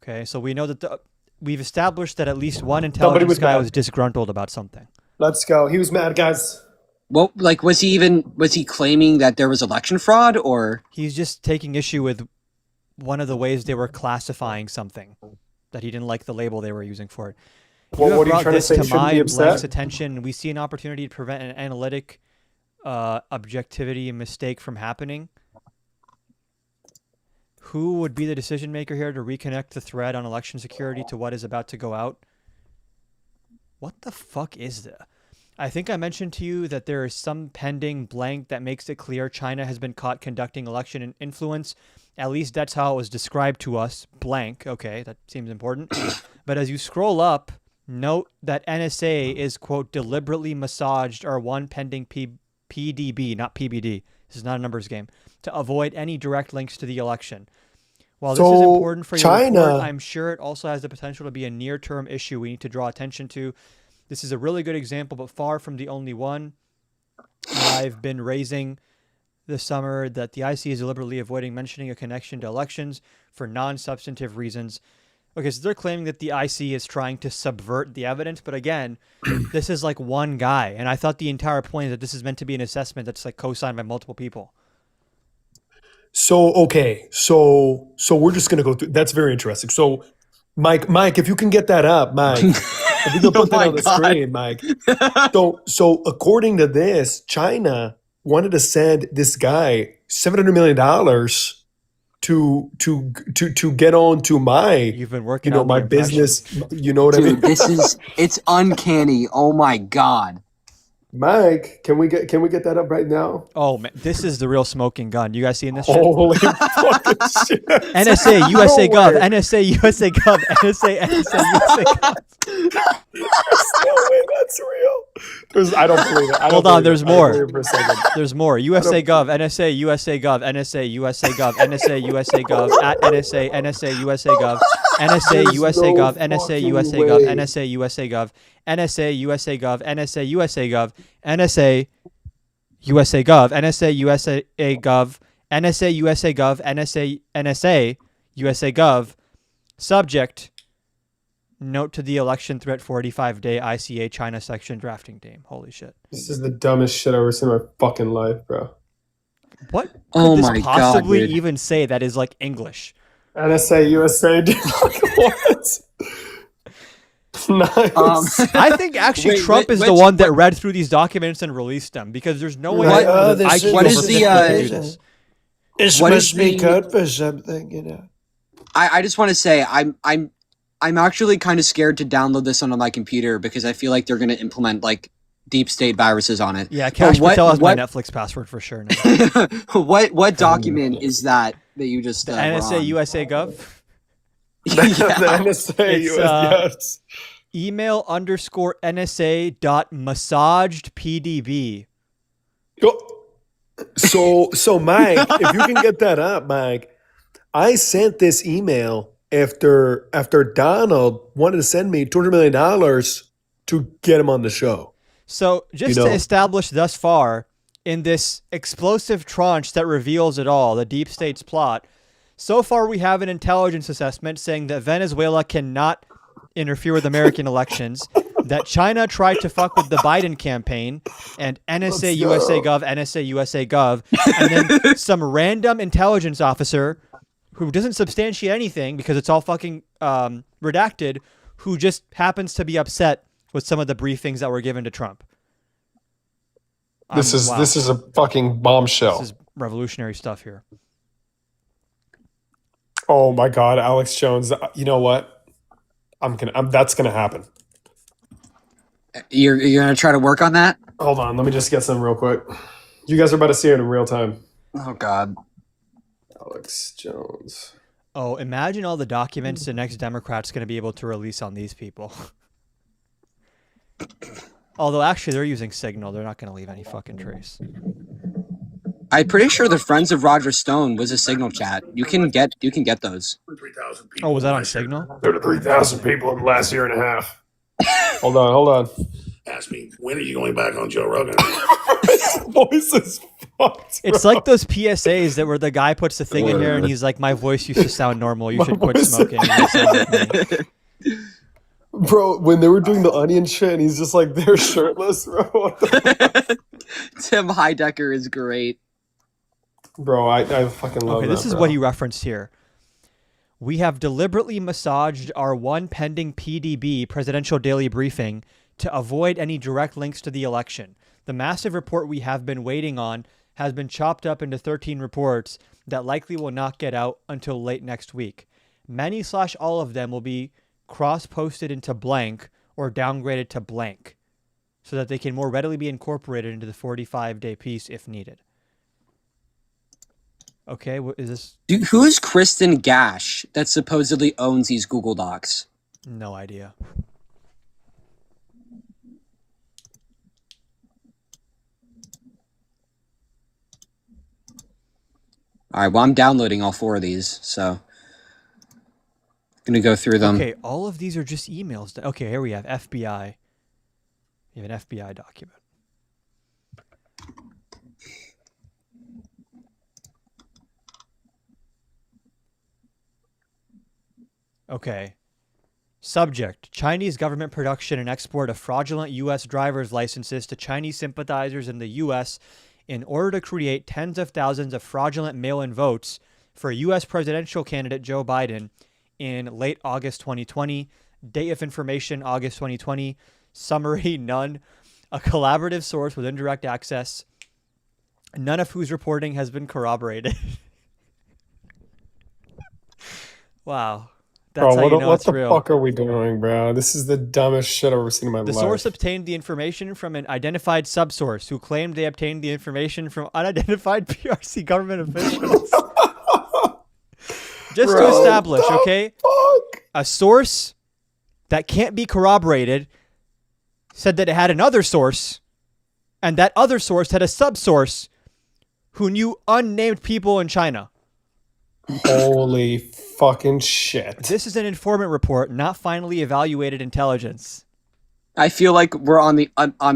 Okay, so we know that we've established that at least one intelligence guy was disgruntled about something. Let's go. He was mad, guys. Well, like, was he claiming that there was election fraud, or He's just taking issue with one of the ways they were classifying something, that he didn't like the label they were using for it. Well, You what have are you brought trying to this say? to He shouldn't my be and Blank's upset? attention, and we see an opportunity to prevent an analytic objectivity and mistake from happening. Who would be the decision maker here to reconnect the thread on election security to what is about to go out? What the fuck is that? I think I mentioned to you that there is some pending blank that makes it clear China has been caught conducting election influence. At least that's how it was described to us. Blank. Okay, that seems important. But as you scroll up, note that NSA is, quote, deliberately massaged our one pending PDB, not PBD. This is not a numbers game. To avoid any direct links to the election. While this is important for your report, I'm sure it also has the potential to be a near-term issue we need to draw attention to. This is a really good example, but far from the only one. I've been raising this summer that the IC is deliberately avoiding mentioning a connection to elections for non-substantive reasons. Okay, so they're claiming that the IC is trying to subvert the evidence, but again, this is like one guy, and I thought the entire point is that this is meant to be an assessment that's like co-signed by multiple people. So okay, so we're just gonna go through. That's very interesting. So, Mike, if you can get that up, Mike, if you can put that on the screen, Mike. So according to this, China wanted to send this guy $700 million to get on to my You've been working on my the impression. business. You know what I mean? Dude, it's uncanny. Oh my god. Mike, can we get that up right now? Oh man, this is the real smoking gun. You guys seeing this shit? Holy fucking shit! NSA, USA No Gov, way. NSA, USA Gov, NSA, USA Gov. There's no way that's real. I don't believe it. Hold on, there's more. For a second. There's more. USA Gov, NSA, USA Gov, NSA, USA Gov, NSA, USA Gov, at NSA, NSA, USA Gov, NSA, USA Gov, NSA, USA Gov, NSA, USA Gov, NSA, USA Gov, NSA, USA Gov, NSA, USA Gov, NSA, USA Gov, NSA, USA Gov, NSA, NSA, USA Gov, subject, note to the election threat 45-day ICA China section drafting team. Holy shit. This is the dumbest shit I've ever seen in my fucking life, bro. What could Oh this my God, possibly dude. even say that is like English? NSA, USA, what? Nice. I think actually Wait, Trump is the which- one that read through these documents and released them because there's no way Right. that this IQ what is over the, 50 could do uh, this. This What must is be the- good for something, you know. I just want to say I'm actually kind of scared to download this onto my computer because I feel like they're going to implement like deep state viruses on it. Yeah, Cash what- Patel has my what- Netflix password for sure now. what document is that you just The were NSA on? USA Gov. The Yeah. NSA, It's, yes. Email _NSA dot massaged PDB. So Mike, if you can get that up, Mike, I sent this email after Donald wanted to send me $200 million to get him on the show. So just You know- to establish thus far in this explosive tranche that reveals it all, the deep state's plot, so far we have an intelligence assessment saying that Venezuela cannot interfere with American elections, that China tried to fuck with the Biden campaign, and NSA USA Gov, NSA USA Gov, and then some random intelligence officer who doesn't substantiate anything because it's all fucking redacted, who just happens to be upset with some of the briefings that were given to Trump. This Wow. is a fucking bombshell. This is revolutionary stuff here. Oh my God, Alex Jones. You know what? That's gonna happen. You're gonna try to work on that? Hold on, let me just get some real quick. You guys are about to see it in real time. Oh God. Alex Jones. Oh, imagine all the documents the next Democrat's going to be able to release on these people. Although actually they're using Signal. They're not going to leave any fucking trace. I'm pretty sure the Friends of Roger Stone was a Signal chat. You can get those. 3,000 people. Oh, was that on Signal? 3,000 people in the last year and a half. Hold on. Ask me, when are you going back on Joe Rogan? His voice is fucked. It's like those PSAs that where the guy puts the thing in here and he's like, my voice used to sound normal. You should quit voice- smoking. You sound like me." Bro, when they were doing the onion shit and he's just like, they're shirtless, bro. What the- Tim Heidecker is great. Bro, I fucking love Okay, that, this is bro. what he referenced here. We have deliberately massaged our one pending PDB, Presidential Daily Briefing, to avoid any direct links to the election. The massive report we have been waiting on has been chopped up into 13 reports that likely will not get out until late next week. Many / all of them will be cross-posted into blank or downgraded to blank so that they can more readily be incorporated into the 45-day piece if needed. Okay, what is this? Dude, who is Kristen Gash that supposedly owns these Google Docs? No idea. All right, well, I'm downloading all 4 of these, so gonna go through them. Okay, all of these are just emails. Okay, here we have FBI. You have an FBI document. Okay, Subject: Chinese government production and export of fraudulent U.S. driver's licenses to Chinese sympathizers in the U.S. in order to create tens of thousands of fraudulent mail-in votes for U.S. presidential candidate Joe Biden in late August 2020. Date of information, August 2020. Summary, none. A collaborative source with indirect access, none of whose reporting has been corroborated. Wow. That's Bro, how you know what it's the real. fuck are we doing, bro? This is the dumbest shit I've ever seen in my life. The source obtained the information from an identified subsource who claimed they obtained the information from unidentified PRC government officials. Just to establish, okay? A source that can't be corroborated said that it had another source, and that other source had a subsource who knew unnamed people in China. Holy fucking shit. This is an informant report, not finally evaluated intelligence. I feel like we're on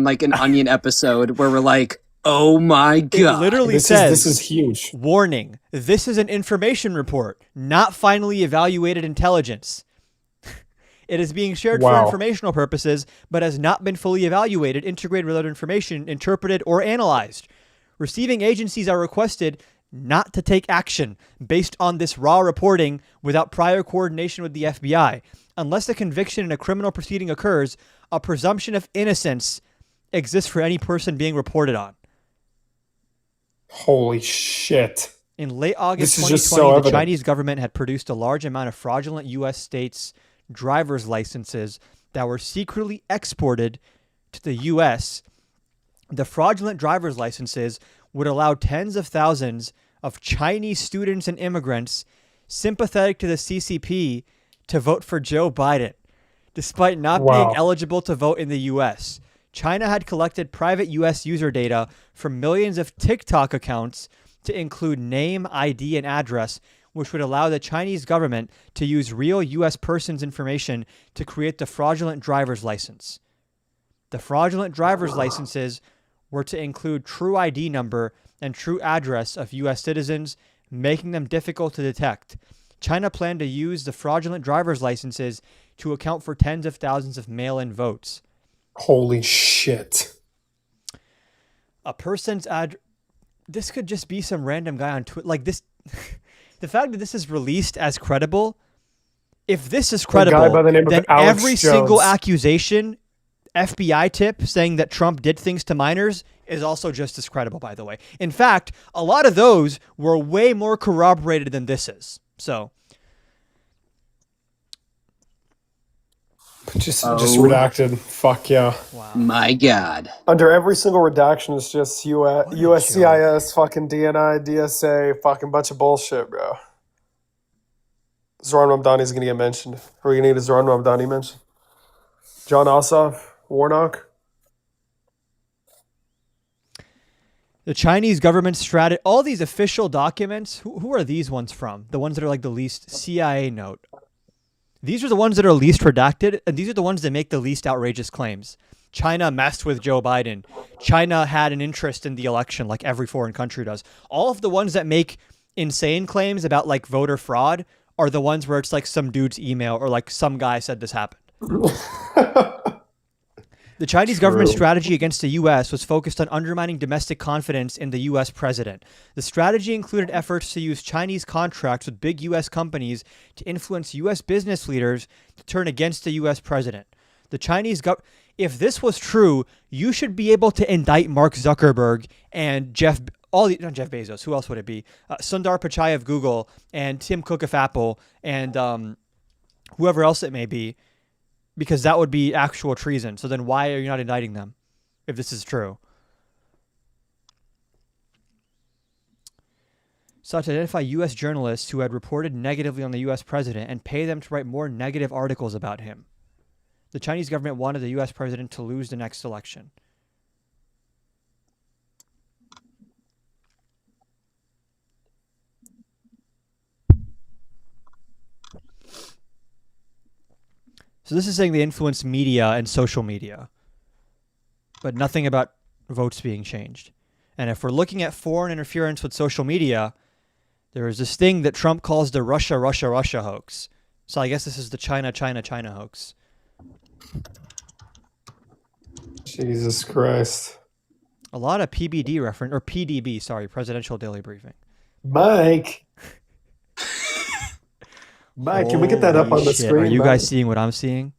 like an Onion episode where we're like, oh my god. It literally says, this is huge. Warning, this is an information report, not finally evaluated intelligence. It is being shared for informational purposes, but has not been fully evaluated, integrated with other information, interpreted, or analyzed. Receiving agencies are requested not to take action based on this raw reporting without prior coordination with the FBI. Unless a conviction in a criminal proceeding occurs, a presumption of innocence exists for any person being reported on. Holy shit. In late August This is just 2020, so the evident. Chinese government had produced a large amount of fraudulent U.S. states' driver's licenses that were secretly exported to the U.S. The fraudulent driver's licenses would allow tens of thousands of Chinese students and immigrants sympathetic to the CCP to vote for Joe Biden, despite not being eligible to vote in the U.S. China had collected private U.S. user data from millions of TikTok accounts to include name, ID, and address, which would allow the Chinese government to use real U.S. persons' information to create the fraudulent driver's license. The fraudulent driver's licenses were to include true ID number and true address of U.S. citizens, making them difficult to detect. China planned to use the fraudulent driver's licenses to account for tens of thousands of mail-in votes. Holy shit. A person's this could just be some random guy on Twitter. Like this, the fact that this is released as credible, if this is credible, guy by the name of then Alex every Jones. single accusation, FBI tip saying that Trump did things to minors is also just as credible, by the way. In fact, a lot of those were way more corroborated than this is. So, just redacted. Fuck yeah. wow. My god. Under every single redaction, it's just USCIS, fucking DNI, DSA, fucking bunch of bullshit, bro. Zoran Ramdani's gonna get mentioned. Are we gonna get a Zoran Ramdani mention? John Ossoff, Warnock. The Chinese government strategy, all these official documents, who are these ones from? The ones that are like the least CIA note. These are the ones that are least redacted, and these are the ones that make the least outrageous claims. China messed with Joe Biden. China had an interest in the election like every foreign country does. All of the ones that make insane claims about like voter fraud are the ones where it's like some dude's email or like some guy said this happened. The Chinese government strategy against the U.S. was focused on undermining domestic confidence in the U.S. president. The strategy included efforts to use Chinese contracts with big U.S. companies to influence U.S. business leaders to turn against the U.S. president. The Chinese government, if this was true, you should be able to indict Mark Zuckerberg and not Jeff Bezos, who else would it be? Sundar Pichai of Google and Tim Cook of Apple and whoever else it may be, because that would be actual treason. So then why are you not indicting them if this is true? Sought to identify U.S. journalists who had reported negatively on the U.S. president and pay them to write more negative articles about him. The Chinese government wanted the U.S. president to lose the next election. So this is saying they influence media and social media, but nothing about votes being changed. And if we're looking at foreign interference with social media, there is this thing that Trump calls the Russia hoax. So I guess this is the China hoax. Jesus Christ. A lot of PBD reference, or PDB, sorry, Presidential Daily Briefing. Mike. Mike, can we get that up on the Holy shit. screen? Are you Mike? guys seeing what I'm seeing?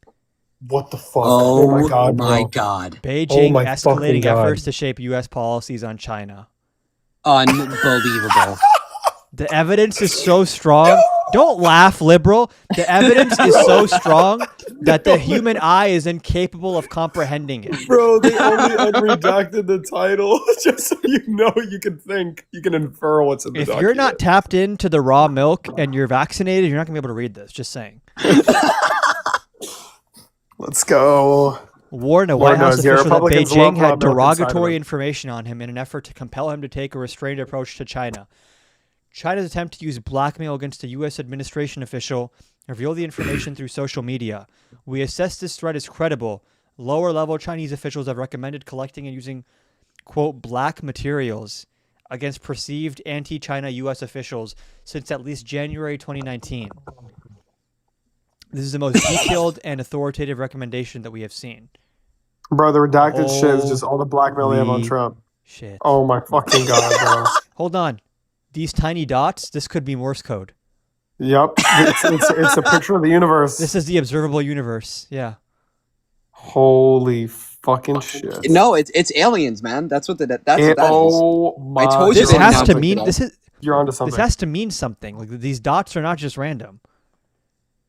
What the fuck? Oh, my god, bro. my God. Beijing my fucking escalating God. efforts to shape U.S. policies on China. Unbelievable. The evidence is so strong. Don't laugh, liberal. The evidence is so strong that the human eye is incapable of comprehending it. Bro, they only unredacted the title just so you know you can think, you can infer what's in the If document. you're not tapped into the raw milk and you're vaccinated, you're not going to be able to read this. Just saying. Let's go. Warned a Lord White House knows, yeah, official that Republicans Beijing love raw had milk inside of derogatory them. information on him in an effort to compel him to take a restrained approach to China. China's attempt to use blackmail against a U.S. administration official revealed the information through social media. We assess this threat as credible. Lower-level Chinese officials have recommended collecting and using, quote, black materials against perceived anti-China U.S. officials since at least January 2019. This is the most detailed and authoritative recommendation that we have seen. Bro, the redacted shit is just all the blackmail they have on Holy Trump. Shit. Oh my fucking god, bro. Hold on. These tiny dots, this could be Morse code. Yep. It's a picture of the universe. This is the observable universe. Yeah. Holy fucking shit. No, it's aliens, man. That's what what that is. Oh my I told you This they has didn't to have mean it. this is You're onto something. this has to mean something. Like these dots are not just random.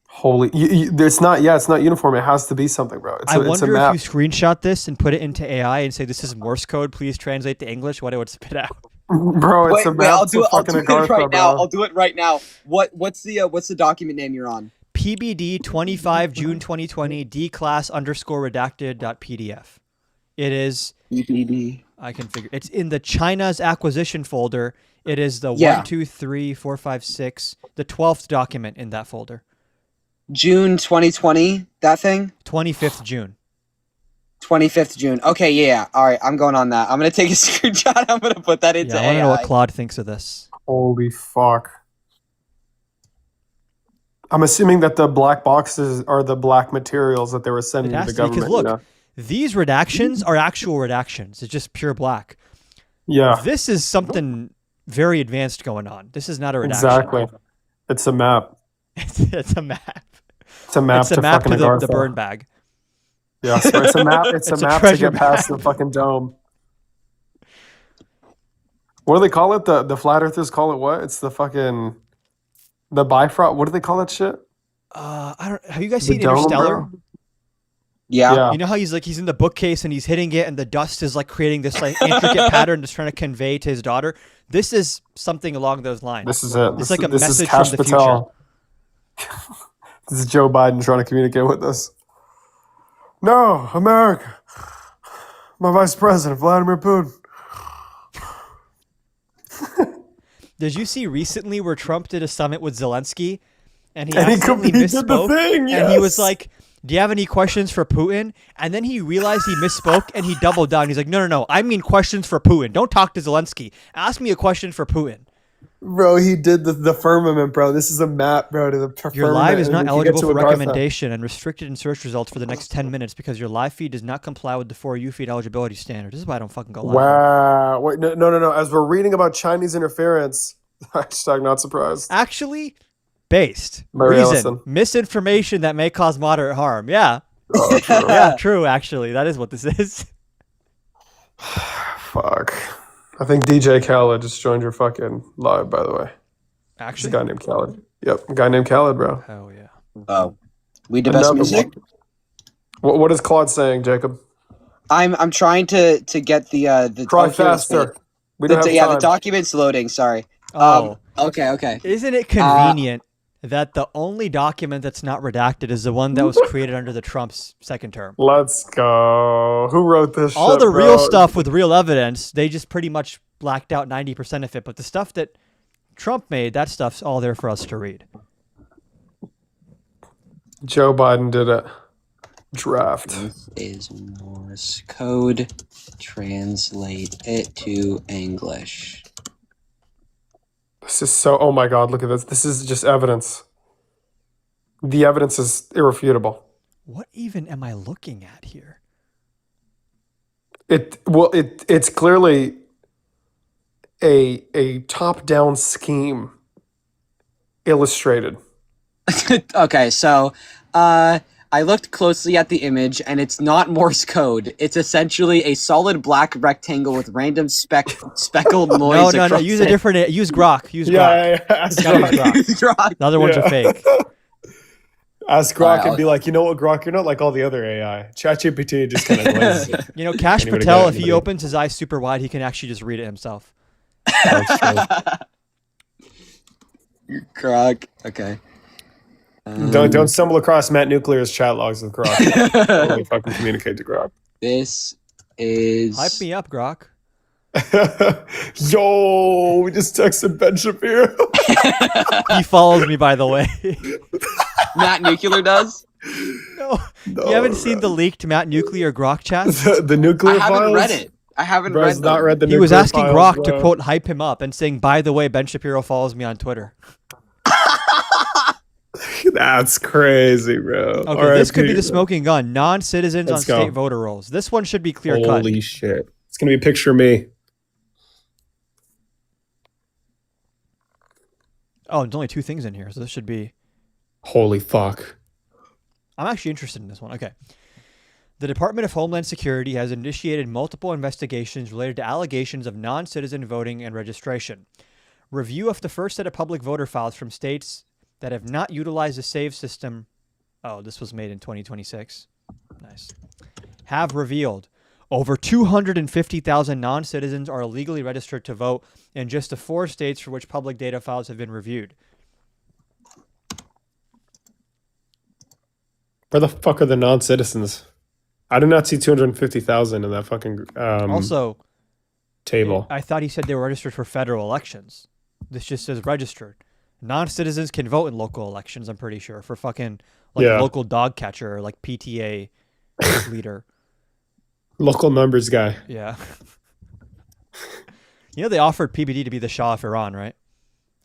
Holy, it's not. Yeah, it's not uniform. It has to be something, bro. It's I a, it's a wonder map. if you screenshot this and put it into AI and say this is Morse code. Please translate to English. What it would spit out. Bro, it's a map. I'll do it. I'll do it right bro. now. I'll do it right now. What's the document name you're on? PBD 25 June 2020 dclass_redacted.pdf. It is. PBD. I can figure. It's in the China's acquisition folder. It is the 1, 2, 3, 4, 5, 6, the 12th document in that folder. June 2020. That thing. 25th June. 25th June. Okay, yeah. All right, I'm going on that. I'm gonna take a screenshot. I'm gonna put that into Yeah, I want to know what AI. Claude thinks of this. Holy fuck. I'm assuming that the black boxes are the black materials that they were It sending to has the to be, because government. look, these redactions are actual redactions. It's just pure black. Yeah, This is something very advanced going on. This is not a redaction. exactly. It's a map. It's a map. It's a map It's a to map fucking to the Agartha. burn bag. Yeah, so it's a map. It's, It's a a map to treasure get past the fucking dome. What do they call it? The flat earthers call it what? It's the fucking the Bifrost. What do they call that shit? I don't. Have you guys The seen dome, Interstellar? bro? Yeah. You know how he's in the bookcase and he's hitting it, and the dust is like creating this like intricate pattern that's trying to convey to his daughter. This is something along those lines. This is it. It's This, like a this is message Kash from the Patel. This is Joe Biden trying to communicate with us. No, America. My vice president, Vladimir Putin. Did you see recently where Trump did a summit with Zelensky, and he And he accidentally did the misspoke, thing, and he was yes. like, "Do you have any questions for Putin?" And then he realized he misspoke, and he doubled down. He's like, "No, I mean questions for Putin. Don't talk to Zelensky. Ask me a question for Putin." Bro, he did the firmament, bro. This is a map, bro, to the firmament. Your live is and not we can get eligible to for Agartha. recommendation and restricted in search results for the next 10 minutes because your live feed does not comply with the For You feed eligibility standard. This is why I don't fucking go live. Wow. Wait, no. As we're reading about Chinese interference, hashtag not surprised. Actually, based. Mary Reason. Ellison. Misinformation that may cause moderate harm. Yeah. Oh, true. Yeah, true, actually. That is what this is. Fuck. I think DJ Khaled just joined your fucking live, by the way. There's a Actually? guy named Khaled. Yep, a guy named Khaled, bro. Hell yeah. Oh, we the best Another music. one. What is Claude saying, Jacob? I'm trying to get the Try oh, here it is. faster. We don't have Yeah, the time. document's loading. Sorry. Oh. Okay. Isn't it convenient that the only document that's not redacted is the one that was created under the Trump's second term? Let's go. Who wrote this All shit, the real bro? stuff with real evidence, they just pretty much blacked out 90% of it. But the stuff that Trump made, that stuff's all there for us to read. Joe Biden did a draft. This is Morse code. Translate it to English. This is so. Oh my God! Look at this. This is just evidence. The evidence is irrefutable. What even am I looking at here? It's clearly a top-down scheme illustrated. Okay, so I looked closely at the image, and it's not Morse code. It's essentially a solid black rectangle with random speckled noise. No. Use a different. Use Grok. Use Grok. Yeah. Ask Grok. The other ones are fake. Ask Grok and be like, you know what, Grok, you're not like all the other AI. ChatGPT just kind of glazes it. You know, Kash Patel, if he opens his eyes super wide, he can actually just read it himself. Grok. Okay. Don't stumble across Matt Nuclear's chat logs with Grok. Only fucking communicate to Grok. This is... Hype me up, Grok. Yo, we just texted Ben Shapiro. He follows me, by the way. Matt Nuclear does? No, you haven't seen the leaked Matt Nuclear Grok chat? The Nuclear I haven't files? read it. I haven't Bry's read not read the He was Nuclear asking files, Grok to, quote, hype him up and saying, by the way, Ben Shapiro follows me on Twitter. That's crazy, bro. Okay, this could be the smoking gun. Non-citizens on Let's go. state voter rolls. This one should be clear-cut. Holy shit. It's going to be a picture of me. Oh, there's only 2 things in here, so this should be... Holy fuck. I'm actually interested in this one. Okay. The Department of Homeland Security has initiated multiple investigations related to allegations of non-citizen voting and registration. Review of the first set of public voter files from states that have not utilized the SAVE system. Oh, this was made in 2026. Nice. Have revealed over 250,000 non-citizens are illegally registered to vote in just the 4 states for which public data files have been reviewed. Where the fuck are the non-citizens? I did not see 250,000 in that fucking Also, table. I thought he said they were registered for federal elections. This just says registered. Non-citizens can vote in local elections, I'm pretty sure, for fucking like a local dog catcher or like PTA leader. Local numbers guy. Yeah. You know they offered PBD to be the Shah of Iran, right?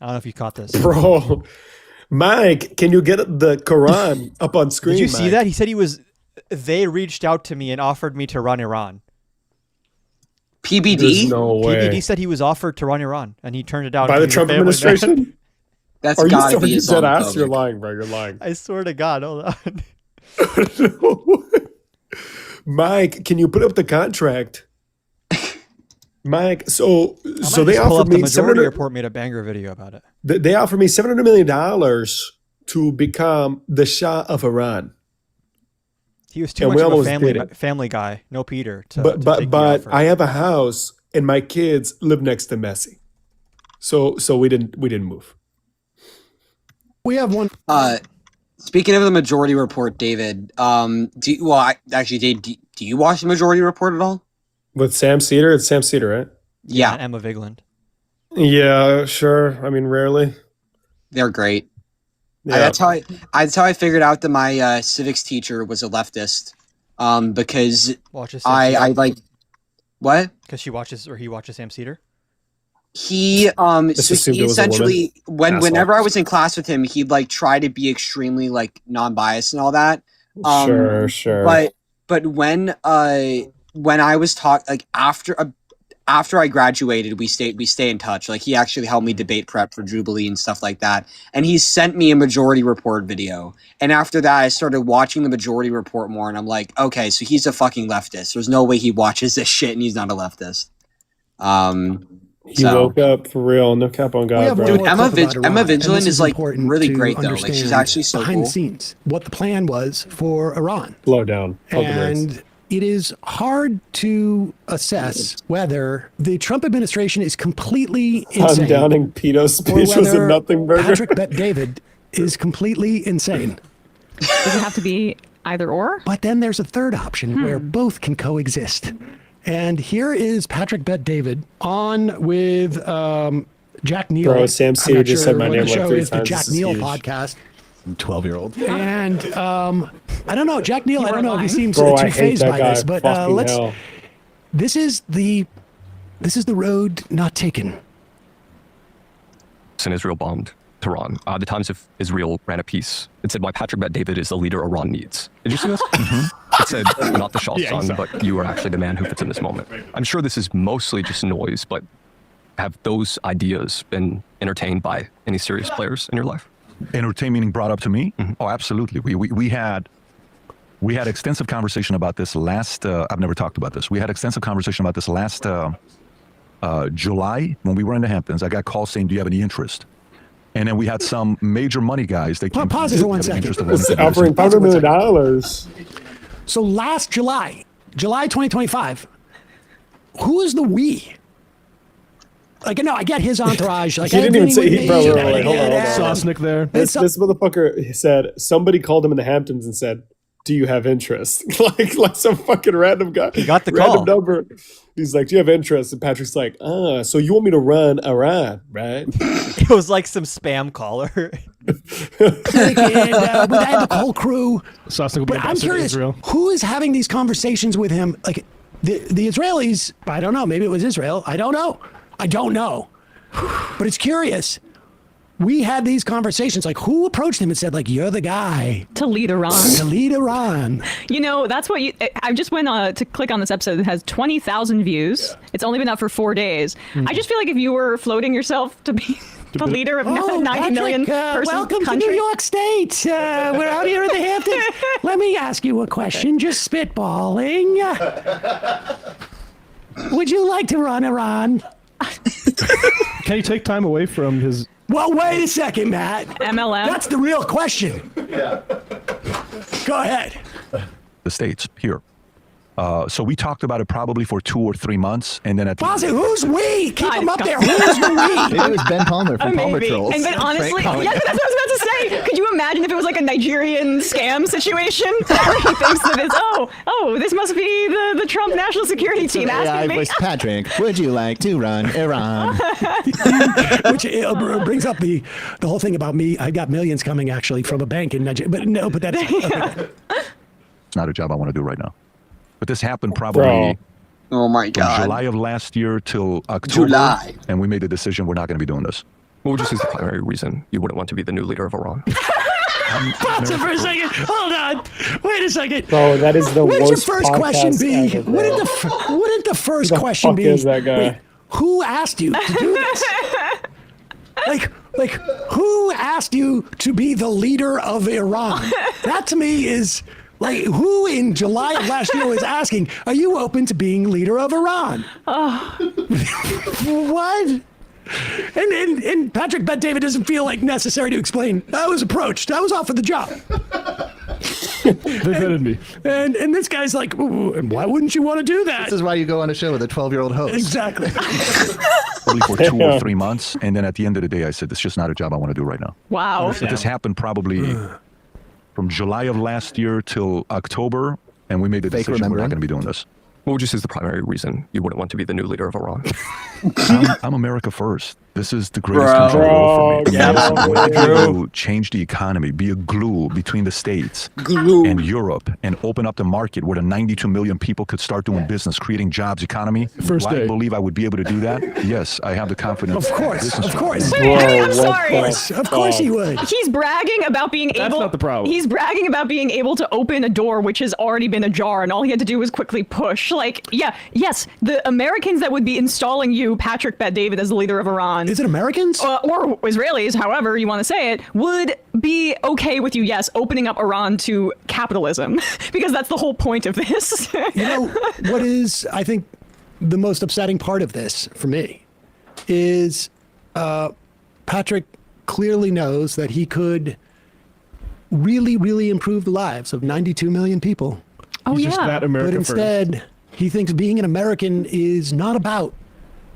I don't know if you caught this. Bro, Mike, can you get the Quran up on screen? Did you see Mike? that? He said they reached out to me and offered me to run Iran. PBD? There's no way. PBD said he was offered to run Iran, and he turned it down. By the Trump administration? That's Are you gotta still be dead ass? Islamophobic. You're lying, bro. You're lying. I swear to God, hold on. Mike, can you put up the contract? Mike, so they Pull up offered the me Majority $700 Report made a banger video about it. They offered me $700 million to become the Shah of Iran. He was too And much we of a almost did it. family guy, no Peter. But I have a house and my kids live next to Messi, so we didn't move. We have one. Speaking of the Majority Report, David, do you watch the Majority Report at all? With Sam Cedar, it's Sam Cedar, right? Yeah, and Emma Vigeland. Yeah, sure. I mean, rarely. They're great. Yeah. That's how I figured out that my civics teacher was a leftist. Because I like what? Because he watches Sam Cedar. He so he essentially whenever I was in class with him, he'd like try to be extremely like non-biased and all that. Sure. But when I was after I graduated, we stay in touch. Like he actually helped me debate prep for Jubilee and stuff like that. And he sent me a Majority Report video. And after that, I started watching the Majority Report more. And I'm like, okay, so he's a fucking leftist. There's no way he watches this shit and he's not a leftist. He woke up for real. No cap on God, bro. Dude, Emma Vigeland is like really great though. Like she's actually so behind cool. the scenes what the plan was for Iran. Slow down. And it is hard to assess whether the Trump administration is completely insane. Sundowning Peto's speech was a nothing burger. Patrick Bet-David is completely insane. Does it have to be either or? But then there's a third option where both can coexist. And here is Patrick Bet-David on with Jack Neal. Bro, Sam Cedar just said my name like 3 times. The Jack Neal podcast. 12-year-old. And I don't know, Jack Neal. I don't know if he seems too phased by this, but this is the road not taken. And Israel bombed Tehran. The Times of Israel ran a piece. It said, "Why Patrick Bet-David is the leader Iran needs." Did you see this? It said, "You're not the Shah's son, but you are actually the man who fits in this moment." I'm sure this is mostly just noise, but have those ideas been entertained by any serious players in your life? Entertained meaning brought up to me? Oh, absolutely. We had extensive conversation about this last. I've never talked about this. We had extensive conversation about this last July when we were in the Hamptons. I got calls saying, "Do you have any interest?" And then we had some major money guys. They pause it for 1 second. Offering $500 million. So last July 2025, who is the we? Like, no, I get his entourage. Like, He didn't even say. Hold on. Sosnick there. This motherfucker said somebody called him in the Hamptons and said, "Do you have interest?" like some fucking random guy. He got the random call. number. He's like, "Do you have interest?" And Patrick's like, so you want me to run Iran, right? It was like some spam caller. Like, and, I had the whole crew. Sosnick will be But I'm ambassador to curious, Israel. who is having these conversations with him? Like, the Israelis, I don't know. Maybe it was Israel. I don't know. But it's curious. We had these conversations. Like, who approached him and said, like, "You're the guy To lead Iran. to lead Iran"? You know, that's what I just went to click on this episode. It has 20,000 views. It's only been up for 4 days. I just feel like if you were floating yourself to be the leader of 90 million person welcome country. to New York State. We're out here in the Hamptons. Let me ask you a question, just spitballing. Would you like to run Iran? Can he take time away from his? Well, wait a second, Matt. MLM? That's the real question. Yeah. Go ahead. The States here. So we talked about it probably for 2 or 3 months, and then at the Who's we? Keep them up there. Who's the we? Maybe it was Ben Palmer from Palmer Maybe. Trolls. And but honestly, yeah, that's what I was about to say. Could you imagine if it was like a Nigerian scam situation where he thinks that it's this must be the Trump national security team asking I me. was Patrick. Would you like to run Iran? Which brings up the whole thing about me. I got millions coming actually from a bank in Nigeria. But that's It's not a job I want to do right now. But this happened probably Oh my from God. July of last year till October. July. And we made the decision we're not going to be doing this. What would you say is the primary reason you wouldn't want to be the new leader of Iran? Pause it for a second. Hold on. Wait a second. Bro, that is the What's worst your first question podcast be? ever, bro. Wouldn't the first Who the question fuck be? is that guy? Wait, who asked you to do this? like, who asked you to be the leader of Iran? That to me is like, who in July of last year was asking, "Are you open to being leader of Iran?" What? And Patrick Bet-David doesn't feel like necessary to explain. I was approached. I was offered the job. They vetted me. And this guy's like, "Ooh, and why wouldn't you want to do that?" This is why you go on a show with a 12-year-old host. Exactly. Probably for 2 or 3 months. And then at the end of the day, I said, it's just not a job I want to do right now. Wow. But this happened probably from July of last year till October. And we made the decision we're not going to be doing this. What would you say is the primary reason you wouldn't want to be the new leader of Iran? I'm America first. This is the greatest country in the world for me. Yeah, Listen, what I can do, change the economy, be a glue between the States and Europe, and open up the market where the 92 million people could start doing business, creating jobs, economy. First Do I day. believe I would be able to do that? Yes, I have the confidence. Of course. Of course. Wait, I mean, I'm sorry. Of course he would. He's bragging about being That's able. not the problem. He's bragging about being able to open a door which has already been ajar, and all he had to do was quickly push. Like, yes, the Americans that would be installing you, Patrick Bet-David, as the leader of Iran. Is it Americans? Or Israelis, however you want to say it, would be okay with you, yes, opening up Iran to capitalism, because that's the whole point of this. You know, what is, I think, the most upsetting part of this for me is Patrick clearly knows that he could really, really improve the lives of 92 million people. Oh, He's just that America But instead, he thinks being an American is not about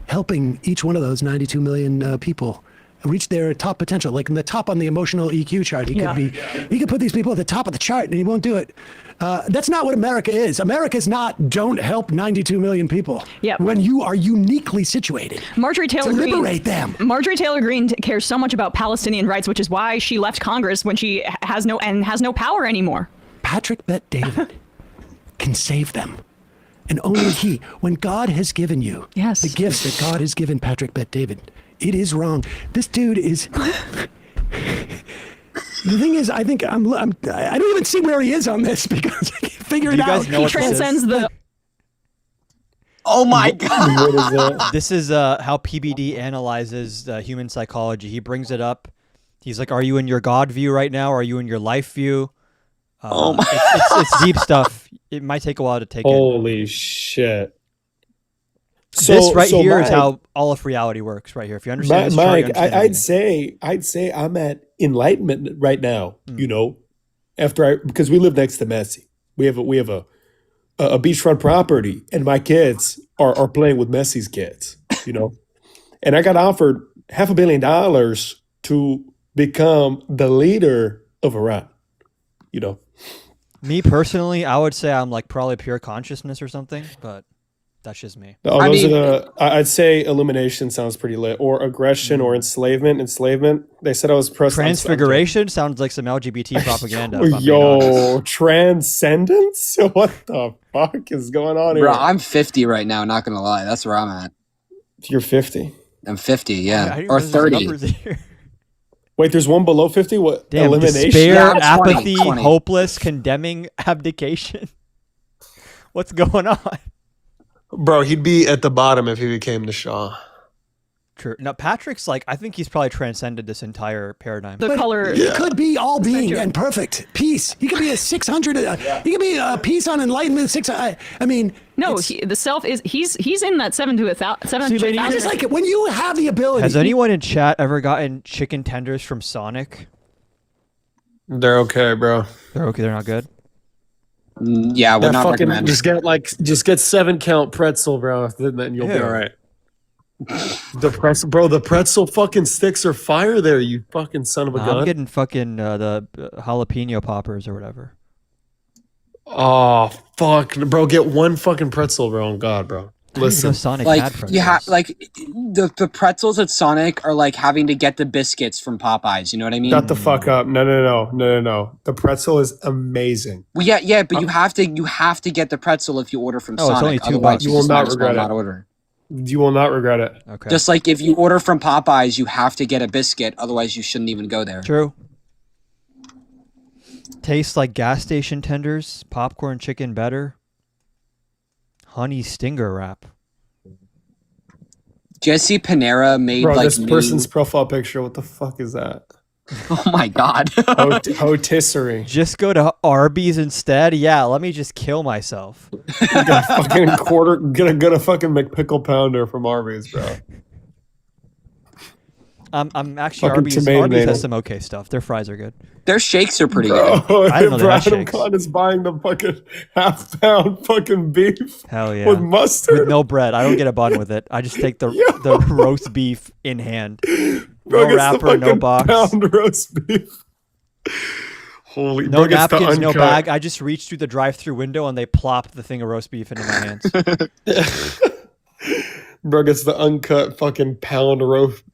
helping each one of those 92 million people reach their top potential. Like in the top on the emotional EQ chart, he could put these people at the top of the chart and he won't do it. That's not what America is. America is not don't help 92 million people. Yep. When you are uniquely situated Marjorie Taylor to Greene, liberate them. Marjorie Taylor Greene cares so much about Palestinian rights, which is why she left Congress when she has no power anymore. Patrick Bet-David can save them. And only he, when God has given you the gifts that God has given Patrick Bet-David, it is wrong. This dude is, The thing is, I think I don't even see where he is on this because I can't figure Do it you guys out. know He what this is? transcends the. Oh my god! What is that? This is how PBD analyzes human psychology. He brings it up. He's like, "Are you in your God view right now? Or are you in your life view?" Oh my! It's deep stuff. It might take a while to take in. Holy shit! This right here is Mike, how all of reality works. Right here, if you understand this chart, you Mike, understand everything. I'd say I'm at enlightenment right now. You know, because we live next to Messi, we have a beachfront property, and my kids are playing with Messi's kids. You know, and I got offered $500 million to become the leader of Iran. You know, Me personally, I would say I'm like probably pure consciousness or something, but that's just me. Oh, I'd say illumination sounds pretty lit, or aggression, or enslavement. They said I was pressed. Transfiguration sounds like some LGBT propaganda. if I'm being honest. Yo, transcendence? What the fuck is going on here? Bro, I'm 50 right now. Not gonna lie, that's where I'm at. You're 50. I'm 50, yeah, I didn't or realize there's 30. numbers here. Wait, there's one below 50? What? Damn, Elimination? despair, Yeah, 20, apathy, 20. hopeless, condemning, abdication. What's going on? Bro, he'd be at the bottom if he became the Shah. True. Now, Patrick's like, I think he's probably transcended this entire paradigm. The color. He could be all being and perfect peace. He could be a 600. He could be a peace on enlightenment. 600. I mean, No, the self is he's in that 7 to 700,000. I just like it when you have the ability. Has anyone in chat ever gotten chicken tenders from Sonic? They're okay, bro. They're okay. They're not good. Yeah, we're That not fucking recommending. just get 7-count pretzel, bro. Then you'll be Ew. all right. The pretzel fucking sticks are fire there, you fucking son of a gun. I'm getting fucking the jalapeno poppers or whatever. Oh fuck, bro! Get one fucking pretzel, bro. On God, bro. I didn't even know Listen, Sonic Like had pretzels. you have like the pretzels at Sonic are like having to get the biscuits from Popeyes. You know what I mean? shut the fuck up. No. The pretzel is amazing. Well, yeah, but you have to get the pretzel if you order from Oh, it's Sonic. only $2. Otherwise, You you will just not might as well regret not it. order. You will not regret it. Okay. Just like if you order from Popeyes, you have to get a biscuit. Otherwise, you shouldn't even go there. True. Tastes like gas station tenders. Popcorn chicken better. Honey stinger wrap. Jesse Panera made Bro, like this person's profile picture, what the fuck is that? Oh my god. Hotisserie. Just go to Arby's instead. Yeah, let me just kill myself. Get a fucking get a fucking McPickle pounder from Arby's, bro. I'm actually Fucking Arby's. tomato Arby's navel. has some okay stuff. Their fries are good. Their shakes are pretty good. Bro, I didn't know they bro, had Adam shakes. Khan is buying the fucking half-pound fucking beef Hell yeah. with mustard. With no bread. I don't get a bun with it. I just take the roast beef in hand. Bro No gets the wrapper, no fucking box. pound roast beef. Holy, No bro gets the napkins, no uncut. bag. I just reach through the drive-through window and they plop the thing of roast beef into my hands. Bro gets the uncut fucking pound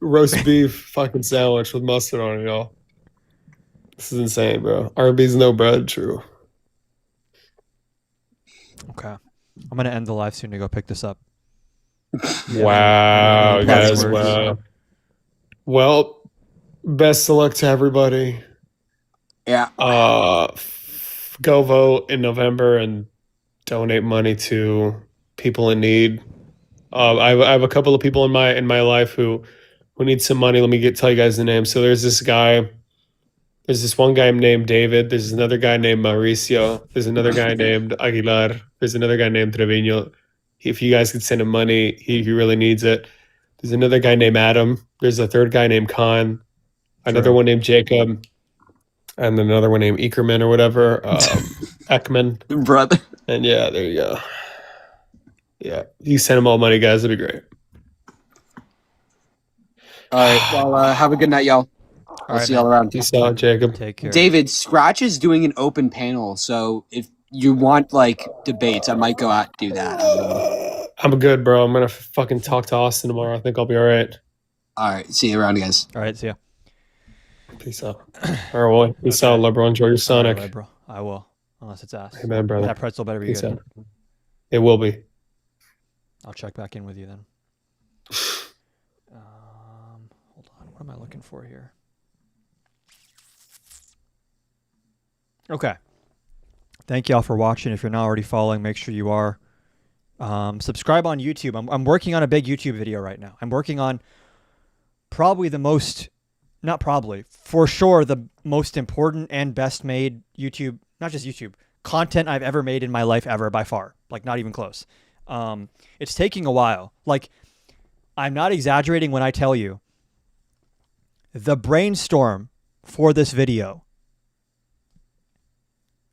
roast beef fucking sandwich with mustard on it, y'all. This is insane, bro. Arby's no bread, true. Okay. I'm going to end the live soon to go pick this up. Wow, Yeah, guys, words. wow. Well, best of luck to everybody. Yeah. Go vote in November and donate money to people in need. I have a couple of people in my life who need some money. Let me tell you guys the name. So there's this guy. There's this one guy named David. There's another guy named Mauricio. There's another guy named Aguilar. There's another guy named Trevino. If you guys could send him money, he really needs it. There's another guy named Adam. There's a third guy named Khan. Another one named Jacob. And then another one named Ekerman or whatever. Ekman. Brother. And yeah, there you go. Yeah, you send them all money, guys. That'd be great. All right. Well, have a good night, y'all. I'll see y'all around. Peace out, Jacob. Take care. David, Scratch is doing an open panel, so if you want like debates, I might go out and do that. I'm good, bro. I'm gonna fucking talk to Austin tomorrow. I think I'll be all right. All right. See you around, guys. All right, see ya. Peace out. All right, well, peace out, LeBron. Enjoy your Sonic. All right, bro. I will. Unless it's ass. Amen, brother. That pretzel better be Peace good. out. It will be. I'll check back in with you then. Hold on. What am I looking for here? Okay. Thank y'all for watching. If you're not already following, make sure you are. Subscribe on YouTube. I'm working on a big YouTube video right now. I'm working on probably the most, not probably, for sure the most important and best made YouTube, not just YouTube, content I've ever made in my life ever by far. Like not even close. It's taking a while. Like I'm not exaggerating when I tell you the brainstorm for this video,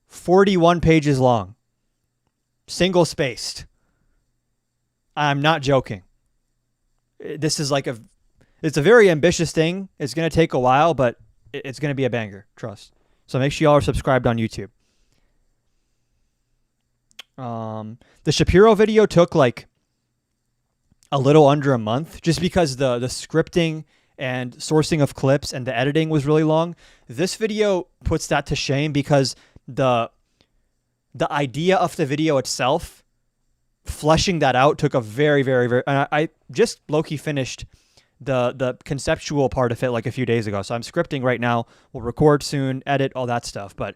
41 pages long, single spaced. I'm not joking. This is like it's a very ambitious thing. It's going to take a while, but it's going to be a banger. Trust. So make sure y'all are subscribed on YouTube. The Shapiro video took like a little under a month just because the scripting and sourcing of clips and the editing was really long. This video puts that to shame because the idea of the video itself, fleshing that out, took a very, very, very... And I just low-key finished the conceptual part of it like a few days ago. So I'm scripting right now. We'll record soon, edit, all that stuff. But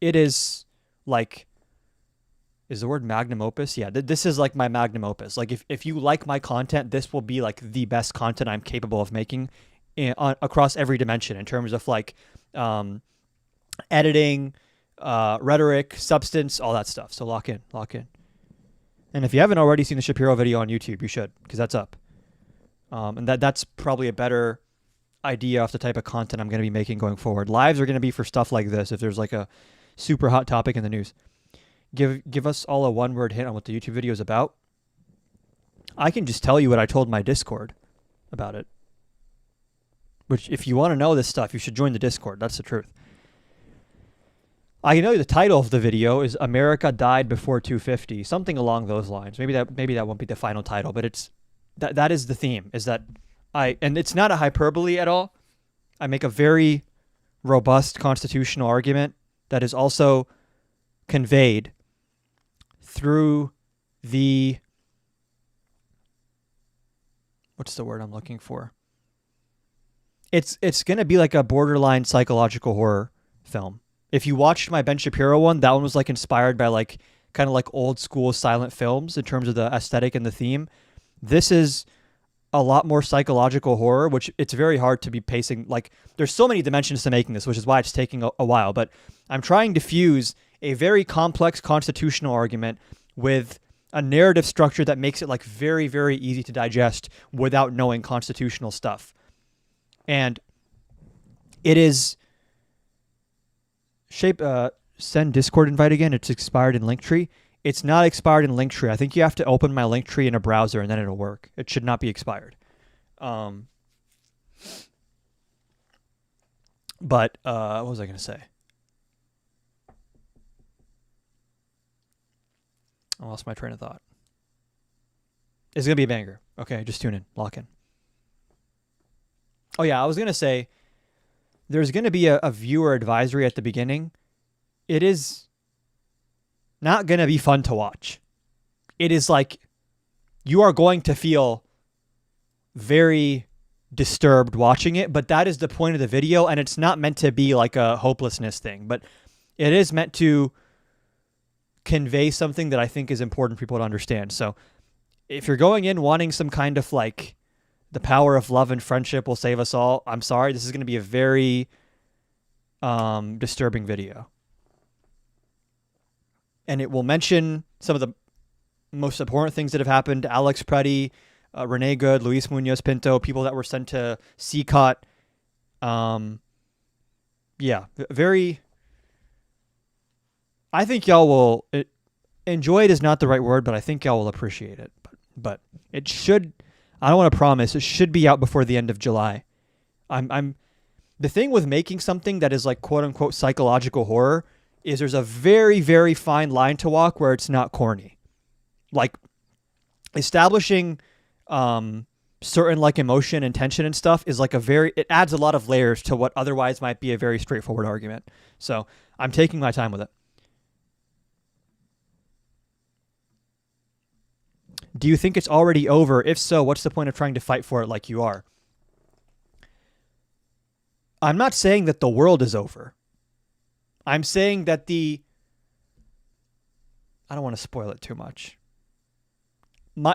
it is like... Is the word magnum opus? Yeah, this is like my magnum opus. Like if you like my content, this will be like the best content I'm capable of making across every dimension in terms of like editing, rhetoric, substance, all that stuff. So lock in. And if you haven't already seen the Shapiro video on YouTube, you should, because that's up. And that's probably a better idea of the type of content I'm going to be making going forward. Lives are going to be for stuff like this if there's like a super hot topic in the news. Give us all a one-word hint on what the YouTube video is about. I can just tell you what I told my Discord about it. Which, if you want to know this stuff, you should join the Discord. That's the truth. I can tell you the title of the video is America Died Before 250, something along those lines. Maybe that won't be the final title, but it's that is the theme. Is that and it's not a hyperbole at all. I make a very robust constitutional argument that is also conveyed through the, what's the word I'm looking for? It's going to be like a borderline psychological horror film. If you watched my Ben Shapiro one, that one was like inspired by like kind of like old school silent films in terms of the aesthetic and the theme. This is a lot more psychological horror, which it's very hard to be pacing. Like there's so many dimensions to making this, which is why it's taking a while, but I'm trying to fuse a very complex constitutional argument with a narrative structure that makes it like very, very easy to digest without knowing constitutional stuff. And it is send Discord invite again. It's expired in Linktree. It's not expired in Linktree. I think you have to open my Linktree in a browser and then it'll work. It should not be expired. But what was I going to say? I lost my train of thought. It's going to be a banger. Okay, just tune in. Lock in. Oh, yeah, I was going to say there's going to be a viewer advisory at the beginning. It is not going to be fun to watch. It is like you are going to feel very disturbed watching it, but that is the point of the video, and it's not meant to be like a hopelessness thing, but it is meant to convey something that I think is important for people to understand. So if you're going in wanting some kind of like the power of love and friendship will save us all, I'm sorry, this is going to be a very disturbing video. And it will mention some of the most important things that have happened. Alex Preddy, Renee Good, Luis Munoz Pinto, people that were sent to CCOT. Yeah, very... I think y'all will enjoy it is not the right word, but I think y'all will appreciate it. But it should, I don't want to promise, it should be out before the end of July. The thing with making something that is like quote unquote psychological horror is there's a very, very fine line to walk where it's not corny. Like establishing certain like emotion and tension and stuff is like it adds a lot of layers to what otherwise might be a very straightforward argument. So I'm taking my time with it. Do you think it's already over? If so, what's the point of trying to fight for it like you are? I'm not saying that the world is over. I'm saying that I don't want to spoil it too much.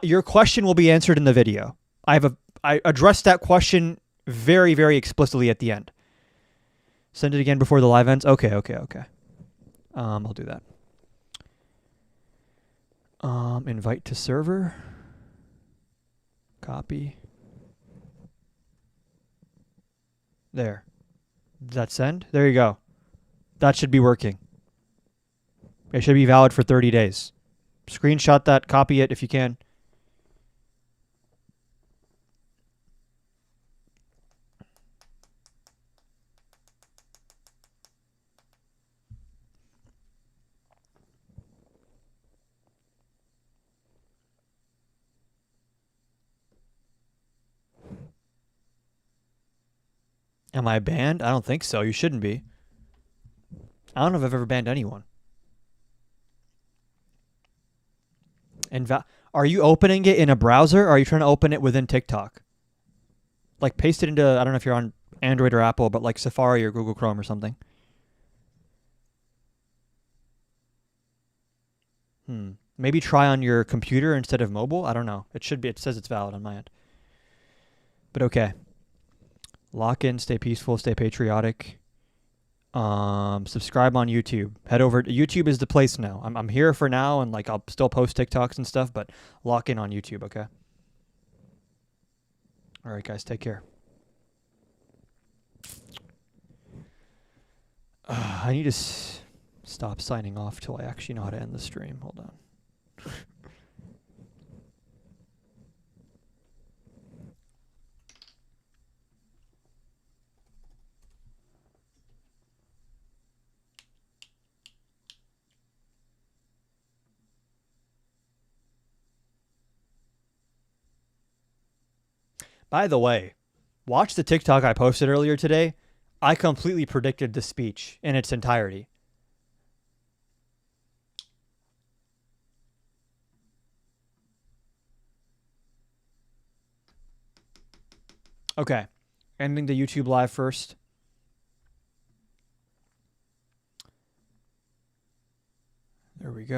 Your question will be answered in the video. I addressed that question very, very explicitly at the end. Send it again before the live ends. Okay. I'll do that. Invite to server. Copy. There. Does that send? There you go. That should be working. It should be valid for 30 days. Screenshot that, copy it if you can. Am I banned? I don't think so. You shouldn't be. I don't know if I've ever banned anyone. And are you opening it in a browser, or are you trying to open it within TikTok? Like paste it into, I don't know if you're on Android or Apple, but like Safari or Google Chrome or something. Maybe try on your computer instead of mobile. I don't know. It should be. It says it's valid on my end. But okay. Lock in, stay peaceful, stay patriotic. Subscribe on YouTube. Head over to YouTube is the place now. I'm here for now, and like I'll still post TikToks and stuff, but lock in on YouTube, okay? All right, guys, take care. I need to stop signing off till I actually know how to end the stream. Hold on. By the way, watch the TikTok I posted earlier today. I completely predicted the speech in its entirety. Okay, ending the YouTube live first. There we go.